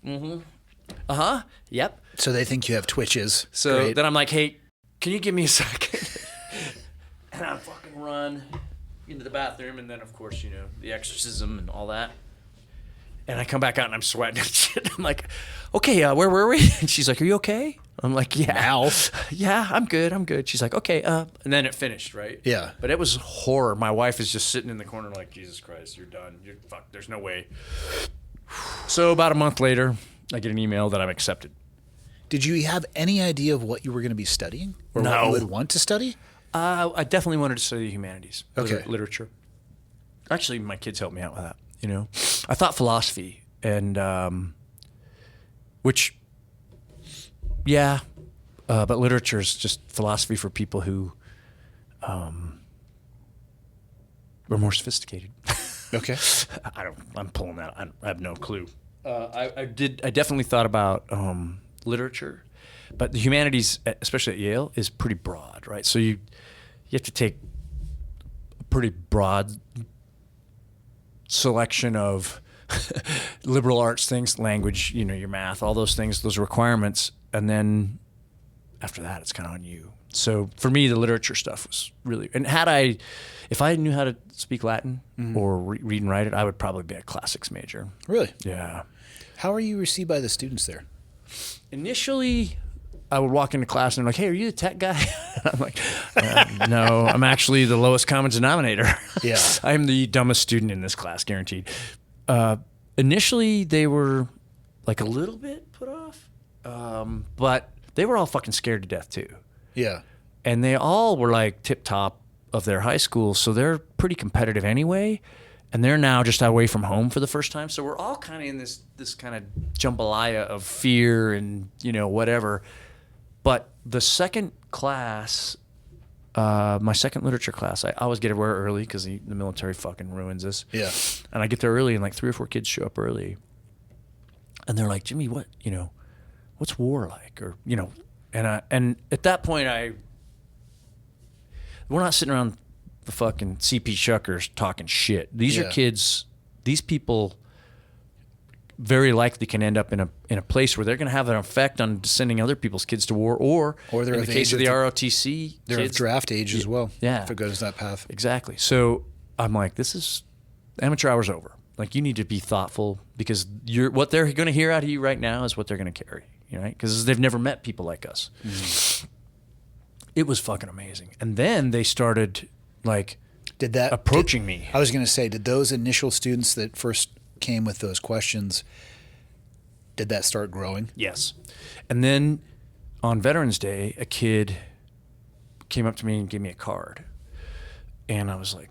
Yep. So they think you have twitches. So Great. then I'm like, hey, can you give me a second? And I fucking run into the bathroom, and then of course, you know, the exorcism and all that. And I come back out and I'm sweating and shit. I'm like, okay, where were we? And she's like, are you okay? I'm like, yeah. Now? Yeah, I'm good. She's like, okay. And then it finished, right? Yeah. But it was horror. My wife is just sitting in the corner like, Jesus Christ, you're done. You're fucked. There's no way. So about a month later, I get an email that I'm accepted. Did you have any idea of what you were going to be studying? Or No. what you would want to study? I definitely wanted to study the humanities. Okay. Literature. Actually, my kids helped me out with that. You know, I thought philosophy and which, yeah, but literature is just philosophy for people who were more sophisticated. Okay. I'm pulling that. I have no clue. I definitely thought about literature, but the humanities, especially at Yale, is pretty broad, right? So you have to take a pretty broad selection of liberal arts things, language, you know, your math, all those things, those requirements, and then after that, it's kind of on you. So for me, the literature stuff was really, and if I knew how to speak Latin or read and write it, I would probably be a classics major. Really? Yeah. How are you received by the students there? Initially, I would walk into class and they're like, hey, are you the tech guy? I'm like, no, I'm actually the lowest common denominator. Yeah. I'm the dumbest student in this class, guaranteed. Initially, they were like a little bit put off, but they were all fucking scared to death too. Yeah. And they all were like tip top of their high school, so they're pretty competitive anyway. And they're now just away from home for the first time. So we're all kind of in this kind of jambalaya of fear and, you know, whatever. But the second class, my second literature class, I always get everywhere early because the military fucking ruins us. Yeah. And I get there early and like 3 or 4 kids show up early. And they're like, Jimmy, what's war like? Or, you know, and at that point we're not sitting around the fucking CP Shuckers talking shit. These are kids, these people very likely can end up in a place where they're going to have an effect on sending other people's kids to war, or they're in of the case age of the of- ROTC, They're kids, of draft age as well. Yeah. If it goes that path. Exactly. So I'm like, this is amateur hour's over. Like, you need to be thoughtful because what they're going to hear out of you right now is what they're going to carry, you know, because they've never met people like us. It was fucking amazing. And then they started like approaching me. I was going to say, did those initial students that first came with those questions, did that start growing? Yes. And then on Veterans Day, a kid came up to me and gave me a card. And I was like,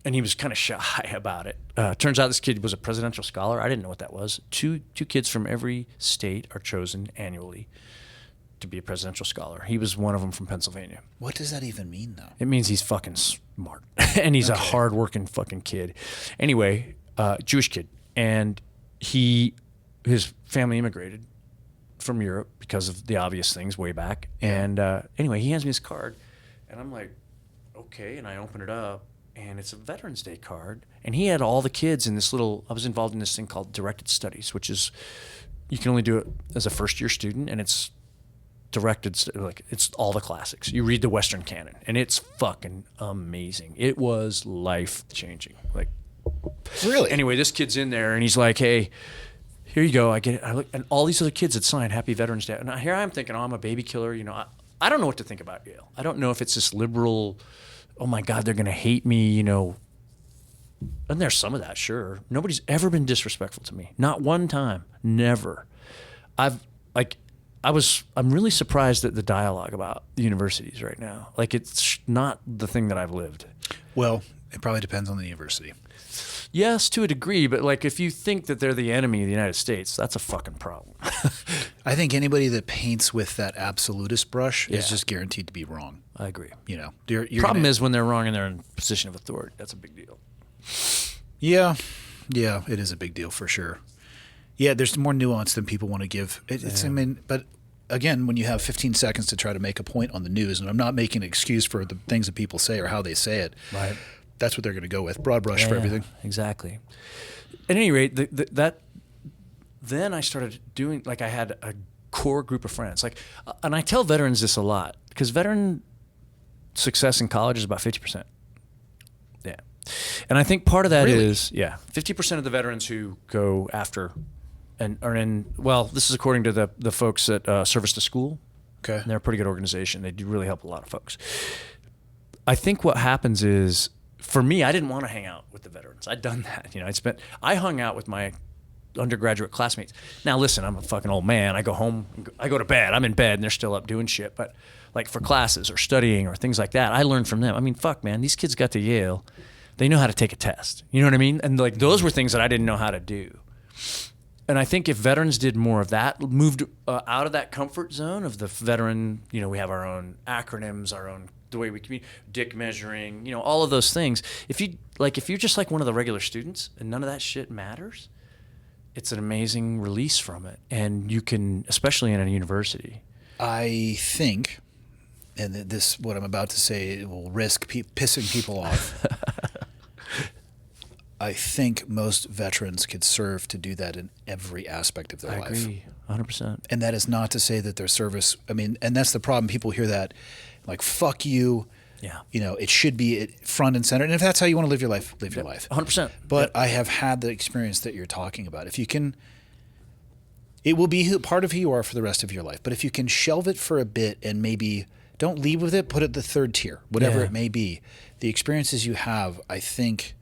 and he was kind of shy about it. Turns out this kid was a presidential scholar. I didn't know what that was. Two kids from every state are chosen annually to be a presidential scholar. He was one of them from Pennsylvania. What does that even mean, though? It means he's fucking smart. And he's a hardworking fucking kid. Anyway, Jewish kid. And his family immigrated from Europe because of the obvious things way back. And anyway, he hands me his card. And I'm like, okay. And I open it up. And it's a Veterans Day card. And he had all the kids in this I was involved in this thing called directed studies, which is, you can only do it as a first-year student. And it's directed, like, it's all the classics. You read the Western canon, and it's fucking amazing. It was life-changing. Like, Really? anyway, this kid's in there, and he's like, hey, here you go. I get it. I look, and all these other kids had signed Happy Veterans Day. And here I am thinking, oh, I'm a baby killer. You know, I don't know what to think about Yale. I don't know if it's this liberal, oh my God, they're going to hate me, you know. And there's some of that, sure. Nobody's ever been disrespectful to me. Not one time. Never. I'm really surprised at the dialogue about the universities right now. Like, it's not the thing that I've lived. Well, it probably depends on the university. Yes, to a degree, but like, if you think that they're the enemy of the United States, that's a fucking problem. I think anybody that paints with that absolutist brush is Yeah. just guaranteed to be wrong. I agree. You know, you're Problem gonna- is when they're wrong and they're in a position of authority. That's a big deal. Yeah, it is a big deal for sure. Yeah, there's more nuance than people want to give. It's I mean, but again, when you have 15 seconds to try to make a point on the news, and I'm not making an excuse for the things that people say or how they say it. Right. That's what they're going to go with. Broad brush for everything. Exactly. At any rate, then I started doing, like, I had a core group of friends. Like, and I tell veterans this a lot, because veteran success in college is about 50%. Yeah. And I think part of that is 50% of the veterans who go after and are in, well, this is according to the folks at Service to School. Okay. And they're a pretty good organization. They do really help a lot of folks. I think what happens is, for me, I didn't want to hang out with the veterans. I'd done that. I hung out with my undergraduate classmates. Now, listen, I'm a fucking old man. I go home, I go to bed. I'm in bed and they're still up doing shit. But like for classes or studying or things like that, I learned from them. I mean, fuck, man, these kids got to Yale. They know how to take a test. You know what I mean? And like those were things that I didn't know how to do. And I think if veterans did more of that, moved out of that comfort zone of the veteran, we have our own acronyms, our own, the way we communicate, dick measuring, all of those things. If you're just like one of the regular students and none of that shit matters, it's an amazing release from it. And you can, especially in a university. I think, and this, what I'm about to say, will risk pissing people off. I think most veterans could serve to do that in every aspect of their life. I agree, 100%. And that is not to say that their service, and that's the problem. People hear that, like, fuck you. Yeah. It should be front and center. And if that's how you want to live your life, live your life. 100%. But I have had the experience that you're talking about. If you can, it will be part of who you are for the rest of your life. But if you can shelve it for a bit and maybe don't leave with it, put it the third tier, whatever it may be, the experiences you have, I think,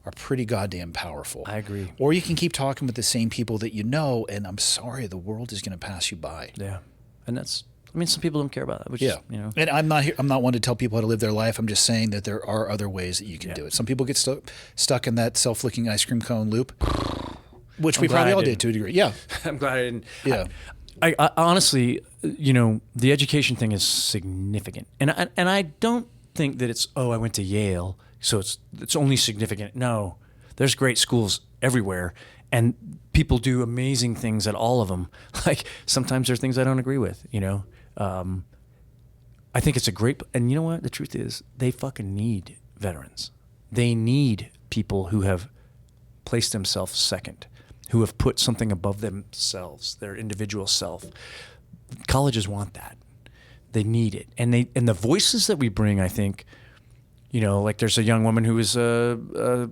are pretty goddamn powerful. I agree. Or you can keep talking with the same people that you know, and I'm sorry, the world is going to pass you by. Yeah. And that's, some people don't care about that, which is, And I'm not one to tell people how to live their life. I'm just saying that there are other ways that you can do it. Some people get stuck in that self-licking ice cream cone loop, which we probably all did to a degree. Yeah. I'm glad I didn't. Yeah. I honestly, the education thing is significant. And I don't think that it's, I went to Yale, so it's only significant. No, there's great schools everywhere, and people do amazing things at all of them. Like sometimes there's things I don't agree with, I think it's a great, and you know what? The truth is they fucking need veterans. They need people who have placed themselves second, who have put something above themselves, their individual self. Colleges want that. They need it. And the voices that we bring, I think, like there's a young woman who was,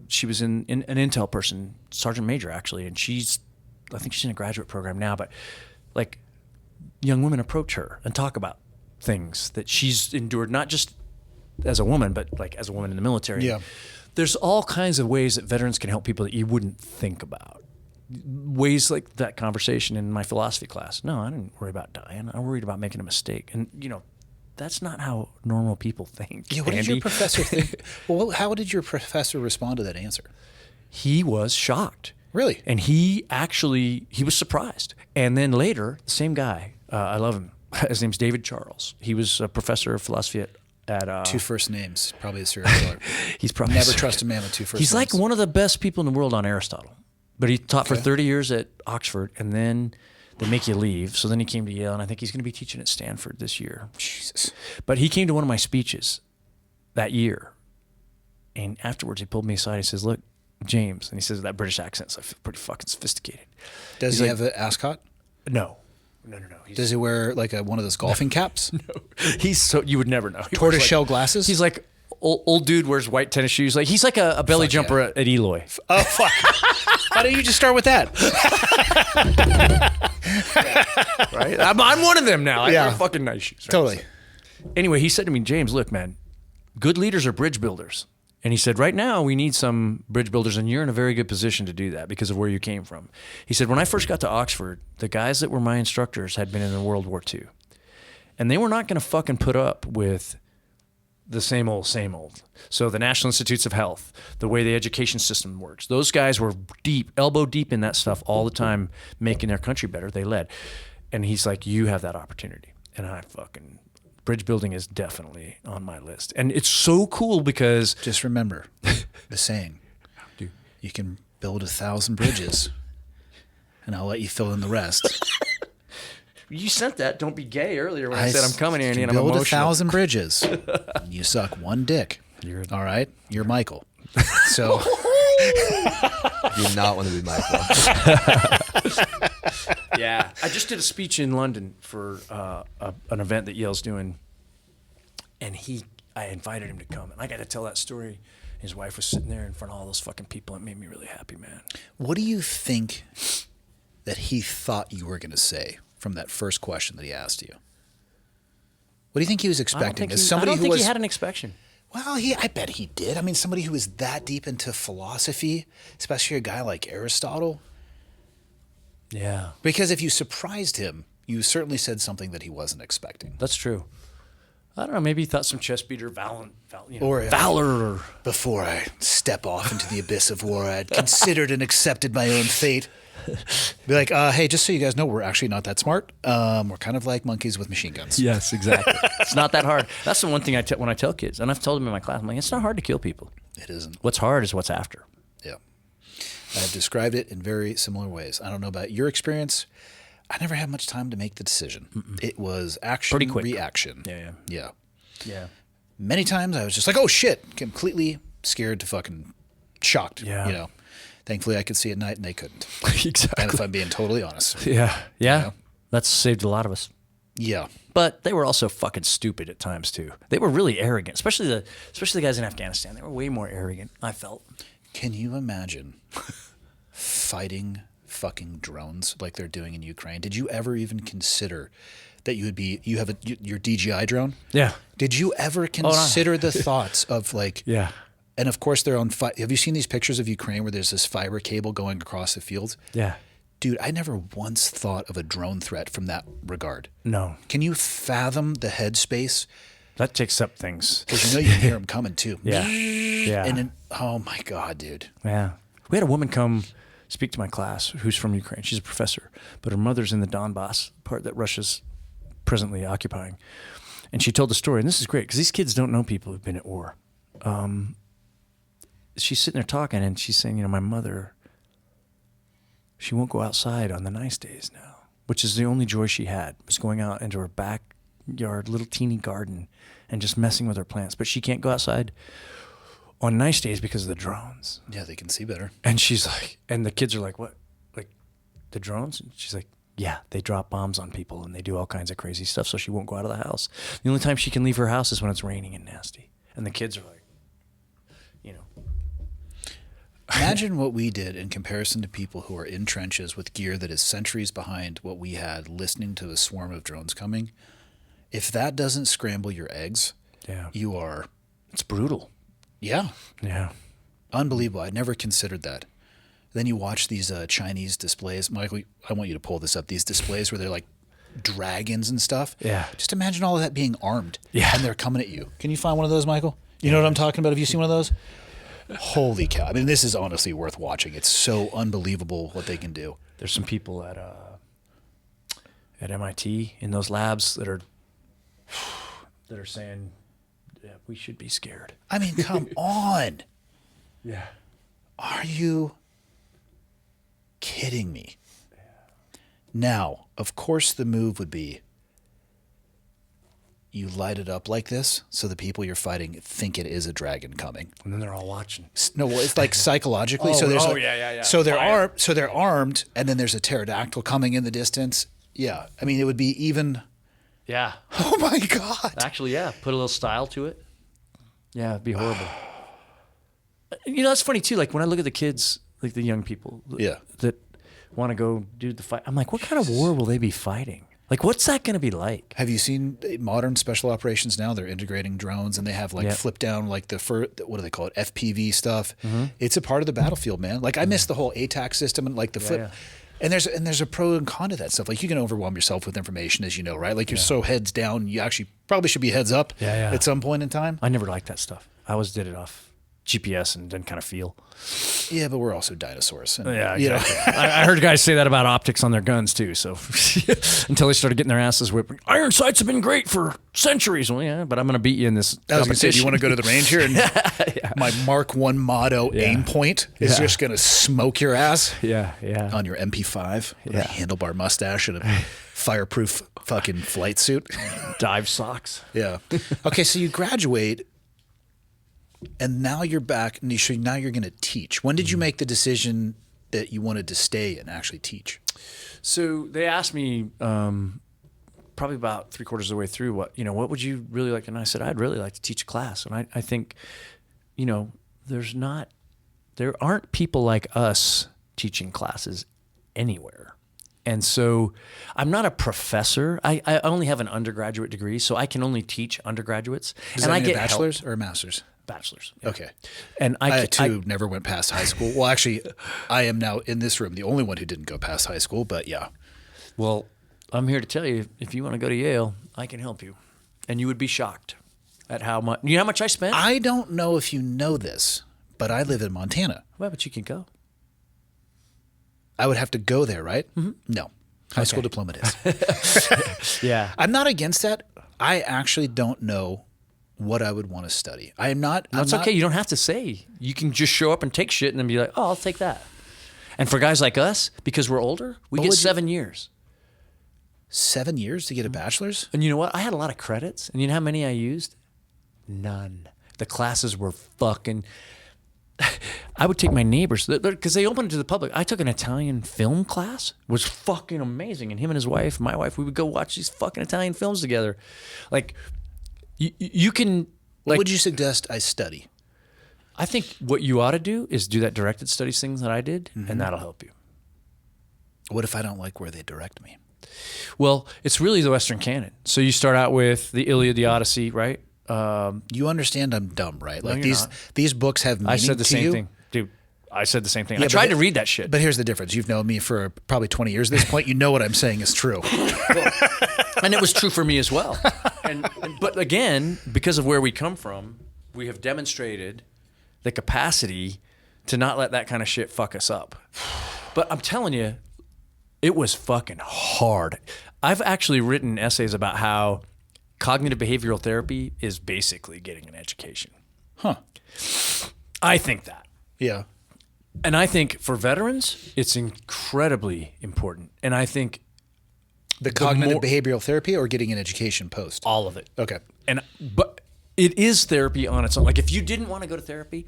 she was in an Intel person, Sergeant Major actually, and I think she's in a graduate program now, but like young women approach her and talk about things that she's endured, not just as a woman, but like as a woman in the military. Yeah. There's all kinds of ways that veterans can help people that you wouldn't think about. Ways like that conversation in my philosophy class. No, I didn't worry about dying. I worried about making a mistake. And, that's not how normal people think. Yeah, what did your professor think? Well, how did your professor respond to that answer? He was shocked. Really? And he was surprised. And then later, the same guy, I love him. His name's David Charles. He was a professor of philosophy at two first names, probably a serial killer. He's probably never trust a man with two first names. He's like one of the best people in the world on Aristotle. But he taught for 30 years at Oxford, and then they make you leave. So then he came to Yale, and I think he's going to be teaching at Stanford this year. Jesus. But he came to one of my speeches that year, and afterwards he pulled me aside. He says, "Look, James," and he says that British accent, so I feel pretty fucking sophisticated. Does he have an ascot? No. Does he wear like one of those golfing caps? No. You would never know. Tortoiseshell glasses? He's like old dude wears white tennis shoes. Like he's like a belly jumper at Eloy. Oh fuck! Why don't you just start with that? Right? I'm one of them now. I wear fucking nice shoes. Right? Totally. So, anyway, he said to me, "James, look, man, good leaders are bridge builders." And he said, right now we need some bridge builders, and you're in a very good position to do that because of where you came from. He said, when I first got to Oxford, the guys that were my instructors had been in World War II. And they were not going to fucking put up with the same old, same old. So the National Institutes of Health, the way the education system works, those guys were deep, elbow deep in that stuff all the time, making their country better. They led. And he's like, you have that opportunity. And I fucking... Bridge building is definitely on my list. And it's so cool because... Just remember the saying, you can build 1,000 bridges and I'll let you fill in the rest. You sent that "Don't be gay" earlier when I said I'm coming here, you and I'm build emotional. 1,000 bridges. You suck one dick. All right? You're Michael. So You do not want to be Michael. Yeah, I just did a speech in London for an event that Yale's doing, and I invited him to come, and I got to tell that story. His wife was sitting there in front of all those fucking people. It made me really happy, man. what do you think that he thought you were going to say from that first question that he asked you? What do you think he was expecting? As somebody I don't who think was, he had an expectation. well, I bet he did. I mean, somebody who was that deep into philosophy, especially a guy like Aristotle. Yeah, Because if you surprised him, you certainly said something that he wasn't expecting. that's true. I don't know. Maybe he thought some chest beater, valor. Or before I step off into the abyss of war, I'd considered and accepted my own fate. Be like, hey, just so you guys know, we're actually not that smart. We're kind of like monkeys with machine guns. Yes, exactly. It's not that hard. That's the one thing when I tell kids, and I've told them in my class, I'm like, it's not hard to kill people. It isn't. What's hard is what's after. Yeah. I've described it in very similar ways. I don't know about your experience. I never had much time to make the decision. It was action, Pretty quick. reaction. Yeah. Yeah. Many times I was just like, oh shit, completely scared to fucking shocked. Yeah. You know. Thankfully I could see at night and they couldn't. Exactly. And if I'm being totally honest. Yeah. That's saved a lot of us. Yeah. But they were also fucking stupid at times too. They were really arrogant, especially the guys in Afghanistan. They were way more arrogant, I felt. Can you imagine fighting fucking drones like they're doing in Ukraine? Did you ever even consider that you have your DJI drone? Yeah. Did you ever consider the thoughts of like, Yeah. and of course they're on have you seen these pictures of Ukraine where there's this fiber cable going across the fields? Yeah. Dude, I never once thought of a drone threat from that regard. No. Can you fathom the headspace? That takes up things. Because you know you can hear them coming too. Yeah. Yeah. And then, oh my God, dude. Yeah. We had a woman come speak to my class who's from Ukraine. She's a professor, but her mother's in the Donbass part that Russia's presently occupying. And she told the story, and this is great because these kids don't know people who've been at war. She's sitting there talking, and she's saying, my mother, she won't go outside on the nice days now, which is the only joy she had, was going out into her backyard, little teeny garden, and just messing with her plants. But she can't go outside on nice days because of the drones. Yeah, they can see better. And she's like, and the kids are like, what? Like the drones? And she's like, yeah, they drop bombs on people and they do all kinds of crazy stuff. So she won't go out of the house. The only time she can leave her house is when it's raining and nasty. And the kids are like, Imagine what we did in comparison to people who are in trenches with gear that is centuries behind what we had, listening to a swarm of drones coming. If that doesn't scramble your eggs, you are... It's brutal. Yeah. Yeah. Unbelievable. I never considered that. Then you watch these Chinese displays. Michael, I want you to pull this up. These displays where they're like dragons and stuff. Yeah. Just imagine all of that being armed. Yeah. And they're coming at you. Can you find one of those, Michael? You know what I'm talking about? Have you seen one of those? Holy cow. I mean, this is honestly worth watching. It's so unbelievable what they can do. There's some people at MIT in those labs that are saying, yeah, we should be scared. I mean, come on. Yeah. Are you kidding me? Now, of course, the move would be you light it up like this so the people you're fighting think it is a dragon coming. And then they're all watching. No, well, it's like psychologically. So there's yeah. So they're armed, and then there's a pterodactyl coming in the distance. Yeah, I mean, it would be even. Yeah. Oh my God! Actually, yeah. Put a little style to it. Yeah, it'd be horrible. That's funny too. Like when I look at the kids, like the young people, that want to go do the fight. I'm like, what kind of war will they be fighting? Like, what's that going to be like? Have you seen modern special operations now? They're integrating drones, and they have like flip down, like what do they call it? FPV stuff. Mm-hmm. It's a part of the battlefield, man. Like I miss the whole ATAC system and like the flip. Yeah. And there's a pro and con to that stuff. Like you can overwhelm yourself with information, as you know, right? Like you're so heads down. You actually probably should be heads up at some point in time. I never liked that stuff. I always did it off GPS and didn't kind of feel. Yeah, but we're also dinosaurs. And, Yeah, you know. exactly. I heard guys say that about optics on their guns too. So until they started getting their asses whipped, iron sights have been great for centuries. Well, yeah, but I'm going to beat you in this I was going to say, do competition. you want to go to the range here? And my Mark 1 motto aim point is just going to smoke your ass Yeah, yeah. on your MP5 with a handlebar mustache and a fireproof fucking flight suit. Dive socks. Yeah. Okay, so you graduate, and now you're back, and now you're going to teach. When did you make the decision that you wanted to stay and actually teach? So they asked me probably about 3/4 of the way through, what would you really like? And I said, I'd really like to teach a class. And I think, there aren't people like us teaching classes anywhere. And so I'm not a professor. I only have an undergraduate degree, so I can only teach undergraduates. Does and that I mean a get bachelor's help. or a master's? Bachelor's. Yeah. Okay. And I too never went past high school. Well, actually, I am now in this room the only one who didn't go past high school, but yeah. Well, I'm here to tell you, if you want to go to Yale, I can help you. And you would be shocked at how much. You know how much I spent? I don't know if you know this, but I live in Montana. Well, but you can go. I would have to go there, right? Mm-hmm. No. High school diploma it is. Yeah. I'm not against that. I actually don't know what I would want to study. I am not. That's okay. You don't have to say. You can just show up and take shit and then be like, oh, I'll take that. And for guys like us, because we're older, we get 7 years. 7 years to get a bachelor's? And you know what? I had a lot of credits. And you know how many I used? None. The classes were fucking... I would take my neighbors, because they opened it to the public. I took an Italian film class. It was fucking amazing. And him and his wife, my wife, we would go watch these fucking Italian films together. Like, you can... What would you suggest I study? I think what you ought to do is do that directed studies things that I did, and that'll help you. What if I don't like where they direct me? Well, it's really the Western canon. So you start out with the Iliad, the Odyssey, right? You understand I'm dumb, right? No, Like you're these books have meaning I said the to same you. thing. Dude, I said the same thing. Yeah, I tried to read that shit. But here's the difference. You've known me for probably 20 years at this point. You know what I'm saying is true. And it was true for me as well. But again, because of where we come from, we have demonstrated the capacity to not let that kind of shit fuck us up. But I'm telling you, it was fucking hard. I've actually written essays about how cognitive behavioral therapy is basically getting an education. Huh. I think that. Yeah. And I think for veterans, it's incredibly important. And I think The cognitive behavioral therapy or getting an education post? all of it. Okay. But it is therapy on its own. Like if you didn't want to go to therapy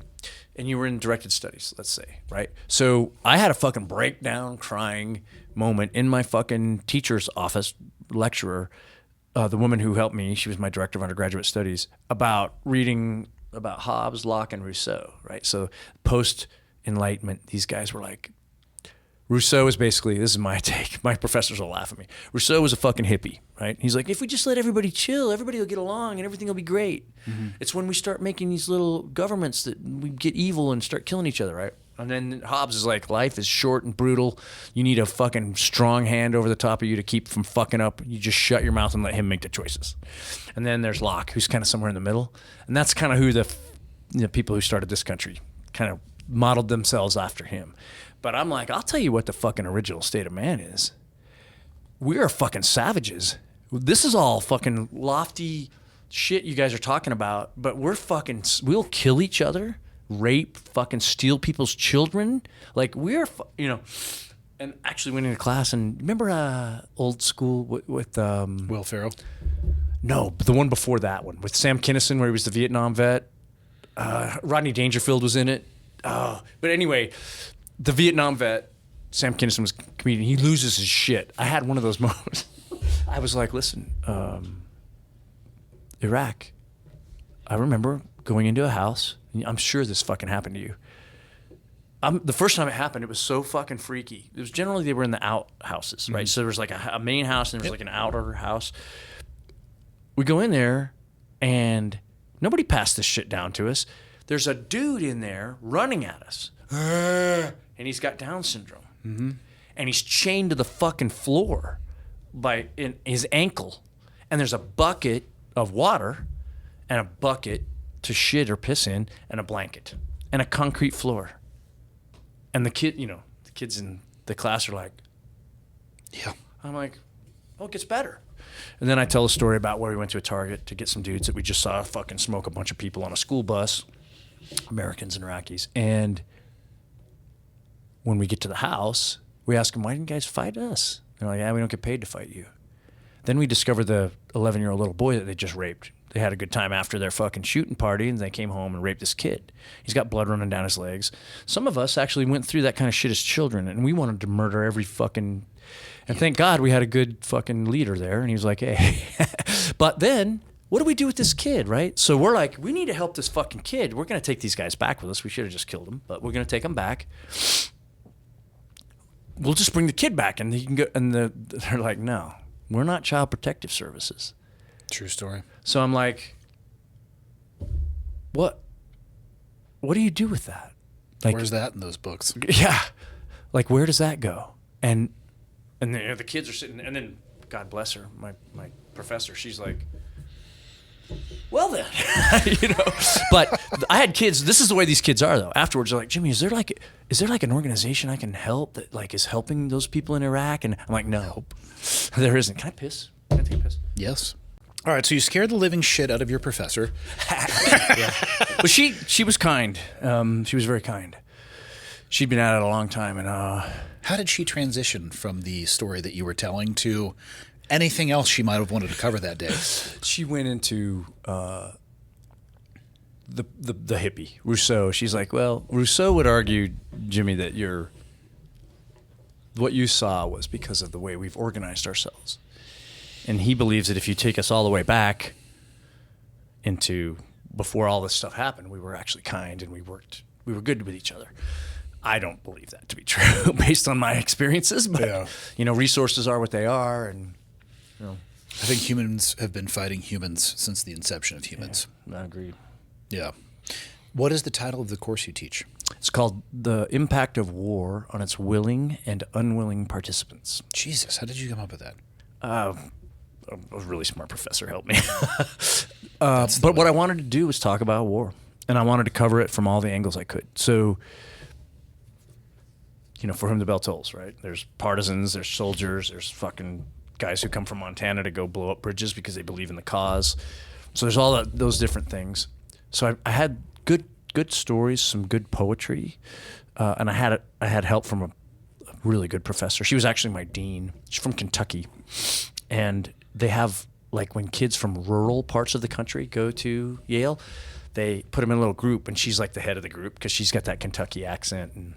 and you were in directed studies, let's say, right? So I had a fucking breakdown crying moment in my fucking teacher's office, lecturer, the woman who helped me, she was my director of undergraduate studies, about reading about Hobbes, Locke, and Rousseau, right? So post-Enlightenment, these guys were like, Rousseau is basically, this is my take, my professors will laugh at me. Rousseau was a fucking hippie, right? He's like, if we just let everybody chill, everybody will get along and everything will be great. Mm-hmm. It's when we start making these little governments that we get evil and start killing each other, right? And then Hobbes is like, life is short and brutal. You need a fucking strong hand over the top of you to keep from fucking up. You just shut your mouth and let him make the choices. And then there's Locke, who's kind of somewhere in the middle. And that's kind of who the people who started this country kind of modeled themselves after him. But I'm like, I'll tell you what the fucking original state of man is. We are fucking savages. This is all fucking lofty shit you guys are talking about, but we'll kill each other, rape, fucking steal people's children. Like and actually went into class and remember Old School with Will Ferrell? No, but the one before that one with Sam Kinison where he was the Vietnam vet. Rodney Dangerfield was in it. But anyway, the Vietnam vet, Sam Kinison was a comedian. He loses his shit. I had one of those moments. I was like, listen, Iraq, I remember going into a house. I'm sure this fucking happened to you. The first time it happened, it was so fucking freaky. It was generally they were in the outhouses, right? Mm-hmm. So there was like a main house and there was like an outer house. We go in there and nobody passed this shit down to us. There's a dude in there running at us. And he's got Down syndrome. Mm-hmm. And he's chained to the fucking floor in his ankle. And there's a bucket of water and a bucket to shit or piss in, and a blanket and a concrete floor. And the kids in the class are like, Yeah. I'm like, oh, it gets better. And then I tell a story about where we went to a Target to get some dudes that we just saw fucking smoke a bunch of people on a school bus, Americans and Iraqis. And when we get to the house, we ask them, why didn't you guys fight us? They're like, yeah, we don't get paid to fight you. Then we discover the 11-year-old little boy that they just raped. They had a good time after their fucking shooting party, and they came home and raped this kid. He's got blood running down his legs. Some of us actually went through that kind of shit as children, and we wanted to murder every fucking... And thank God we had a good fucking leader there, and he was like, hey. But then, what do we do with this kid, right? So we're like, we need to help this fucking kid. We're going to take these guys back with us. We should have just killed them, but we're going to take them back. We'll just bring the kid back, and he can go. And they're like, no, we're not child protective services. True story. So I'm like, what do you do with that? Like, Where's that in those books? Yeah. Like, where does that go? And then the kids are sitting, and then, God bless her, my professor, she's like, well then, But I had kids, this is the way these kids are, though. Afterwards, they're like, Jimmy, is there like an organization I can help that, like, is helping those people in Iraq? And I'm like, no, there isn't. Can I piss? Can I take a piss? Yes. All right, so you scared the living shit out of your professor. Yeah. But she was kind. She was very kind. She'd been at it a long time, and How did she transition from the story that you were telling to anything else she might have wanted to cover that day? she went into the hippie, Rousseau. She's like, well, Rousseau would argue, Jimmy, that what you saw was because of the way we've organized ourselves. And he believes that if you take us all the way back into before all this stuff happened, we were actually kind and we were good with each other. I don't believe that to be true based on my experiences, but resources are what they are. And, I think humans have been fighting humans since the inception of humans. Yeah, I agree. Yeah. What is the title of the course you teach? It's called The Impact of War on Its Willing and Unwilling Participants. Jesus, how did you come up with that? A really smart professor helped me. But what I wanted to do was talk about war, and I wanted to cover it from all the angles I could. So, for whom the bell tolls, right? There's partisans, there's soldiers, there's fucking guys who come from Montana to go blow up bridges because they believe in the cause. So there's all those different things. So I had good stories, some good poetry, and I had help from a really good professor. She was actually my dean. She's from Kentucky, and they have, like, when kids from rural parts of the country go to Yale, they put them in a little group, and she's like the head of the group because she's got that Kentucky accent, and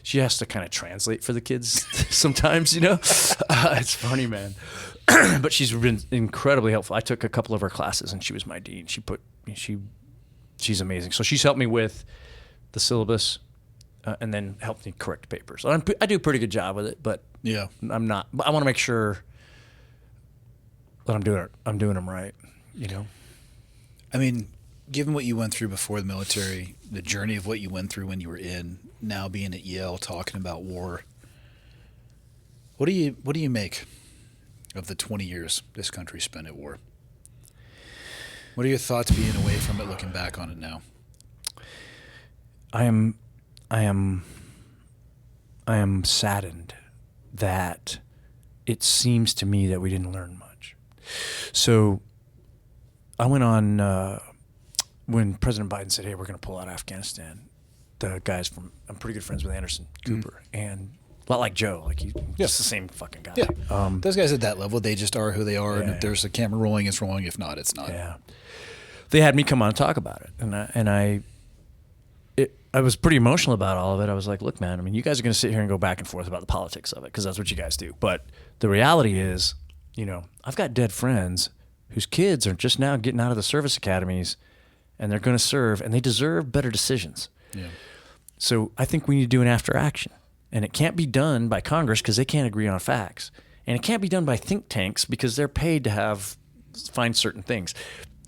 she has to kind of translate for the kids sometimes, It's funny, man. But she's been incredibly helpful. I took a couple of her classes, and she was my dean. She's amazing. So she's helped me with the syllabus and then helped me correct papers. I do a pretty good job with it, but Yeah. I'm not. But I want to make sure that I'm doing them right, I mean, given what you went through before the military, the journey of what you went through when you were in, now being at Yale talking about war, what do you make of the 20 years this country spent at war? What are your thoughts being away from it, looking back on it now? I am saddened that it seems to me that we didn't learn much. So I went on when President Biden said, hey, we're going to pull out of Afghanistan. The guys I'm pretty good friends with Anderson Cooper, and a lot like Joe, like he's just the same fucking guy. Yeah. Those guys at that level, they just are who they are, and if there's a camera rolling, it's rolling. If not, it's not. Yeah. They had me come on and talk about it, and I was pretty emotional about all of it. I was like, look, man, I mean, you guys are going to sit here and go back and forth about the politics of it because that's what you guys do. But the reality is, I've got dead friends whose kids are just now getting out of the service academies, and they're going to serve, and they deserve better decisions. Yeah. So I think we need to do an after action, and it can't be done by Congress because they can't agree on facts, and it can't be done by think tanks because they're paid to find certain things.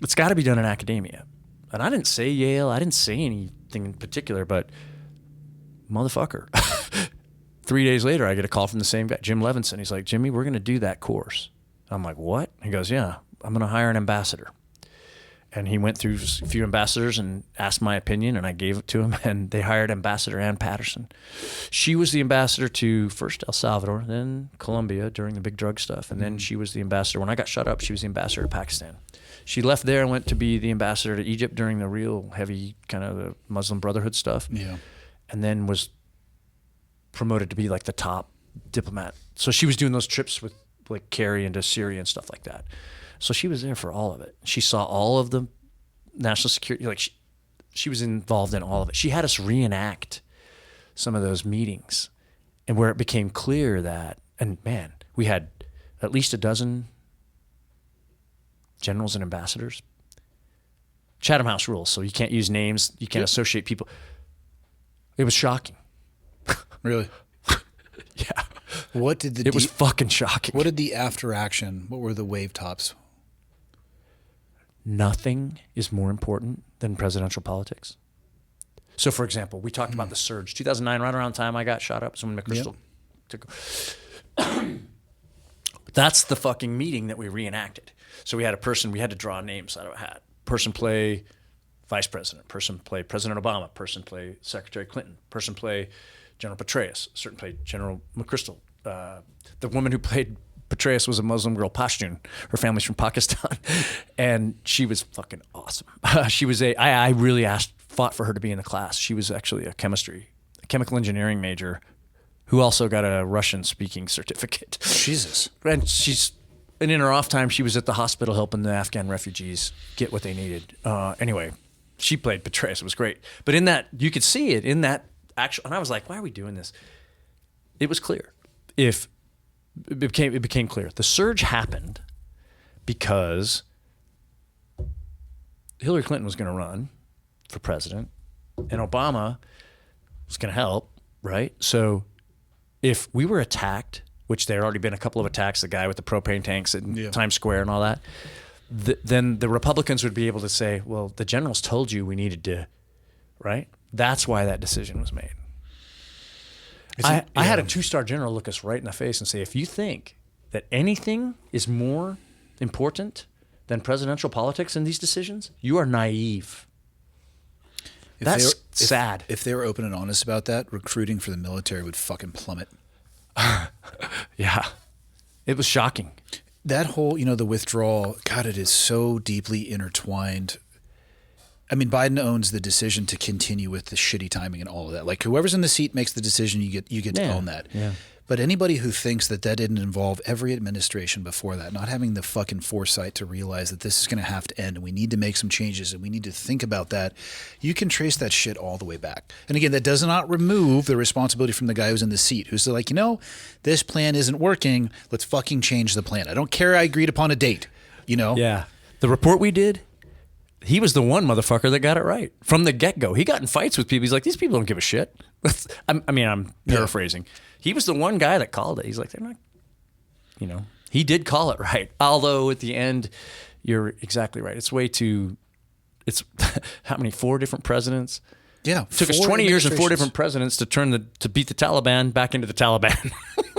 It's got to be done in academia. And I didn't say Yale. I didn't say anything in particular, but motherfucker. 3 days later, I get a call from the same guy, Jim Levinson. He's like, Jimmy, we're going to do that course. I'm like, what? He goes, yeah, I'm going to hire an ambassador. And he went through a few ambassadors and asked my opinion, and I gave it to him. And they hired Ambassador Ann Patterson. She was the ambassador to first El Salvador, then Colombia during the big drug stuff. And then she was the ambassador. When I got shut up, she was the ambassador to Pakistan. She left there and went to be the ambassador to Egypt during the real heavy kind of the Muslim Brotherhood stuff. Yeah. And then was promoted to be like the top diplomat. So she was doing those trips with like Kerry into Syria and stuff like that. So she was there for all of it. She saw all of the national security, like she was involved in all of it. She had us reenact some of those meetings, and where it became clear that, and man, we had at least a dozen generals and ambassadors. Chatham House rules, so you can't use names, you can't associate people. It was shocking. Really? Yeah. What did the It was fucking shocking. What did the after action? What were the wave tops? Nothing is more important than presidential politics. So, for example, we talked about the surge. 2009, right around the time I got shot up, someone McChrystal took. That's the fucking meeting that we reenacted. So we had a person, we had to draw names out of a hat. Person play vice president, person play President Obama, person play Secretary Clinton, person play General Petraeus, certain play General McChrystal. The woman who played Petraeus was a Muslim girl, Pashtun. Her family's from Pakistan, and she was fucking awesome. She was I really fought for her to be in the class. She was actually a chemical engineering major, who also got a Russian speaking certificate. Jesus. And in her off time, she was at the hospital helping the Afghan refugees get what they needed. Anyway, she played Petraeus. It was great. But in that, you could see it in that actual, and I was like, why are we doing this? It was clear. It became clear. The surge happened because Hillary Clinton was going to run for president and Obama was going to help, right? So if we were attacked, which there had already been a couple of attacks, the guy with the propane tanks in Times Square and all that, then the Republicans would be able to say, well, the generals told you we needed to, right? That's why that decision was made. I had a 2-star general look us right in the face and say, if you think that anything is more important than presidential politics in these decisions, you are naive. That's sad. If they were open and honest about that, recruiting for the military would fucking plummet. Yeah. It was shocking. That whole, the withdrawal, God, it is so deeply intertwined. I mean, Biden owns the decision to continue with the shitty timing and all of that. Like, whoever's in the seat makes the decision, you get to own that. Yeah. But anybody who thinks that didn't involve every administration before that, not having the fucking foresight to realize that this is going to have to end and we need to make some changes and we need to think about that, you can trace that shit all the way back. And again, that does not remove the responsibility from the guy who's in the seat, who's like, this plan isn't working. Let's fucking change the plan. I don't care. I agreed upon a date, Yeah. The report we did, he was the one motherfucker that got it right from the get-go. He got in fights with people. He's like, these people don't give a shit. I'm paraphrasing. He was the one guy that called it. He's like, they're not, he did call it right. Although at the end, you're exactly right. It's how many, 4 different presidents? Yeah. It took us 20 years and 4 different presidents to beat the Taliban back into the Taliban.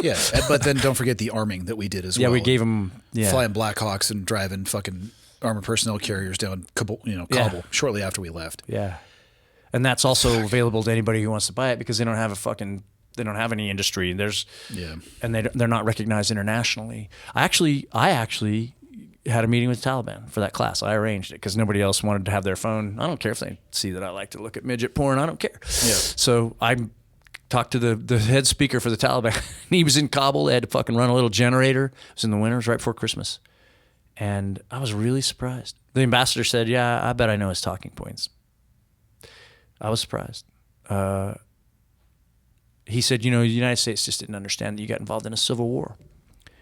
Yeah. But then don't forget the arming that we did as well. Yeah, we gave them flying Blackhawks and driving fucking armored personnel carriers down Kabul, shortly after we left. Yeah. And that's also available to anybody who wants to buy it because they don't have any industry. And they're not recognized internationally. I actually had a meeting with the Taliban for that class. I arranged it because nobody else wanted to have their phone. I don't care if they see that I like to look at midget porn. I don't care. Yeah. So I talked to the head speaker for the Taliban. He was in Kabul. They had to fucking run a little generator. It was in the winters right before Christmas. And I was really surprised. The ambassador said, yeah, I bet I know his talking points. I was surprised. He said, the United States just didn't understand that you got involved in a civil war.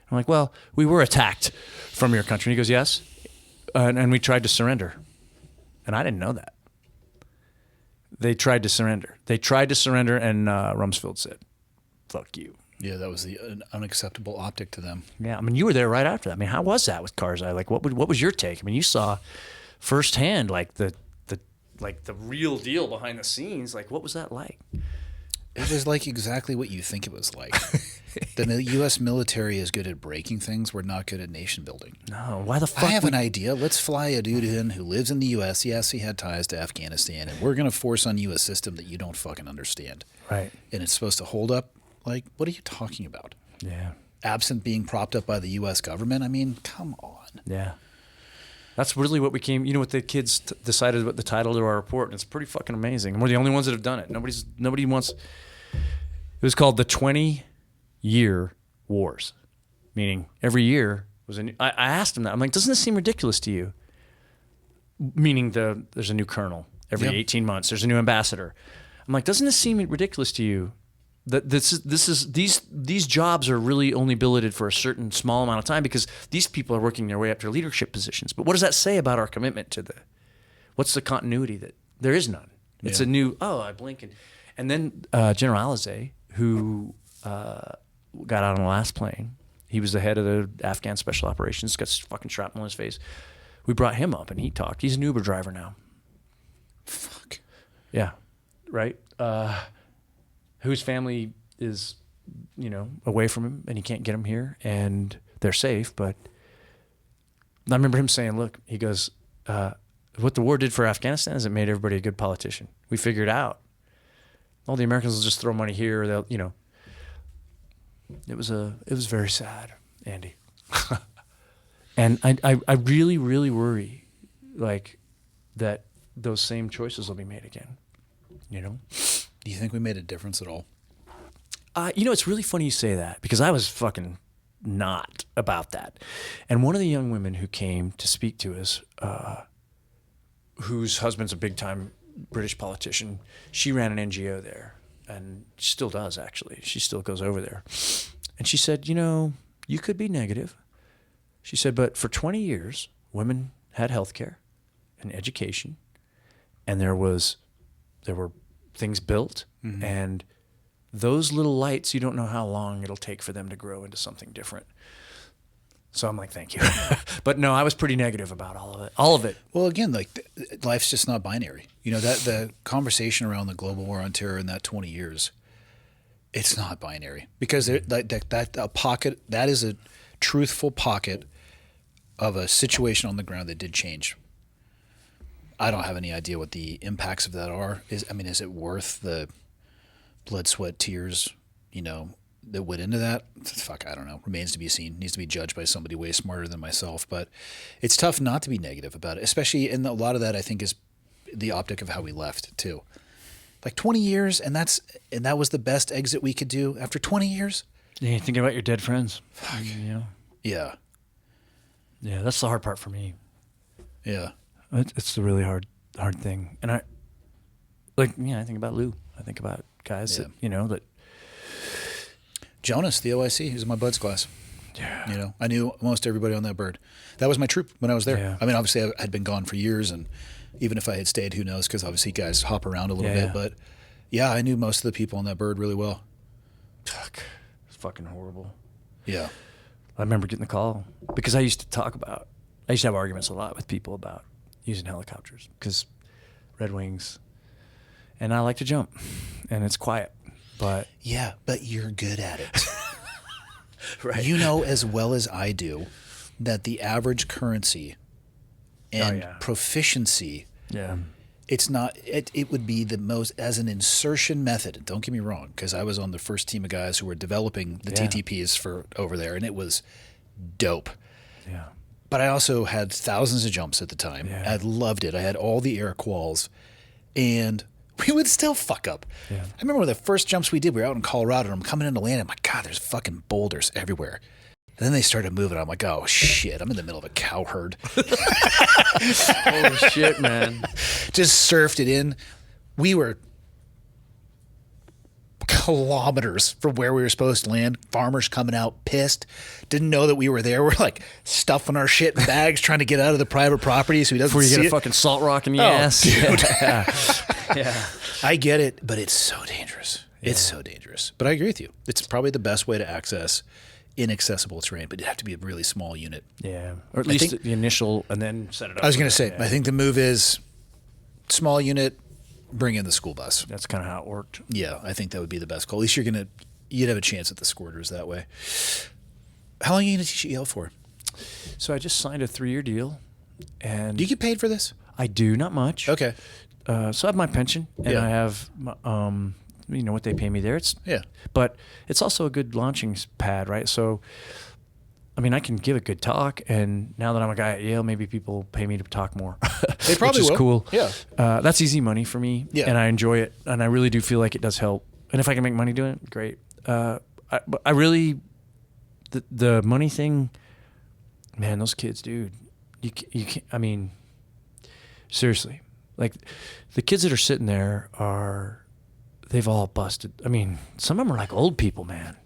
I'm like, well, we were attacked from your country. And he goes, yes. And we tried to surrender. And I didn't know that. They tried to surrender. And Rumsfeld said, fuck you. Yeah, that was an unacceptable optic to them. Yeah, I mean, you were there right after that. I mean, how was that with Karzai? Like, what was your take? I mean, you saw firsthand, like the real deal behind the scenes. Like, what was that like? It was like exactly what you think it was like. The U.S. military is good at breaking things. We're not good at nation building. No, why the fuck? I have an idea. Let's fly a dude in who lives in the U.S. Yes, he had ties to Afghanistan, and we're going to force on you a system that you don't fucking understand. Right. And it's supposed to hold up. Like, what are you talking about? Yeah. Absent being propped up by the U.S. government? I mean, come on. Yeah. That's really what we came. You know what the kids decided what the title to our report, and it's pretty fucking amazing. And we're the only ones that have done it. Nobody wants. It was called the 20-year wars, meaning every year was a new. I asked him that. I'm like, doesn't this seem ridiculous to you? Meaning there's a new colonel every 18 months. There's a new ambassador. I'm like, doesn't this seem ridiculous to you? That these jobs are really only billeted for a certain small amount of time because these people are working their way up to leadership positions. But what does that say about our commitment to what's the continuity that there is none? It's a new, I blink. And then General Alizé, who got out on the last plane, he was the head of the Afghan Special Operations, got fucking shrapnel in his face. We brought him up and he talked. He's an Uber driver now. Fuck. Yeah. Right? Whose family is, away from him and he can't get them here and they're safe. But I remember him saying, look, he goes, what the war did for Afghanistan is it made everybody a good politician. We figured out. All the Americans will just throw money here. They'll, it was very sad, Andy. And I really, really worry like that those same choices will be made again, Do you think we made a difference at all? It's really funny you say that because I was fucking not about that. And one of the young women who came to speak to us, whose husband's a big-time British politician, she ran an NGO there and still does, actually. She still goes over there. And she said, you could be negative. She said, but for 20 years, women had health care and education, and there were things built, and those little lights, you don't know how long it'll take for them to grow into something different. So I'm like, thank you. But no, I was pretty negative about all of it. Well, again, like life's just not binary. That the conversation around the global war on terror in that 20 years, it's not binary because that is a truthful pocket of a situation on the ground that did change. I don't have any idea what the impacts of that are. Is it worth the blood, sweat, tears, that went into that? Fuck, I don't know. Remains to be seen. Needs to be judged by somebody way smarter than myself. But it's tough not to be negative about it, especially in a lot of that I think is the optic of how we left too. Like 20 years, and that was the best exit we could do after 20 years. Yeah, you thinking about your dead friends. Fuck. Yeah. Yeah, that's the hard part for me. Yeah. It's the really hard thing. And I think about Lou. I think about guys that, that. Jonas, the OIC, who's in my buds class. Yeah. I knew most everybody on that bird. That was my troop when I was there. Yeah. I mean, obviously I had been gone for years, and even if I had stayed, who knows, because obviously guys hop around a little bit. But yeah, I knew most of the people on that bird really well. Fuck. It's fucking horrible. Yeah. I remember getting the call because I used to have arguments a lot with people about using helicopters because Red Wings, and I like to jump, and it's quiet, but yeah, but you're good at it. Right. You know as well as I do that the average currency and proficiency, it's not. It would be the most as an insertion method. Don't get me wrong, because I was on the first team of guys who were developing the TTPs for over there, and it was dope. Yeah. But I also had thousands of jumps at the time. Yeah. I loved it. I had all the air quals, and we would still fuck up. Yeah. I remember one of the first jumps we did, we were out in Colorado, and I'm coming into land, and I'm like, God, there's fucking boulders everywhere. And then they started moving. I'm like, oh, shit, I'm in the middle of a cow herd. Holy shit, man. Just surfed it in. We were kilometers from where we were supposed to land. Farmers coming out pissed. Didn't know that we were there. We're like stuffing our shit in bags trying to get out of the private property so he doesn't Before you see get it. a fucking salt rock in the ass. Dude. Yeah. I get it, but it's so dangerous. It's so dangerous. But I agree with you. It's probably the best way to access inaccessible terrain, but it'd have to be a really small unit. Yeah. Or at least the initial, and then set it up. I was going to say, I think the move is small unit, bring in the school bus. That's kind of how it worked. Yeah, I think that would be the best call. At least you're going to you'd have a chance at the squirters that way. How long are you going to teach at Yale for? So I just signed a 3-year deal, and Do you get paid for this? I do, not much. Okay. So I have my pension, and Yeah. I have, what they pay me there. But it's also a good launching pad, right? So, I mean, I can give a good talk, and now that I'm a guy at Yale, maybe people pay me to talk more. They probably which is will. cool. Yeah. That's easy money for me, Yeah. and I enjoy it, and I really do feel like it does help. And if I can make money doing it, great. But I really, the money thing, man, those kids, dude, you can't, I mean, seriously, like the kids that are sitting there they've all busted. I mean, some of them are like old people, man.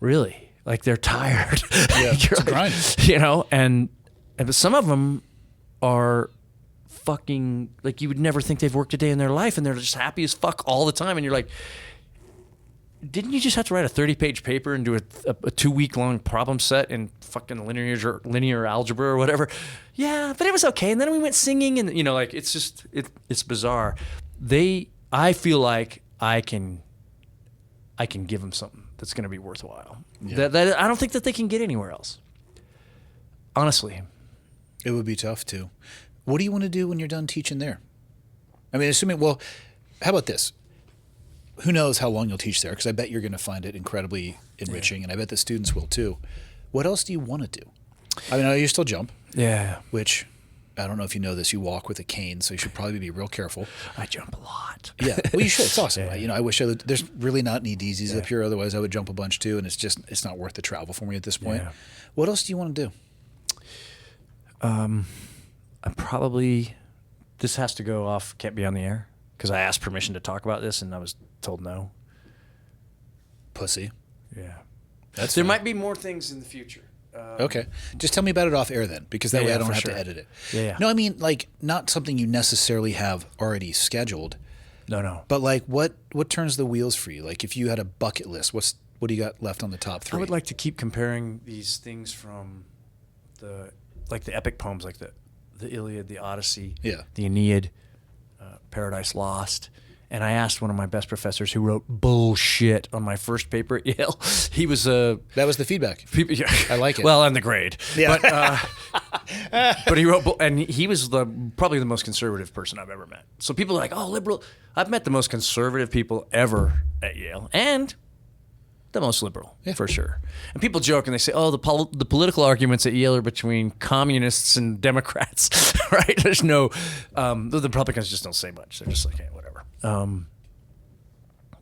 Really, like they're tired. Yeah, it's a grind. You know, but some of them are fucking like you would never think they've worked a day in their life, and they're just happy as fuck all the time. And you're like, didn't you just have to write a 30-page paper and do a 2-week-long problem set in fucking linear algebra or whatever? Yeah, but it was okay. And then we went singing, and like it's just it's bizarre. I feel like I can give them something that's going to be worthwhile. Yeah. That I don't think that they can get anywhere else. Honestly, It would be tough too. What do you want to do when you're done teaching there? I mean, how about this? Who knows how long you'll teach there? Because I bet you're going to find it incredibly enriching, and I bet the students will too. What else do you want to do? I mean, I know you still jump, yeah, which I don't know if you know this. You walk with a cane, so you should probably be real careful. I jump a lot. Yeah, well, you should. It's awesome. Yeah. I wish there's really not any DZs up here. Otherwise, I would jump a bunch too, and it's not worth the travel for me at this point. Yeah. What else do you want to do? This has to go off, can't be on the air, because I asked permission to talk about this and I was told no. Pussy. Yeah. There There might be more things in the future. Okay. Just tell me about it off air then, because that way I don't for have sure. to edit it. Yeah. No, I mean, like, not something you necessarily have already scheduled, No. but like what turns the wheels for you? Like if you had a bucket list, what do you got left on the top 3? I would like to keep comparing these things from the epic poems, like the Iliad, the Odyssey, Yeah. the Aeneid, Paradise Lost. And I asked one of my best professors who wrote bullshit on my first paper at Yale. He was That was the feedback. I like it. Well, and the grade. Yeah. But he wrote, and he was probably the most conservative person I've ever met. So people are like, oh, liberal. I've met the most conservative people ever at Yale, and the most liberal, for sure. And people joke and they say, oh, the political arguments at Yale are between communists and Democrats, right? There's no, the Republicans just don't say much. They're just like, hey, whatever.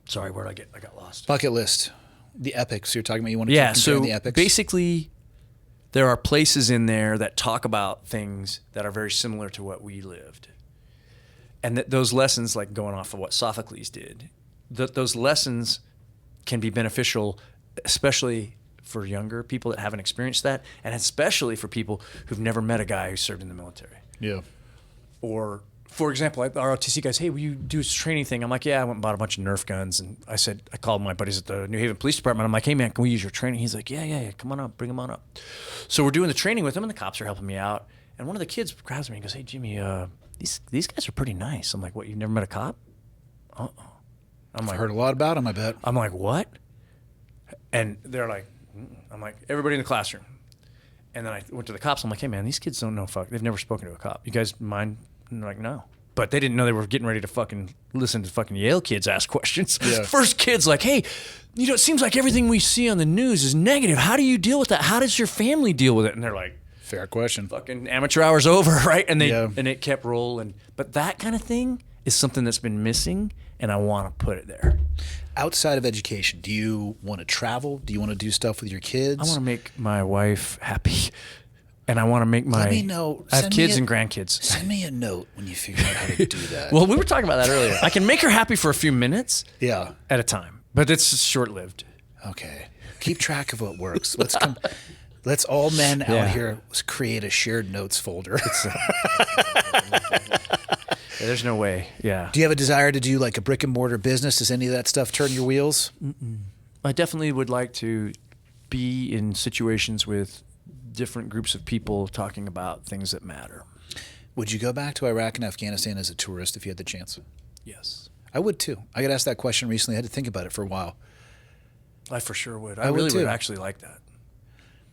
Sorry, where'd I get? I got lost. Bucket list. The epics you're talking about. You want to keep comparing the epics? Basically, there are places in there that talk about things that are very similar to what we lived. And that those lessons, like going off of what Sophocles did, those lessons can be beneficial, especially for younger people that haven't experienced that, and especially for people who've never met a guy who served in the military. Yeah. Or, for example, our ROTC guys, hey, will you do this training thing? I'm like, yeah, I went and bought a bunch of Nerf guns. And I called my buddies at the New Haven Police Department. I'm like, hey, man, can we use your training? He's like, yeah, come on up, bring them on up. So we're doing the training with them, and the cops are helping me out. And one of the kids grabs me and goes, hey, Jimmy, these guys are pretty nice. I'm like, what, you've never met a cop? I'm like, I've heard a lot about them, I bet. I'm like, what? And they're like, I'm like, everybody in the classroom. And then I went to the cops. I'm like, hey, man, these kids don't know fuck. They've never spoken to a cop. You guys mind? And they're like, no. But they didn't know they were getting ready to fucking listen to fucking Yale kids ask questions. Yeah. First kid's like, hey, it seems like everything we see on the news is negative. How do you deal with that? How does your family deal with it? And they're like, Fair question. fucking amateur hour's over, right? And Yeah. and it kept rolling. But that kind of thing is something that's been missing, and I want to put it there. Outside of education, do you want to travel? Do you want to do stuff with your kids? I want to make my wife happy, and I want to make Let me know. I have Send me kids a- and grandkids. Send me a note when you figure out how to do that. Well, we were talking about that earlier. I can make her happy for a few minutes yeah. at a time, but it's short-lived. Okay. Keep track of what works. Let's all men Yeah. out here create a shared notes folder. Yeah, there's no way. Yeah. Do you have a desire to do like a brick and mortar business? Does any of that stuff turn your wheels? I definitely would like to be in situations with different groups of people talking about things that matter. Would you go back to Iraq and Afghanistan as a tourist if you had the chance? Yes. I would too. I got asked that question recently. I had to think about it for a while. I for sure would. I would really too. would actually like that.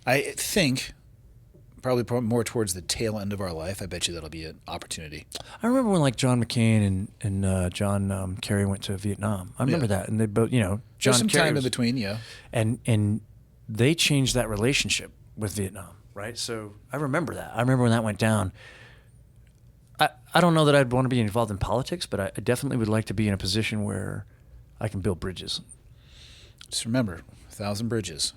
I think probably more towards the tail end of our life. I bet you that'll be an opportunity. I remember when like John McCain and John Kerry went to Vietnam. I remember that, and they both, John There's some Kerry time in was- between, yeah. and they changed that relationship with Vietnam, right? So I remember that. I remember when that went down. I don't know that I'd want to be involved in politics, but I definitely would like to be in a position where I can build bridges. Just remember, 1,000 bridges.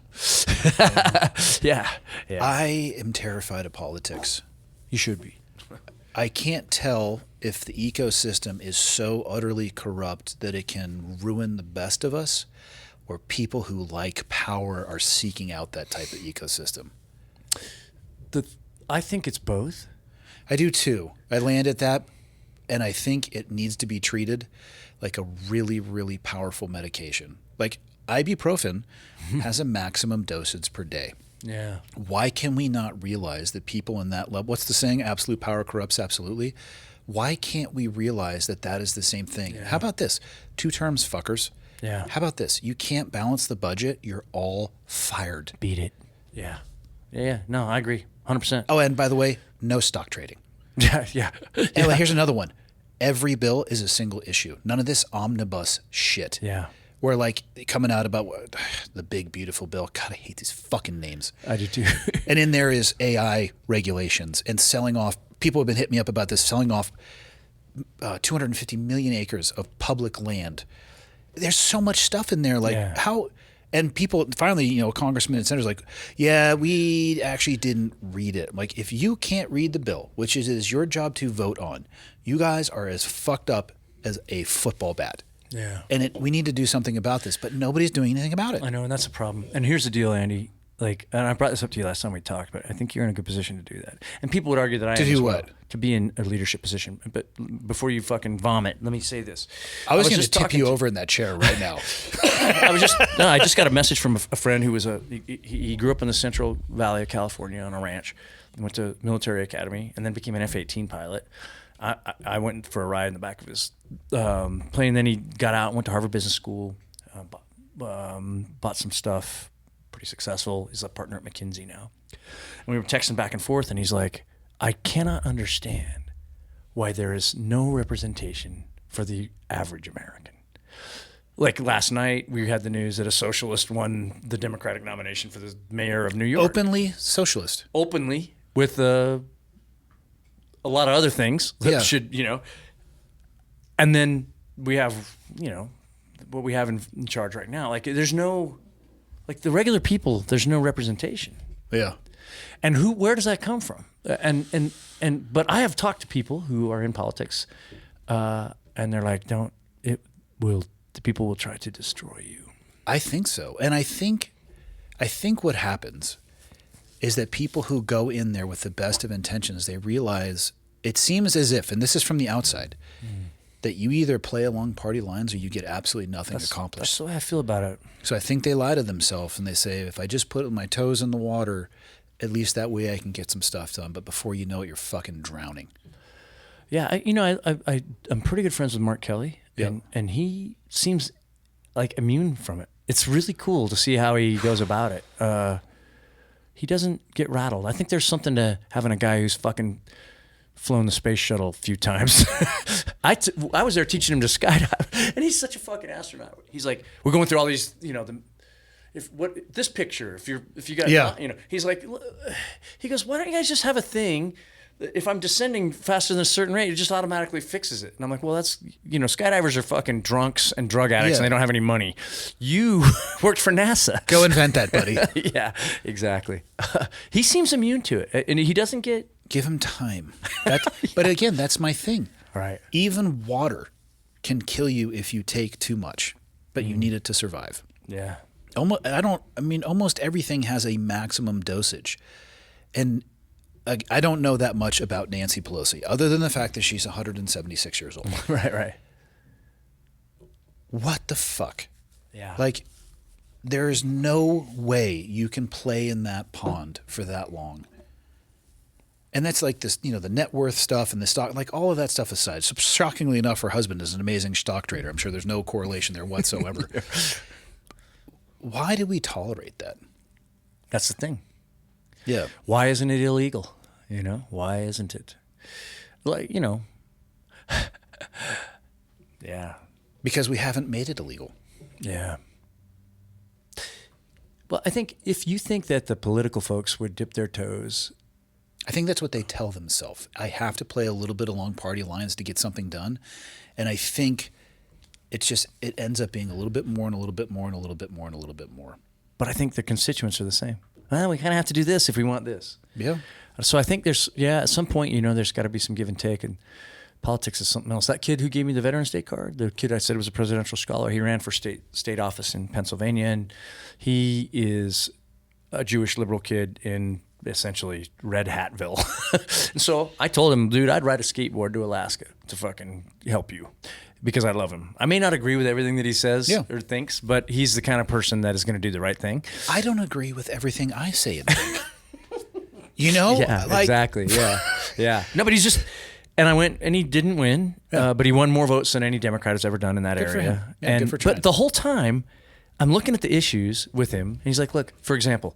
Yeah. I am terrified of politics. You should be. I can't tell if the ecosystem is so utterly corrupt that it can ruin the best of us, or people who like power are seeking out that type of ecosystem. I think it's both. I do too. I land at that, and I think it needs to be treated like a really, really powerful medication. Like ibuprofen has a maximum dosage per day. Yeah. Why can we not realize that people in that level, what's the saying? Absolute power corrupts absolutely. Why can't we realize that that is the same thing? Yeah. How about this? 2 terms, fuckers. Yeah. How about this? You can't balance the budget. You're all fired. Beat it. Yeah. Yeah. No, I agree. 100%. Oh, and by the way, no stock trading. Yeah. Yeah. Anyway, here's another one. Every bill is a single issue. None of this omnibus shit. Yeah. Where like coming out about what, the big beautiful bill. God, I hate these fucking names. I do too. And in there is AI regulations and selling off. People have been hitting me up about this, selling off 250 million acres of public land. There's so much stuff in there. Like how, and people finally, congressmen and senators like, yeah, we actually didn't read it. Like if you can't read the bill, which is your job to vote on, you guys are as fucked up as a football bat. Yeah. And we need to do something about this, but nobody's doing anything about it. I know, and that's a problem. And here's the deal, Andy. Like, and I brought this up to you last time we talked, but I think you're in a good position to do that. And people would argue that I To am do as well, what? to be in a leadership position. But before you fucking vomit, let me say this. I was going to just tip talking you to- over in that chair right now. I just got a message from a friend who was he grew up in the Central Valley of California on a ranch, went to military academy, and then became an F-18 pilot. I went for a ride in the back of his plane. Then he got out and went to Harvard Business School, bought some stuff, pretty successful. He's a partner at McKinsey now. And we were texting back and forth, and he's like, I cannot understand why there is no representation for the average American. Like last night, we had the news that a socialist won the Democratic nomination for the mayor of New York. Openly socialist. Openly, with a lot of other things that should, and then we have, what we have in charge right now. Like there's no, like the regular people, there's no representation. Yeah. And where does that come from? But I have talked to people who are in politics, and they're like, the people will try to destroy you. I think so. And I think what happens is that people who go in there with the best of intentions, they realize it seems as if, and this is from the outside, that you either play along party lines or you get absolutely nothing accomplished. That's the way I feel about it. So I think they lie to themselves and they say, if I just put my toes in the water, at least that way I can get some stuff done. But before you know it, you're fucking drowning. Yeah, I'm pretty good friends with Mark Kelly, and he seems like immune from it. It's really cool to see how he goes about it. He doesn't get rattled. I think there's something to having a guy who's fucking flown the space shuttle a few times. I was there teaching him to skydive, and he's such a fucking astronaut. He's like, we're going through all these, this picture, if you got, he's like, he goes, why don't you guys just have a thing? If I'm descending faster than a certain rate, it just automatically fixes it. And I'm like, well, that's, skydivers are fucking drunks and drug addicts and they don't have any money. You worked for NASA. Go invent that, buddy. Yeah, exactly. He seems immune to it. And he doesn't get... Give him time. But again, that's my thing. Right. Even water can kill you if you take too much, but you need it to survive. Yeah. Almost everything has a maximum dosage. And I don't know that much about Nancy Pelosi, other than the fact that she's 176 years old. Right. What the fuck? Yeah. Like, there is no way you can play in that pond for that long. And that's like this, the net worth stuff and the stock, like all of that stuff aside. So shockingly enough, her husband is an amazing stock trader. I'm sure there's no correlation there whatsoever. why do we tolerate that? That's the thing. Yeah. Why isn't it illegal? You know, why isn't it? Like, you know. Yeah. Because we haven't made it illegal. Yeah. Well, I think if you think that the political folks would dip their toes. I think that's what they tell themselves. I have to play a little bit along party lines to get something done. And I think it ends up being a little bit more and a little bit more and a little bit more and a little bit more. But I think the constituents are the same. Well, we kind of have to do this if we want this. Yeah. So I think at some point, you know, there's got to be some give and take, and politics is something else. That kid who gave me the Veterans Day card, the kid I said was a presidential scholar, he ran for state office in Pennsylvania, and he is a Jewish liberal kid in essentially Red Hatville. And so I told him, dude, I'd ride a skateboard to Alaska to fucking help you because I love him. I may not agree with everything that he says or thinks, but he's the kind of person that is going to do the right thing. I don't agree with everything I say and think. You know? Yeah, exactly. Yeah. Yeah. No, but he's just, and I went, and he didn't win, but he won more votes than any Democrat has ever done in that Good for area. him. Yeah, good for trying. But the whole time, I'm looking at the issues with him, and he's like, look, for example,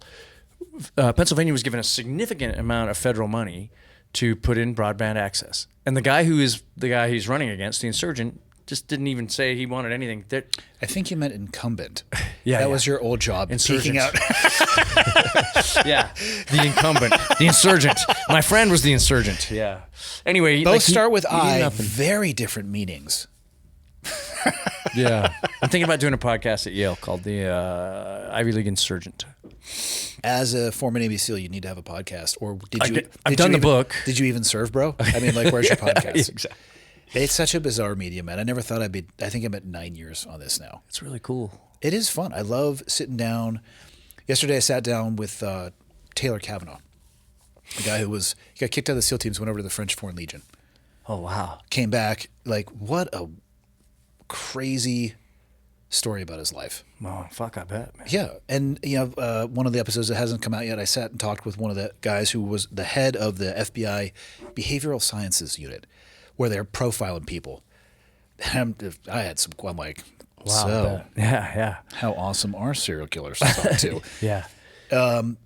Pennsylvania was given a significant amount of federal money to put in broadband access. And the guy he's running against, the insurgent, just didn't even say he wanted anything. I think you meant incumbent. Yeah, that was your old job. Insurgent. Peeking out. Yeah, the incumbent, the insurgent. My friend was the insurgent. Yeah. Anyway, Both start with he did I. nothing. Very different meanings. Yeah. I'm thinking about doing a podcast at Yale called the Ivy League Insurgent. As a former Navy SEAL, you need to have a podcast. Or I've done the book. Did you even serve, bro? I mean, like, where's your podcast? Yeah, exactly. It's such a bizarre medium, man. I never thought I think I'm at 9 years on this now. It's really cool. It is fun. I love sitting down. Yesterday I sat down with Taylor Kavanaugh, the guy he got kicked out of the SEAL teams, went over to the French Foreign Legion. Oh, wow. Came back. Like, what a crazy story about his life. Oh, fuck, I bet, man. Yeah. And, you know, one of the episodes that hasn't come out yet, I sat and talked with one of the guys who was the head of the FBI Behavioral Sciences Unit, where they're profiling people. And I had some, I'm like, Wow. so Yeah. how awesome are serial killers to talk to? Yeah.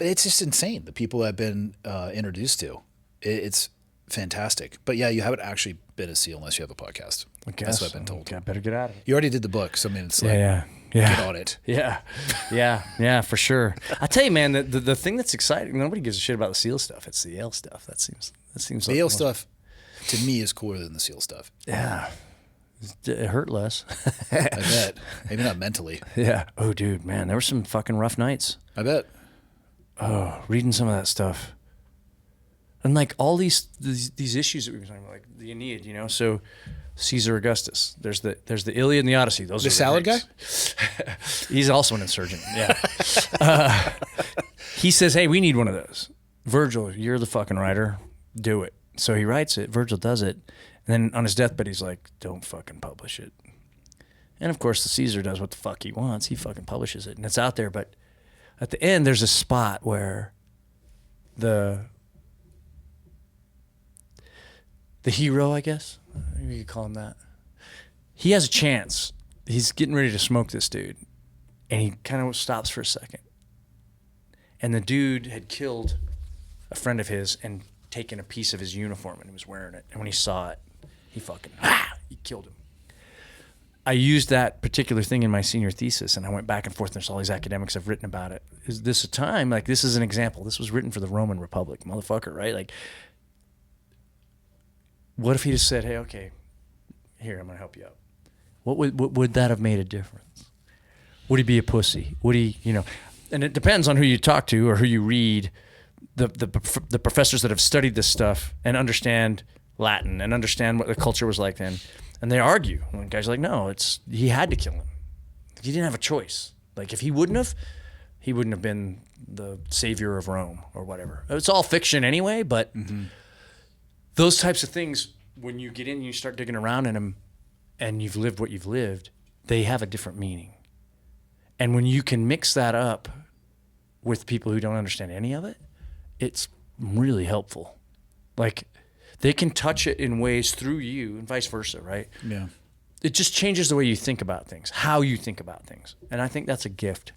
It's just insane, the people I've been introduced to. It's fantastic. But yeah, you haven't actually been a SEAL unless you have a podcast. That's what I've been told. Okay, I better get out of it. You already did the book, so I mean, it's like, Yeah. get on it. Yeah, for sure. I tell you, man, the thing that's exciting, nobody gives a shit about the SEAL stuff. It's the Yale stuff. That seems The Yale stuff, to me, is cooler than the SEAL stuff. Yeah. It hurt less. I bet. Maybe not mentally. Yeah. Oh, dude, man, there were some fucking rough nights. I bet. Oh, reading some of that stuff. And like all these issues that we've been talking about, like the Aeneid, you know, so Caesar Augustus. There's the Iliad and the Odyssey. Those The are salad guy? He's also an insurgent. Yeah. He says, "Hey, we need one of those." Virgil, you're the fucking writer. Do it. So he writes it. Virgil does it. And then on his deathbed, he's like, "Don't fucking publish it." And of course, the Caesar does what the fuck he wants. He fucking publishes it, and it's out there. But at the end, there's a spot where the hero, I guess, you could call him that, he has a chance. He's getting ready to smoke this dude, and he kind of stops for a second. And the dude had killed a friend of his and taken a piece of his uniform, and he was wearing it. And when he saw it, he killed him. I used that particular thing in my senior thesis, and I went back and forth. And there's all these academics have written about it. Is this a time, like, this is an example. This was written for the Roman Republic, motherfucker, right? Like, what if he just said, "Hey, okay, here, I'm going to help you out"? What would that have made a difference? Would he be a pussy? Would he, you know? And it depends on who you talk to or who you read. The professors that have studied this stuff and understand Latin and understand what the culture was like then, and they argue. And guys are like, no, he had to kill him. He didn't have a choice. Like, if he wouldn't have been the savior of Rome or whatever. It's all fiction anyway, but those types of things, when you get in and you start digging around in them and you've lived what you've lived, they have a different meaning. And when you can mix that up with people who don't understand any of it, it's really helpful. Like, they can touch it in ways through you and vice versa, right? Yeah. It just changes the way you think about things, how you think about things. And I think that's a gift.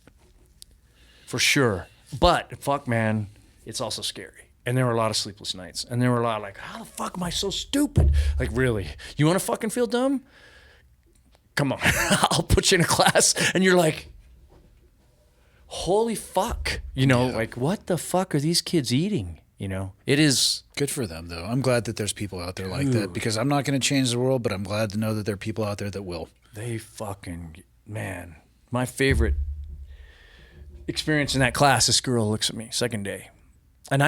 for sure. But fuck, man, it's also scary. And there were a lot of sleepless nights. And there were a lot of like, how the fuck am I so stupid? Like, really? You want to fucking feel dumb? Come on. I'll put you in a class. And you're like, holy fuck. You know, like, what the fuck are these kids eating? You know, it is. Good for them, though. I'm glad that there's people out there like that, because I'm not going to change the world, but I'm glad to know that there are people out there that will. They fucking, man, my favorite experience in that class, this girl looks at me, second day. And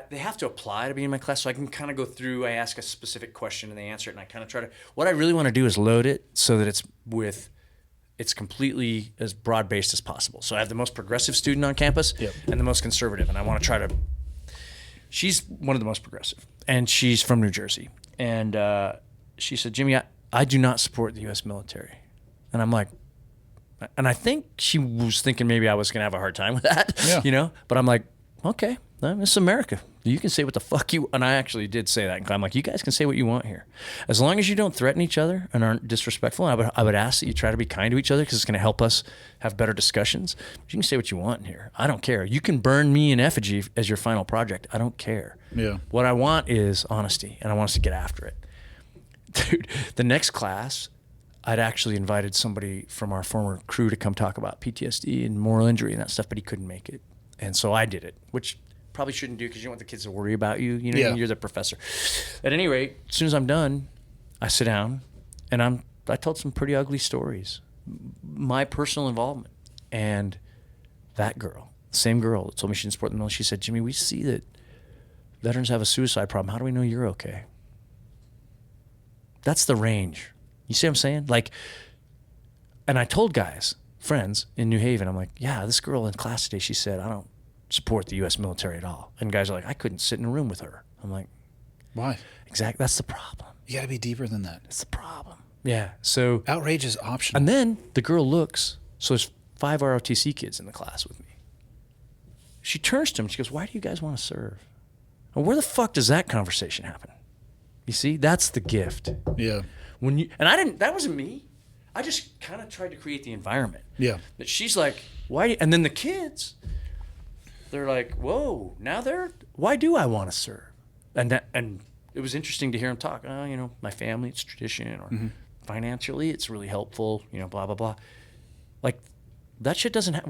they have to apply to be in my class, so I can kind of go through, I ask a specific question and they answer it, and I kind of try to, what I really want to do is load it so that it's completely as broad-based as possible. So I have the most progressive student on campus and the most conservative, and I want to try to, she's one of the most progressive, and she's from New Jersey. And she said, Jimmy, I do not support the U.S. military. And I'm like, and I think she was thinking maybe I was going to have a hard time with that, you know? But I'm like, okay, it's America. You can say what the fuck you, and I actually did say that. I'm like, you guys can say what you want here. As long as you don't threaten each other and aren't disrespectful, I would ask that you try to be kind to each other, because it's going to help us have better discussions. But you can say what you want in here. I don't care. You can burn me in effigy as your final project. I don't care. Yeah. What I want is honesty, and I want us to get after it. Dude, the next class, I'd actually invited somebody from our former crew to come talk about PTSD and moral injury and that stuff, but he couldn't make it. And so I did it, which probably shouldn't do, because you don't want the kids to worry about you. You know, you're the professor. At any rate, as soon as I'm done, I sit down and I told some pretty ugly stories, my personal involvement. And that girl, same girl that told me she didn't support the military, she said, Jimmy, we see that veterans have a suicide problem. How do we know you're okay? That's the range. You see what I'm saying? Like, and I told guys, friends in New Haven, I'm like, yeah, this girl in class today, she said, I don't support the U.S. military at all. And guys are like, I couldn't sit in a room with her. I'm like, why? Exactly. That's the problem. You got to be deeper than that. That's the problem. Yeah. So outrage is optional. And then the girl looks, so there's 5 ROTC kids in the class with me. She turns to him, she goes, why do you guys want to serve? And where the fuck does that conversation happen? You see, that's the gift. Yeah. That wasn't me. I just kind of tried to create the environment. Yeah. That she's like, why? And then the kids, they're like, whoa, why do I want to serve? And it was interesting to hear him talk. Oh, you know, my family, it's tradition, or financially, it's really helpful, you know, blah, blah, blah. Like, that shit doesn't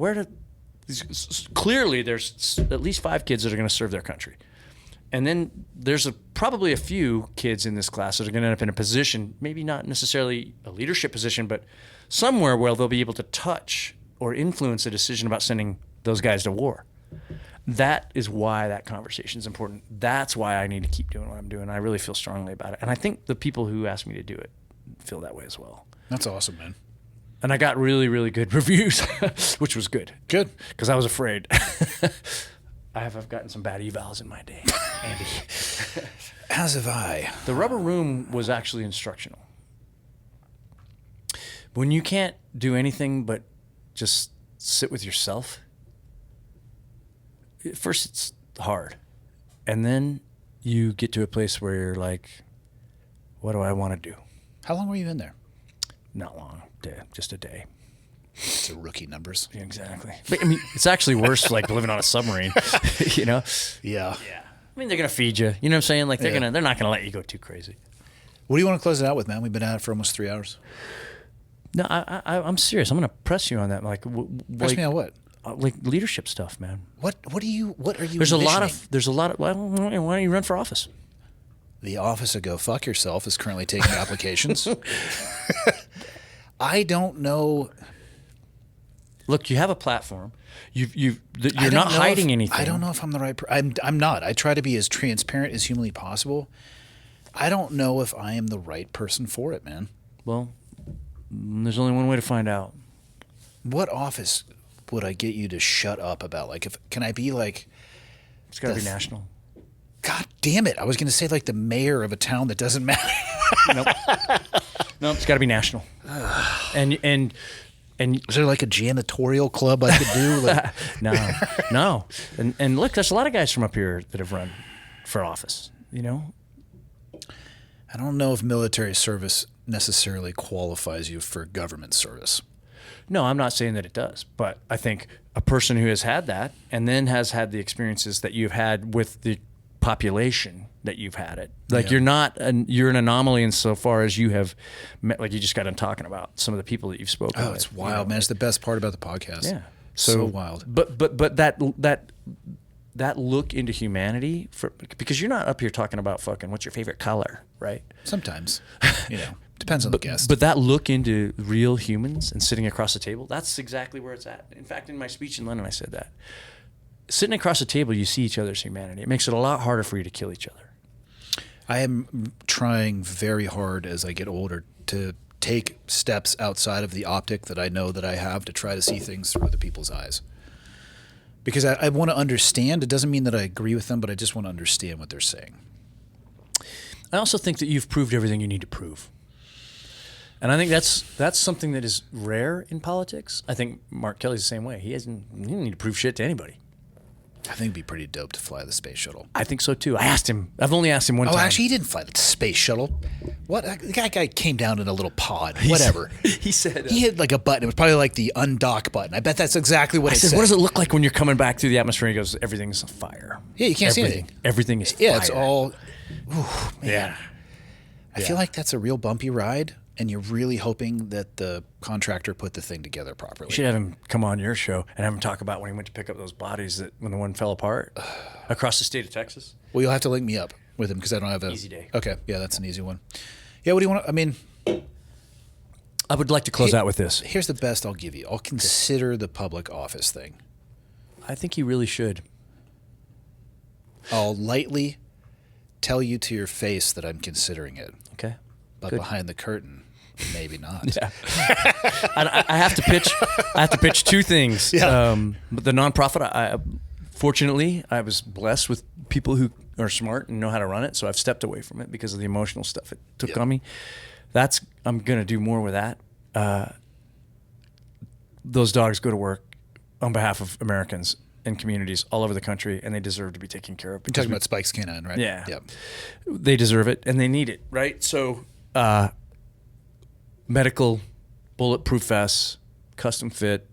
clearly there's at least 5 kids that are going to serve their country. And then there's probably a few kids in this class that are going to end up in a position, maybe not necessarily a leadership position, but somewhere where they'll be able to touch or influence a decision about sending those guys to war. That is why that conversation is important. That's why I need to keep doing what I'm doing. I really feel strongly about it. And I think the people who asked me to do it feel that way as well. That's awesome, man. And I got really, really good reviews, which was good. Good. Because I was afraid. I've gotten some bad evals in my day, Andy. As have I. The rubber room was actually instructional. When you can't do anything but just sit with yourself, at first it's hard. And then you get to a place where you're like, what do I want to do? How long were you in there? Not long, just a day. It's rookie numbers. Yeah, exactly. But, I mean, it's actually worse like living on a submarine, you know? Yeah. Yeah. I mean, they're going to feed you. You know what I'm saying? Like, they're not going to let you go too crazy. What do you want to close it out with, man? We've been at it for almost 3 hours. No, I'm serious. I'm going to press you on that. Like, press me on what? Like leadership stuff, man. What are you There's a lot of, why don't you run for office? The office of Go Fuck Yourself is currently taking applications. I don't know. Look, you have a platform. You're not hiding anything. I don't know if I'm the right person. I'm not. I try to be as transparent as humanly possible. I don't know if I am the right person for it, man. Well, there's only one way to find out. What office would I get you to shut up about? Like, can I be like? It's got to be national. God damn it! I was going to say like the mayor of a town that doesn't matter. Nope. It's got to be national. And is there like a janitorial club I could do? Like... No. And look, there's a lot of guys from up here that have run for office. You know, I don't know if military service necessarily qualifies you for government service. No, I'm not saying that it does, but I think a person who has had that and then has had the experiences that you've had with the population that you've had it. Like you're an anomaly insofar as you have met, like you just got done talking about some of the people that you've spoken with. Oh, it's wild, man. It's the best part about the podcast. Yeah. So wild. But that look into humanity, because you're not up here talking about fucking what's your favorite color, right? Sometimes, depends on the guest. But that look into real humans and sitting across the table, that's exactly where it's at. In fact, in my speech in London, I said that. Sitting across the table, you see each other's humanity. It makes it a lot harder for you to kill each other. I am trying very hard as I get older to take steps outside of the optic that I know that I have to try to see things through other people's eyes. Because I want to understand. It doesn't mean that I agree with them, but I just want to understand what they're saying. I also think that you've proved everything you need to prove. And I think that's something that is rare in politics. I think Mark Kelly's the same way. He doesn't need to prove shit to anybody. I think it'd be pretty dope to fly the space shuttle. I think so too. I asked him. I've only asked him one time. Oh, actually, he didn't fly the space shuttle. What? That guy came down in a little pod. Whatever. He said he had like a button. It was probably like the undock button. I bet that's exactly what I it said. said. What does it look like when you're coming back through the atmosphere? He goes, everything's fire. Yeah, you can't see anything. Everything is fire. Yeah, it's all. Ooh, man. Yeah. I feel like that's a real bumpy ride, and you're really hoping that the contractor put the thing together properly. You should have him come on your show and have him talk about when he went to pick up those bodies that when the one fell apart across the state of Texas. Well, you'll have to link me up with him because I don't have a easy day. Okay, yeah, that's an easy one. Yeah, what do you want? I mean, I would like to close out with this. Here's the best I'll give you. I'll consider the public office thing. I think he really should. I'll lightly tell you to your face that I'm considering it. Okay. But Good. behind the curtain, maybe not. Yeah. I have to pitch two things. Yeah. But the nonprofit, fortunately, I was blessed with people who are smart and know how to run it. So I've stepped away from it because of the emotional stuff it took on me. I'm going to do more with that. Those dogs go to work on behalf of Americans and communities all over the country, and they deserve to be taken care of. You're talking about Spike's Canine, right? Yeah. Yep. They deserve it, and they need it, right? So medical, bulletproof vests, custom fit,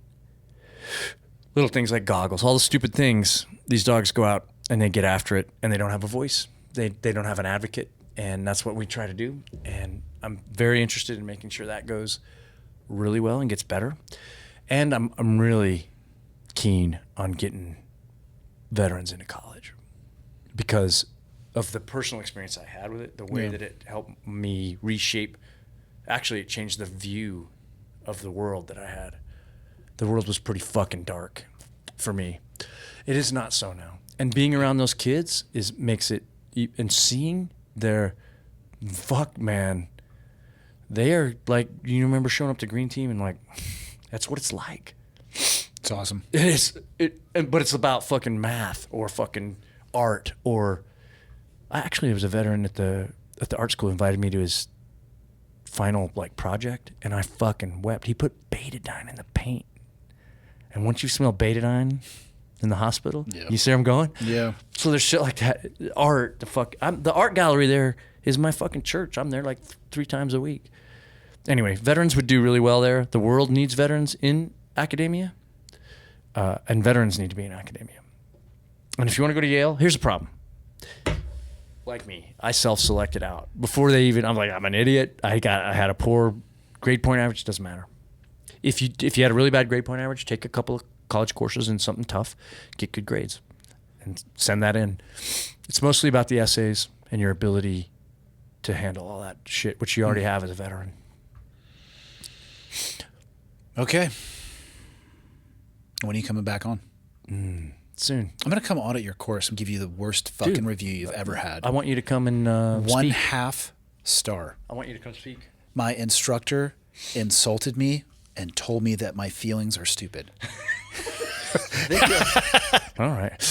little things like goggles, all the stupid things. These dogs go out and they get after it, and they don't have a voice. They don't have an advocate, and that's what we try to do. And I'm very interested in making sure that goes really well and gets better. And I'm really keen on getting veterans into college because of the personal experience I had with it, the way that it helped me reshape. Actually, it changed the view of the world that I had. The world was pretty fucking dark for me. It is not so now. And being around those kids makes it, and seeing their, fuck, man, they are like, you remember showing up to Green Team and like, that's what it's like. It's awesome. It is. But it's about fucking math or fucking art or. There was a veteran at the art school invited me to his final like project, and I fucking wept. He put betadine in the paint, and once you smell betadine in the hospital, you see where I'm going? Yeah. So there's shit like that. Art, the art gallery there is my fucking church. I'm there like 3 times a week. Anyway, veterans would do really well there. The world needs veterans in academia, and veterans need to be in academia. And if you want to go to Yale, here's the problem. Like me, I self-selected out before they even. I'm like, I'm an idiot. I had a poor grade point average. Doesn't matter. If you had a really bad grade point average, take a couple of college courses and something tough, get good grades, and send that in. It's mostly about the essays and your ability to handle all that shit, which you already have as a veteran. Okay. When are you coming back on? Soon. I'm going to come audit your course and give you the worst fucking review you've ever had. I want you to come and 1.5 star. I want you to come speak. My instructor insulted me and told me that my feelings are stupid. All right.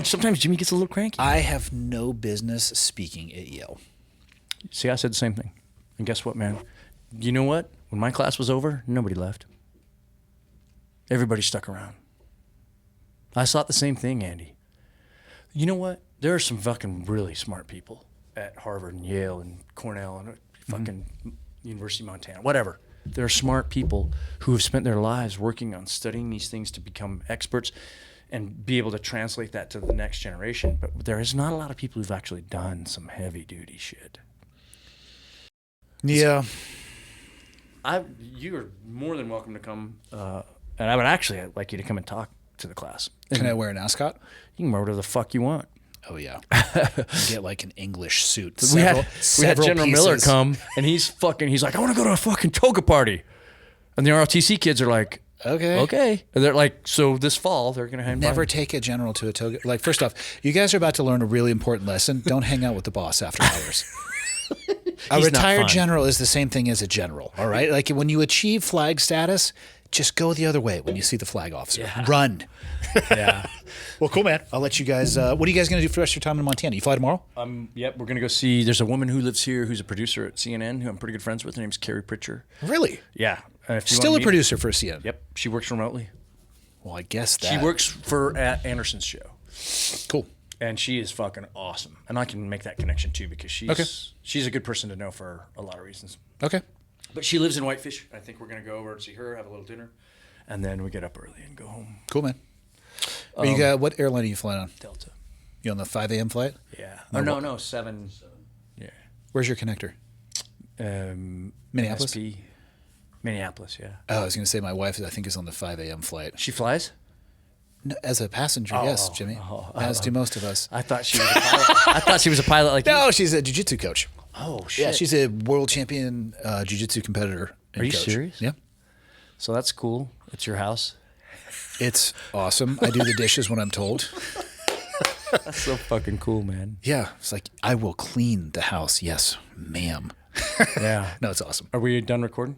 Sometimes Jimmy gets a little cranky. I have no business speaking at Yale. See, I said the same thing. And guess what, man? You know what? When my class was over, nobody left. Everybody stuck around. I thought the same thing, Andy. You know what? There are some fucking really smart people at Harvard and Yale and Cornell and fucking University of Montana, whatever. There are smart people who have spent their lives working on studying these things to become experts and be able to translate that to the next generation. But there is not a lot of people who've actually done some heavy duty shit. Yeah. You are more than welcome to come, and I would actually like you to come and talk to the class. And Can I wear an ascot? you can wear whatever the fuck you want. Oh, yeah. Get like an English suit. We had Several General Miller pieces. come, and he's like, I want to go to a fucking toga party. And the ROTC kids are like, okay. And they're like, so this fall, they're going to hang Never take a general to a toga. Like, first off, you guys are about to learn a really important lesson. Don't hang out with the boss after hours. A He's not retired fun. general is the same thing as a general, all right? Like, when you achieve flag status, just go the other way when you see the flag officer. Yeah. Run. Yeah. Well, cool, man. I'll let you guys. What are you guys going to do for the rest of your time in Montana? You fly tomorrow? Yep, we're going to go see, there's a woman who lives here who's a producer at CNN who I'm pretty good friends with. Her name's Carrie Pritchard. Really? Yeah. If you Still want a to meet- producer for CNN? Yep. She works remotely. Well, I guess that. She works for Anderson's show. Cool. And she is fucking awesome. And I can make that connection too because she's a good person to know for a lot of reasons. Okay. But she lives in Whitefish. I think we're going to go over and see her, have a little dinner, and then we get up early and go home. Cool, man. You got, what airline are you flying on? Delta. You on the 5 a.m. flight? Yeah. No, 7. Yeah. Where's your connector? Minneapolis? SP. Minneapolis, yeah. Oh, I was going to say my wife, I think, is on the 5 a.m. flight. She flies? No, as a passenger, yes, Jimmy. As do most of us. I thought she was a pilot. I thought she was a pilot like you. No, she's a jiu-jitsu coach. Oh, shit. Yeah, she's a world champion jiu-jitsu competitor. And Are you coach. serious? Yeah. So that's cool. It's your house. It's awesome. I do the dishes when I'm told. That's so fucking cool, man. Yeah. It's like, I will clean the house. Yes, ma'am. Yeah. No, it's awesome. Are we done recording?